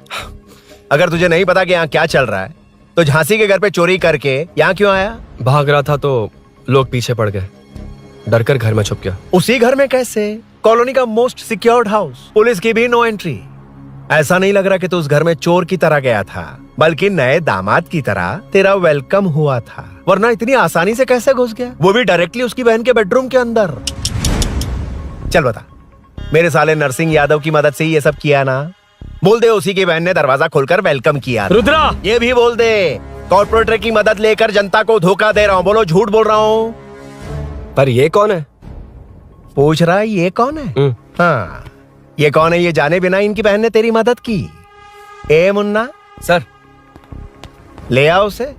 अगर तुझे नहीं पता कि यहाँ क्या चल रहा है तो झांसी के घर पे चोरी करके यहाँ क्यों आया? भाग रहा था तो लोग पीछे पड़ गए, डर कर घर में छुप गया। उसी घर में कैसे? कॉलोनी का मोस्ट सिक्योर्ड हाउस, पुलिस की भी नो एंट्री। ऐसा नहीं लग रहा कि तू उस घर में चोर की तरह गया था, बल्कि नए दामाद की तरह तेरा वेलकम हुआ था। वरना इतनी आसानी से कैसे घुस गया, वो भी डायरेक्टली उसकी बहन के बेडरूम के अंदर? चल बता, मेरे साले नरसिंह यादव की मदद से ये सब किया ना? बोल दे उसी की बहन ने दरवाजा खोलकर वेलकम किया। रुद्रा, ये भी बोल दे कॉर्पोरेटर की मदद लेकर जनता को धोखा दे रहा हूँ। बोलो झूठ बोल रहा हूँ? पर ये कौन है? पूछ रहा है ये कौन है? हाँ, ये कौन है ये जाने बिना इनकी बहन ने तेरी मदद की। ए मुन्ना सर, ले आओ उसे।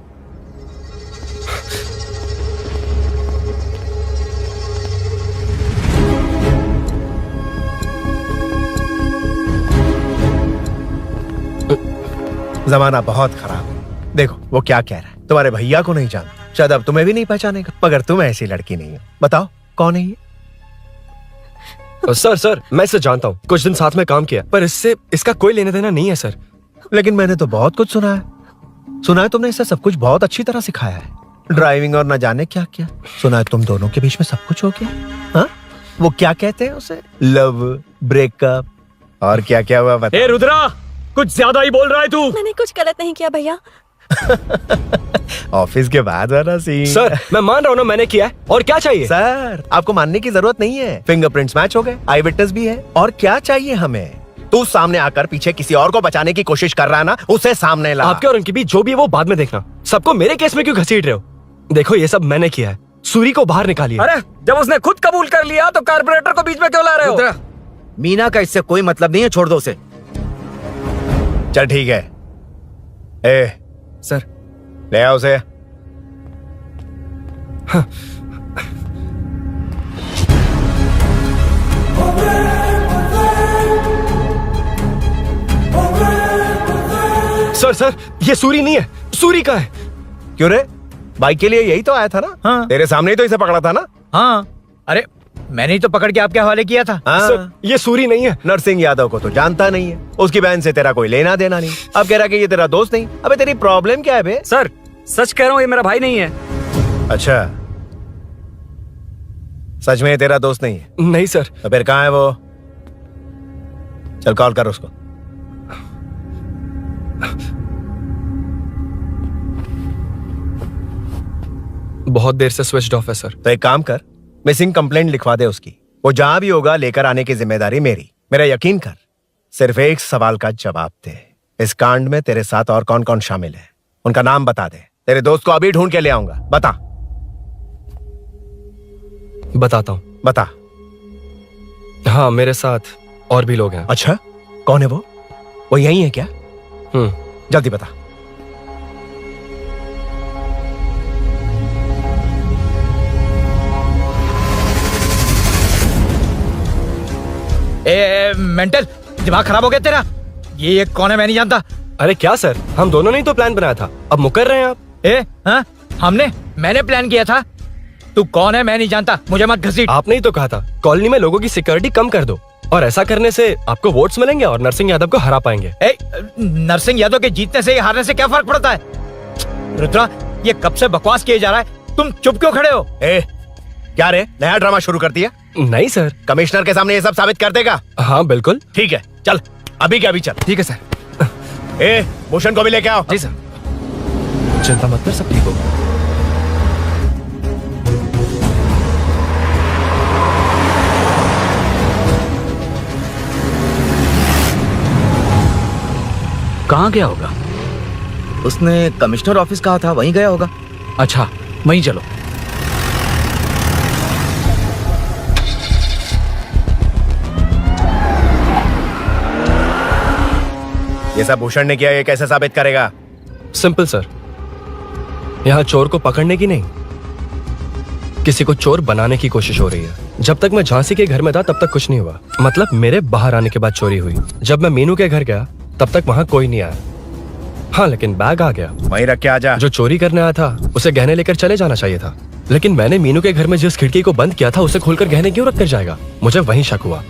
जमाना बहुत खराब है। देखो वो क्या कह रहा है। तुम्हारे भैया को नहीं जानता, शायद अब तुम्हें भी नहीं पहचानेगा, मगर तुम ऐसी लड़की नहीं हो। बताओ कौन है ये? सर मैं इसे जानता हूँ, कुछ दिन साथ में काम किया, पर इससे इसका कोई लेना देना नहीं है सर। लेकिन मैंने तो बहुत कुछ सुना है। सुना है तुमने इसे सब कुछ बहुत अच्छी तरह सिखाया है, ड्राइविंग और न जाने क्या क्या। सुना है तुम दोनों के बीच में सब कुछ हो गया। हाँ, वो क्या कहते हैं उसे, लव, ब्रेकअप और क्या क्या हुआ बता। ए रुद्रा, कुछ ज्यादा ही बोल रहा है तू। मैंने कुछ गलत नहीं किया भैया। ऑफिस के बाद वाला सीन। सर मैं मान रहा हूँ ना मैंने किया है, और क्या चाहिए? सर आपको मानने की जरूरत नहीं है, फिंगरप्रिंट्स मैच हो गए, आई विटनेस भी है, और क्या चाहिए हमें? तू सामने आकर पीछे किसी और को बचाने की कोशिश कर रहा है ना, उसे सामने ला। आपके और उनके बीच जो भी है वो बाद में देखना, सबको मेरे केस में क्यों घसीट रहे हो? देखो ये सब मैंने किया है, सूरी को बाहर निकालिए। अरे जब उसने खुद कबूल कर लिया तो कारपोरेटर को बीच में क्यों ला रहे हो? मीना का इससे कोई मतलब नहीं है, छोड़ दो उसे। चल ठीक है। ए सर, ले आओ उसे। सर ये सूरी नहीं है, सूरी का है। क्यों रे, बाइक के लिए यही तो आया था ना? हाँ। तेरे सामने ही तो इसे पकड़ा था ना? हाँ, अरे मैंने ही तो पकड़ के आपके हवाले किया था। हाँ। सर ये सूरी नहीं है। नरसिंह यादव को तो जानता नहीं है, उसकी बहन से तेरा कोई लेना देना नहीं, अब कह रहा कि ये तेरा दोस्त नहीं। अबे तेरी प्रॉब्लम क्या है बे? सर सच कह रहा हूँ, ये मेरा भाई नहीं है। अच्छा, सच में ये तेरा दोस्त नहीं है? नहीं सर। तो फिर कहाँ है वो? चल कॉल कर उसको। बहुत देर से स्विच ऑफ है सर। तो एक काम कर, मिसिंग कंप्लेंट लिखवा दे उसकी। वो जहां भी होगा लेकर आने की जिम्मेदारी मेरी। मेरा यकीन कर, सिर्फ एक सवाल का जवाब दे, इस कांड में तेरे साथ और कौन कौन शामिल है, उनका नाम बता दे। तेरे दोस्त को अभी ढूंढ के ले आऊंगा। बता। बताता हूँ। बता। हाँ मेरे साथ और भी लोग हैं। अच्छा, कौन है वो यही है क्या? जल्दी बता। मेंटल दिमाग खराब हो गया तेरा? ये कौन है, मैं नहीं जानता। अरे क्या सर, हम दोनों ने ही तो प्लान बनाया था, अब मुकर रहे हैं आप? हाँ, मैंने प्लान किया था। तू कौन है मैं नहीं जानता, मुझे मत घसीट। आपने ही तो कहा था कॉलोनी में लोगों की सिक्योरिटी कम कर दो, और ऐसा करने से आपको वोट्स मिलेंगे और नरसिंह यादव को हरा पाएंगे। नरसिंह यादव के जीतने से हारने से क्या फर्क पड़ता है? रुद्रा, ये कब से बकवास किए जा रहा है, तुम चुप क्यों खड़े हो? क्या रे, नया ड्रामा शुरू कर दिया? नहीं सर। कमिश्नर के सामने ये सब साबित कर देगा? हाँ बिल्कुल। ठीक है, चल अभी के अभी चल। ठीक है सर। भूषण को भी लेके आओ। जी सर। चिंता मत कर, सब ठीक होगा। कहाँ गया होगा? उसने कमिश्नर ऑफिस कहा था, वहीं गया होगा। अच्छा, वहीं चलो। ये सब भूषण ने किया, ये कैसे साबित करेगा? सिंपल सर, यहाँ चोर को पकड़ने की नहीं, किसी को चोर बनाने की कोशिश हो रही है। जब तक मैं झांसी के घर में था तब तक कुछ नहीं हुआ, मतलब मेरे बाहर आने के बाद चोरी हुई। जब मैं मीनू के घर गया तब तक वहाँ कोई नहीं आया। हाँ लेकिन बैग आ गया। वहीं रख के आ जा। जो चोरी करने आया था उसे गहने लेकर चले जाना चाहिए था। लेकिन मैंने मीनू के घर में जिस खिड़की को बंद किया था उसे खोलकर गहने क्यों रख कर जाएगा? मुझे वहीं शक हुआ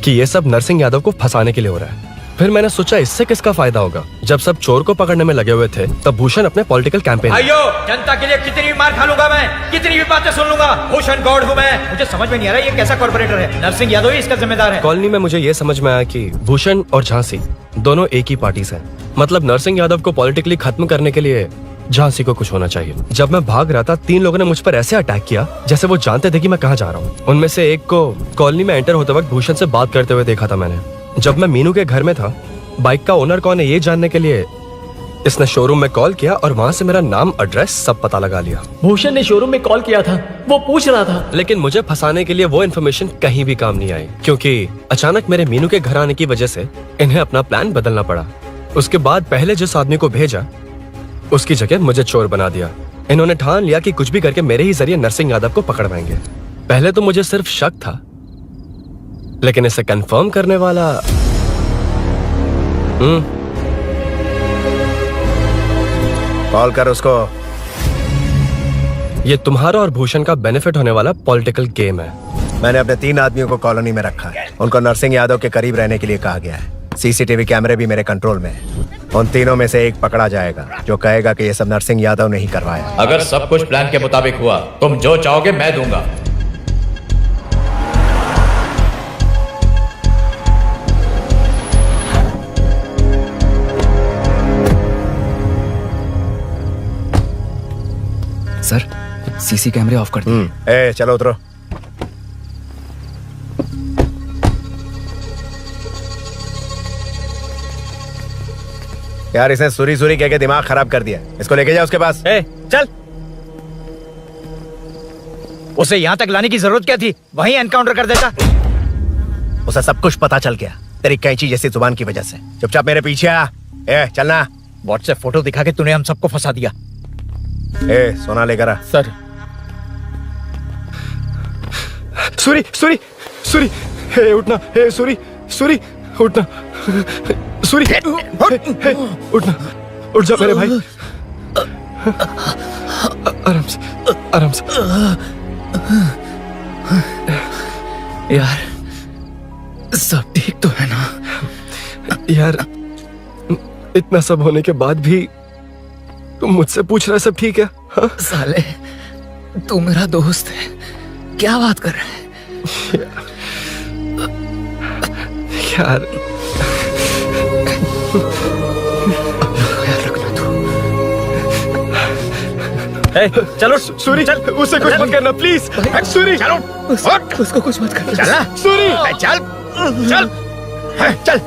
कि ये सब नरसिंह यादव को फंसाने के लिए हो रहा है। फिर मैंने सोचा इससे किसका फायदा होगा। जब सब चोर को पकड़ने में लगे हुए थे तब भूषण अपने पॉलिटिकल कैंपेन भाइयों, जनता के लिए कितनी भी मार खा लूंगा मैं, कितनी भी बातें सुन लूंगा, भूषण गॉड हूँ मैं। मुझे समझ में नहीं आ रहा ये कैसा कॉर्पोरेटर है। नरसिंह यादव ही इसका जिम्मेदार है। कॉलोनी में मुझे ये समझ में आया कि भूषण और झांसी दोनों एक ही पार्टी से हैं। मतलब नरसिंह यादव को पॉलिटिकली खत्म करने के लिए झांसी को कुछ होना चाहिए। जब मैं भाग रहा था 3 लोगों ने मुझ पर ऐसे अटैक किया जैसे वो जानते थे कि मैं कहाँ जा रहा हूँ। उनमें से एक को कॉलोनी में एंटर होते वक्त भूषण से बात करते हुए देखा था मैंने। जब मैं मीनू के घर में था, बाइक का ओनर कौन है ये जानने के लिए इसने शोरूम में कॉल किया और वहाँ से मेरा नाम, एड्रेस सब पता लगा लिया। भूषण ने शोरूम में कॉल किया था, वो पूछ रहा था। लेकिन मुझे फंसाने के लिए वो इन्फॉर्मेशन कहीं भी काम नहीं आई, क्योंकि अचानक मेरे मीनू के घर आने की वजह से इन्हें अपना प्लान बदलना पड़ा। उसके बाद पहले जिस आदमी को भेजा उसकी जगह मुझे चोर बना दिया। इन्होंने ठान लिया कि कुछ भी करके मेरे ही जरिए नरसिंह यादव को पकड़वाएंगे। पहले तो मुझे सिर्फ शक था, लेकिन इसे कंफर्म करने वाला कॉल कर उसको। ये तुम्हारा और भूषण का बेनिफिट होने वाला पॉलिटिकल गेम है। मैंने अपने 3 आदमियों को कॉलोनी में रखा है। उनको नरसिंह यादव के करीब रहने के लिए कहा गया है। सीसीटीवी कैमरे भी मेरे कंट्रोल में है। उन तीनों में से एक पकड़ा जाएगा जो कहेगा कि ये सब नरसिंह यादव ने ही करवाया। अगर सब कुछ प्लान के मुताबिक हुआ, तुम जो चाहोगे मैं दूंगा। सर, सीसी कैमरे ऑफ कर दिए। चलो उतरो। यार इसने सुरी सुरी कह के दिमाग खराब कर दिया। इसको लेके जाओ उसके पास। चल, उसे यहाँ तक लाने की जरूरत क्या थी? वहीं एनकाउंटर कर देता। उसे सब कुछ पता चल गया तेरी कैंची जैसी जुबान की वजह से। चुपचाप मेरे पीछे आ। चलना। व्हाट्सएप फोटो दिखा के तूने हम सबको फंसा दिया। सोना लेकर आ। सर सूरी सूरी सूरी, उठना। सूरी सूरी, उठना। सूरी उठना, उठ जा मेरे भाई। आराम से, आराम से। यार सब ठीक तो है ना? यार इतना सब होने के बाद भी तुम मुझसे पूछ रहा है सब ठीक है? हाँ? साले, तू मेरा दोस्त है, क्या बात कर रहा है? यार ख्याल रखना तू। चलो सूरी, चल उससे कुछ मत करना प्लीज। सूरी चलो, उसको कुछ मत करना। चल ना। सूरी, चल चल चल।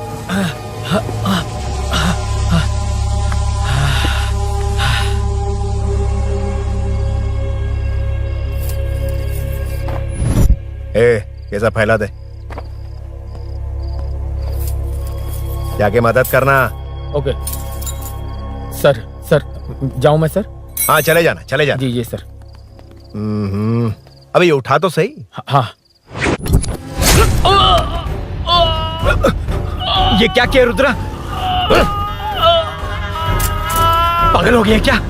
ये सब फैला दे। जाके मदद करना। Okay sir. सर जाऊं मैं सर? हाँ चले जाना, चले जाना। जी सर। अबे ये उठा तो सही। हाँ। ये क्या किया रुद्रा? पागल हो गया क्या?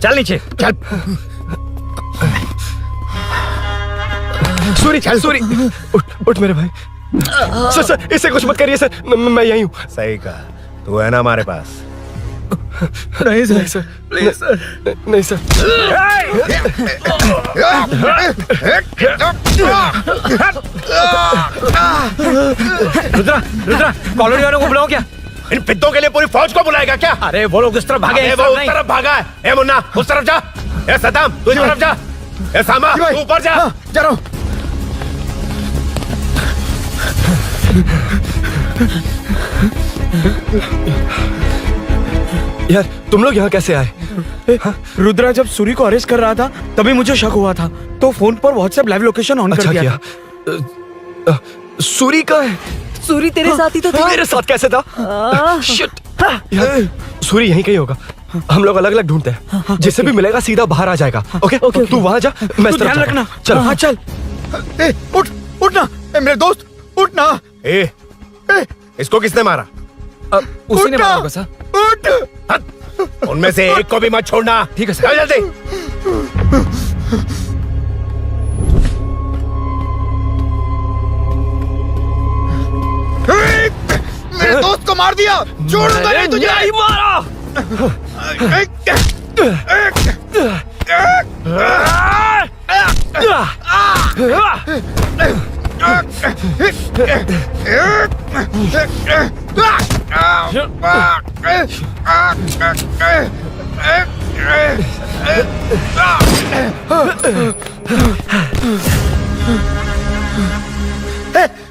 चल नीचे चल। सूरी, सूरी, उठ मेरे भाई। सर इसे कुछ मत करिए सर, मैं यहीं हूँ। सही कहा। तू है ना हमारे पास? नहीं सर, सर प्लीज सर, नहीं सर। रुद्रा, रुद्रा, कॉलोनी वालों को बुलाओ क्या? इन पिद्दों के लिए पूरी फौज को बुलाएगा क्या? अरे वो लोग उस तरफ भागे हैं। वो उस तरफ भागा है। ए मुन्ना उस तरफ जा। ए सदाम तू इस तरफ जा। ए सामा तू ऊपर जा। जा रहा हूं। यार तुम लोग यहाँ कैसे आए? रुद्रा जब सूरी को अरेस्ट कर रहा था तभी मुझे शक हुआ था, तो फोन पर व्हाट्सएप लाइव लोकेशन ऑन कर दिया। सूरी का है? सूरी तेरे साथ ही तो था। मेरे साथ कैसे था? शिट। यार सूरी यहीं कहीं होगा। हम लोग अलग अलग ढूंढते हैं, जिसे भी मिलेगा सीधा बाहर आ जाएगा। ओके तू वहां जा, मैं इस तरफ ध्यान जाता रखना। हूं। चल हाँ चल। उठ उठना मेरे दोस्त, उठना। इसको किसने मारा? उसी ने मारा होगा सर। उठ। उनमें से एक को भी मत छोड़ना। ठीक है सर। चल जल्दी। मेरे दोस्त को मार दिया, छोड़ूंगा नहीं तुझे। नहीं मारा।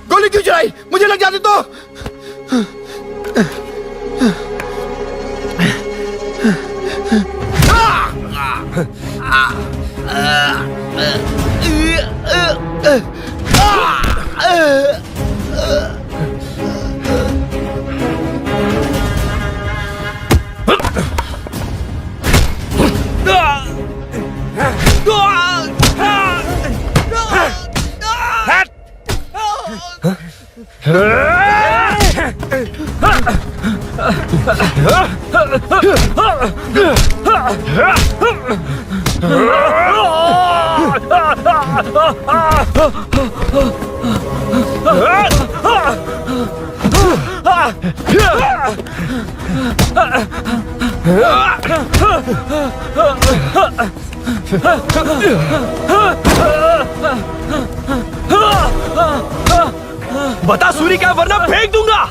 गोली क्यों चलाई? मुझे लग जाती तो। बता सूरी क्या, वरना फेंक दूंगा।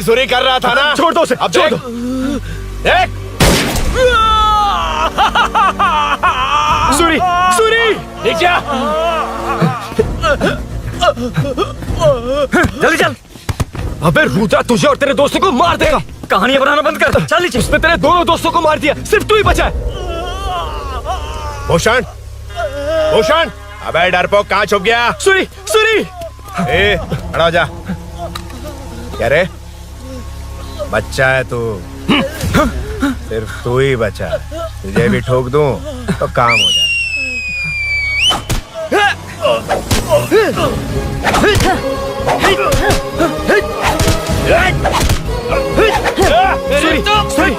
सुरी कर रहा था ना? छोड़ दो उसे, अब छोड़ देख। दो। देख। सूरी, सूरी, देख जा। जल्दी चल। अबे रुद्रा तुझे और तेरे दोस्तों को मार देगा। कहानियां बनाना बंद कर। चल नीचे। उसने तेरे दोनों दोस्तों को मार दिया, सिर्फ तू ही बचा है। भूषण, भूषण, अबे डरपोक कहाँ छुप गया? सूरी, सूरी। खड़ा हो जा। क्या रे? बच्चा है तू, सिर्फ तू ही बचा है। तुझे भी ठोक दूं तो काम हो जाए। सूरी, सूरी।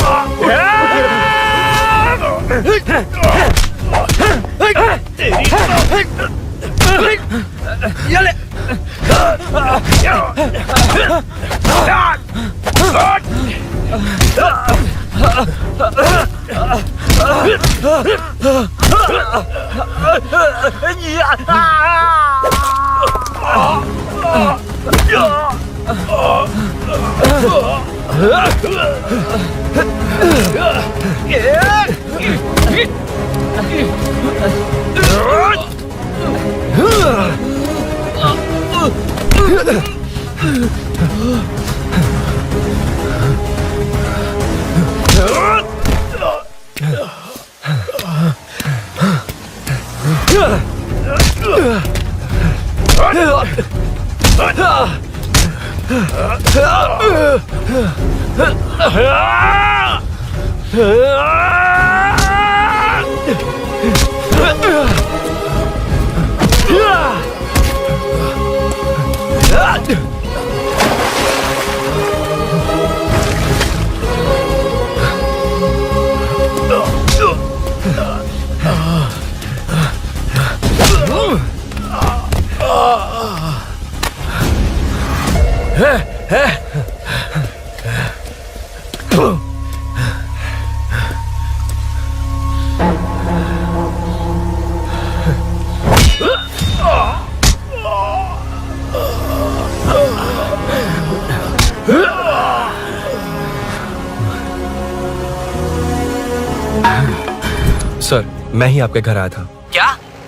सर, मैं ही आपके घर आया था। क्या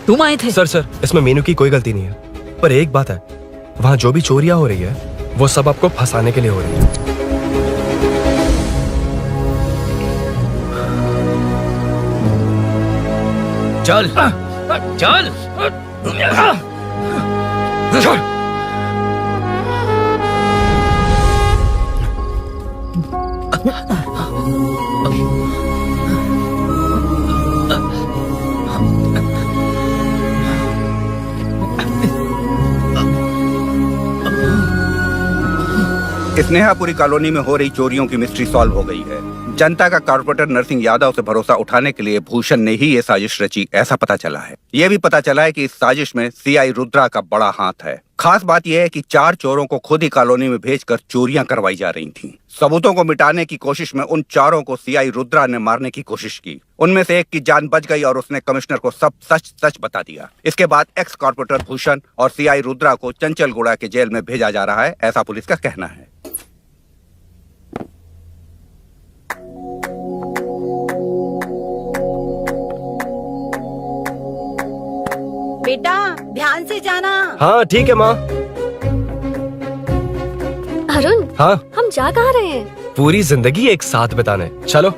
तुम आए थे? सर, इसमें मीनू की कोई गलती नहीं है, पर एक बात है, वहाँ जो भी चोरियां हो रही है वो सब आपको फंसाने के लिए हो रही है। चल चल स्नेहापुरी कॉलोनी में हो रही चोरियों की मिस्ट्री सॉल्व हो गई है। जनता का कॉर्पोरेटर नरसिंह यादव से भरोसा उठाने के लिए भूषण ने ही ये साजिश रची, ऐसा पता चला है। ये भी पता चला है कि इस साजिश में सीआई रुद्रा का बड़ा हाथ है। खास बात यह है कि 4 चोरों को खुद ही कॉलोनी में भेजकर चोरियां करवाई जा रही थीं। सबूतों को मिटाने की कोशिश में उन चारों को सीआई रुद्रा ने मारने की कोशिश की। उनमें से एक की जान बच गई और उसने कमिश्नर को सब सच सच बता दिया। इसके बाद एक्स कॉर्पोरेटर भूषण और सीआई रुद्रा को चंचलगुड़ा के जेल में भेजा जा रहा है, ऐसा पुलिस का कहना है। बेटा ध्यान से जाना। हाँ ठीक है माँ। अरुण, हाँ हम जा कहाँ रहे हैं? पूरी जिंदगी एक साथ बिताने, चलो।